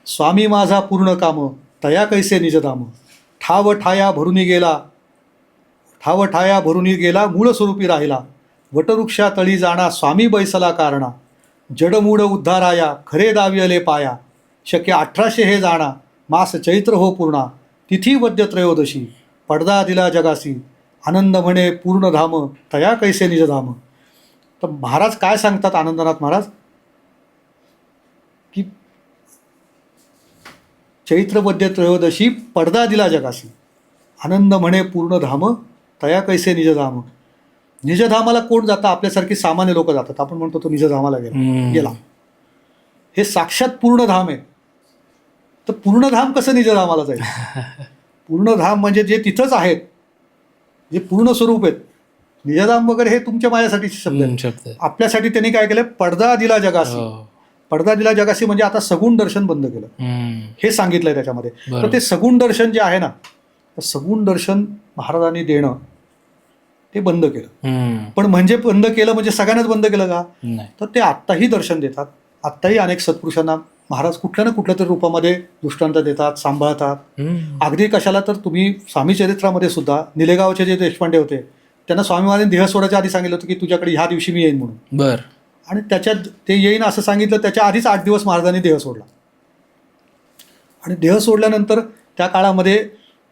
Speaker 1: स्वामी माझा पूर्ण काम तया कैसे निजधाम, ठाव ठाया भरुनी गेला, ठाव ठाया भरुनी गेला, मूळ स्वरूपी राहिला, वटवृक्षा तळी जाणा स्वामी बैसला कारणा, जडमूळ उद्धाराया खरे दावियले पाया, शक्य 1800 हे जाणा मास चैत्र हो पूर्णा, तिथी वद्य त्रयोदशी, पडदा दिला जगासी, आनंद म्हणे पूर्ण धाम तया कैसे निजधाम. तर महाराज काय सांगतात, आनंदनाथ महाराज, की चैत्र वद्य त्रयोदशी पडदा दिला जगासी, आनंद म्हणे पूर्ण धाम तया कैसे निजधाम. निजधामाला कोण जातं? आपल्यासारखी सामान्य लोक जातात. आपण म्हणतो तो निजधामाला गेला. हे साक्षात पूर्णधाम आहे. तर पूर्णधाम कसं निजधामाला जाईल? पूर्णधाम म्हणजे जे तिथंच आहेत, जे पूर्ण स्वरूप आहेत. निजधाम वगैरे हे तुमच्या माझ्यासाठी शब्द आहेत. आपल्यासाठी त्यांनी काय केलं? पडदा दिला जगासी. पडदा दिला जगासी म्हणजे आता सगुण दर्शन बंद केलं, हे सांगितलंय त्याच्यामध्ये. तर ते सगुण दर्शन जे आहे ना, सगुण दर्शन महाराजांनी देणं ते बंद केलं. पण म्हणजे बंद केलं म्हणजे सगळ्यांनाच बंद केलं का? तर ते आत्ताही दर्शन देतात. आत्ताही अनेक सत्पुरुषांना महाराज कुठल्या ना कुठल्या तरी रूपामध्ये दृष्टांत देतात, सांभाळतात. अगदी कशाला तर तुम्ही स्वामी चरित्रामध्ये सुद्धा निलेगावचे जे देशपांडे होते त्यांना स्वामी महाराजांनी देह सोडायच्या आधी सांगितलं होतं की तुझ्याकडे ह्या दिवशी मी येईन म्हणून.
Speaker 2: बर.
Speaker 1: आणि त्याच्यात ते येईन असं सांगितलं, त्याच्या आधीच 8 दिवस महाराजांनी देह सोडला. आणि देह सोडल्यानंतर त्या काळामध्ये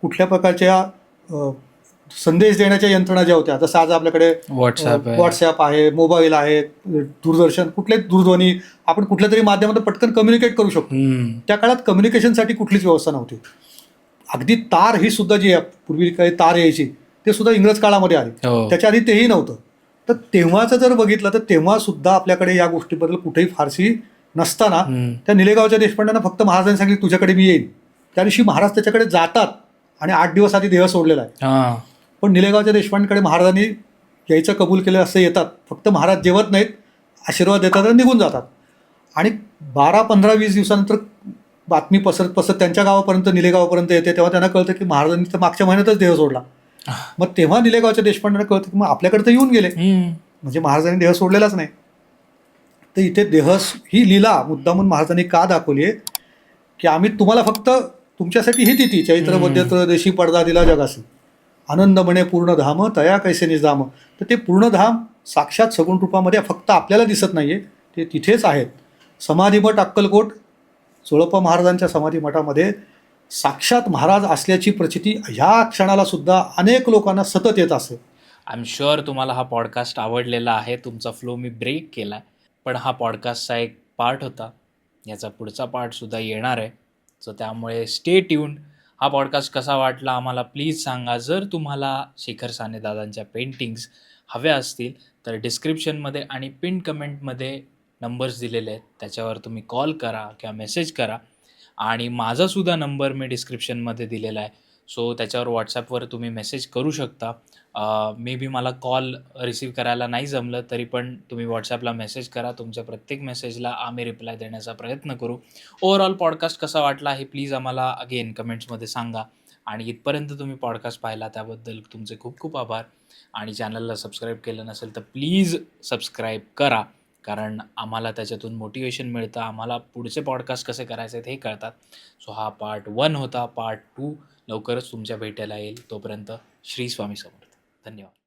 Speaker 1: कुठल्या प्रकारच्या संदेश देण्याच्या यंत्रणा ज्या होत्या, जसं आज आपल्याकडे व्हॉट्सॲप आहे, मोबाईल आहे, दूरदर्शन, कुठले दूरध्वनी, आपण कुठल्या तरी माध्यमातून पटकन कम्युनिकेट करू शकतो. त्या काळात कम्युनिकेशनसाठी कुठलीच व्यवस्था नव्हती. अगदी तार ही सुद्धा जी पूर्वी काही तार यायची ते सुद्धा इंग्रज काळामध्ये आली. त्याच्या आधी तेही नव्हतं. तर तेव्हाचं जर बघितलं तर तेव्हा सुद्धा आपल्याकडे या गोष्टीबद्दल कुठेही फारशी नसताना त्या निलेगावच्या देशपांड्यांना फक्त महाराजांनी सांगितलं तुझ्याकडे मी येईन. त्या दिवशी महाराज त्याच्याकडे जातात आणि 8 दिवस आधी देह सोडलेला आहे. पण निलेगावच्या देशपांडेकडे महाराजांनी यायचं कबूल केलं असं येतात. फक्त महाराज जेवत नाहीत, आशीर्वाद देतात आणि निघून जातात. आणि 12, 15, 20 दिवसानंतर बातमी पसरत पसरत त्यांच्या गावापर्यंत, निलेगावापर्यंत येते. तेव्हा त्यांना कळतं की महाराजांनी तर मागच्या महिन्यातच देह सोडला. मग तेव्हा निलेगावच्या देशपांड्यांना कळतं की मग आपल्याकडे तर येऊन गेले, म्हणजे महाराजांनी देह सोडलेलाच नाही. तर इथे देह ही लीला मुद्दामून महाराजांनी का दाखवली आहे की आम्ही तुम्हाला फक्त तुमच्यासाठी ही तिथी चैत्र मध्य त्रयोदशी पडदा दिला जगासी, आनंद म्हणे पूर्णधाम तया कैसे निजाम. तर ते पूर्णधाम साक्षात सगुण रूपामध्ये फक्त आपल्याला दिसत नाहीये, ते तिथेच आहेत. समाधीमठ अक्कलकोट, चोळप्पा महाराजांच्या समाधी मठामध्ये साक्षात महाराज असल्याची प्रचिती ह्या क्षणाला सुद्धा अनेक लोकांना सतत येत असते.
Speaker 2: आय एम शुअर तुम्हाला हा पॉडकास्ट आवडलेला आहे. तुमचा फ्लो मी ब्रेक केला आहे, पण हा पॉडकास्टचा एक पार्ट होता. याचा पुढचा पार्टसुद्धा येणार आहे. सो त्यामुळे स्टे ट्यून्ड. हा पॉडकास्ट कसा वाटला आम्हाला प्लीज सांगा. जर तुम्हाला शेखर साने दादांच्या पेंटिंग्स हव्या असतील तर डिस्क्रिप्शनमध्ये आणि पिन कमेंटमध्ये नंबर्स दिलेले आहेत, त्याच्यावर तुम्ही कॉल करा किंवा मेसेज करा. आणि माझासुद्धा नंबर मी डिस्क्रिप्शनमध्ये दिलेला आहे. सो त्याच्यावर व्हॉट्सॲपवर तुम्ही मेसेज करू शकता. मे बी मला कॉल रिसीव्ह करायला नाही जमलं तरी पण तुम्ही व्हॉट्सॲपला मेसेज करा. तुमच्या प्रत्येक मेसेजला आम्ही रिप्लाय देण्याचा प्रयत्न करू. ओव्हरऑल पॉडकास्ट कसा वाटला हे प्लीज आम्हाला अगेन कमेंट्समध्ये सांगा. आणि इथपर्यंत तुम्ही पॉडकास्ट पाहिला त्याबद्दल तुमचे खूप खूप आभार. आणि चॅनलला सबस्क्राईब केलं नसेल तर प्लीज सबस्क्राईब करा, कारण आम्हाला त्याच्यातून मोटिवेशन मिळतं. आम्हाला पुढचे पॉडकास्ट कसे करायचे आहेत हे कळतात. सो हा पार्ट 1 होता. पार्ट 2 लवकरच तुमच्या भेटायला येईल. तोपर्यंत श्री स्वामी समर्थ. धन्यवाद.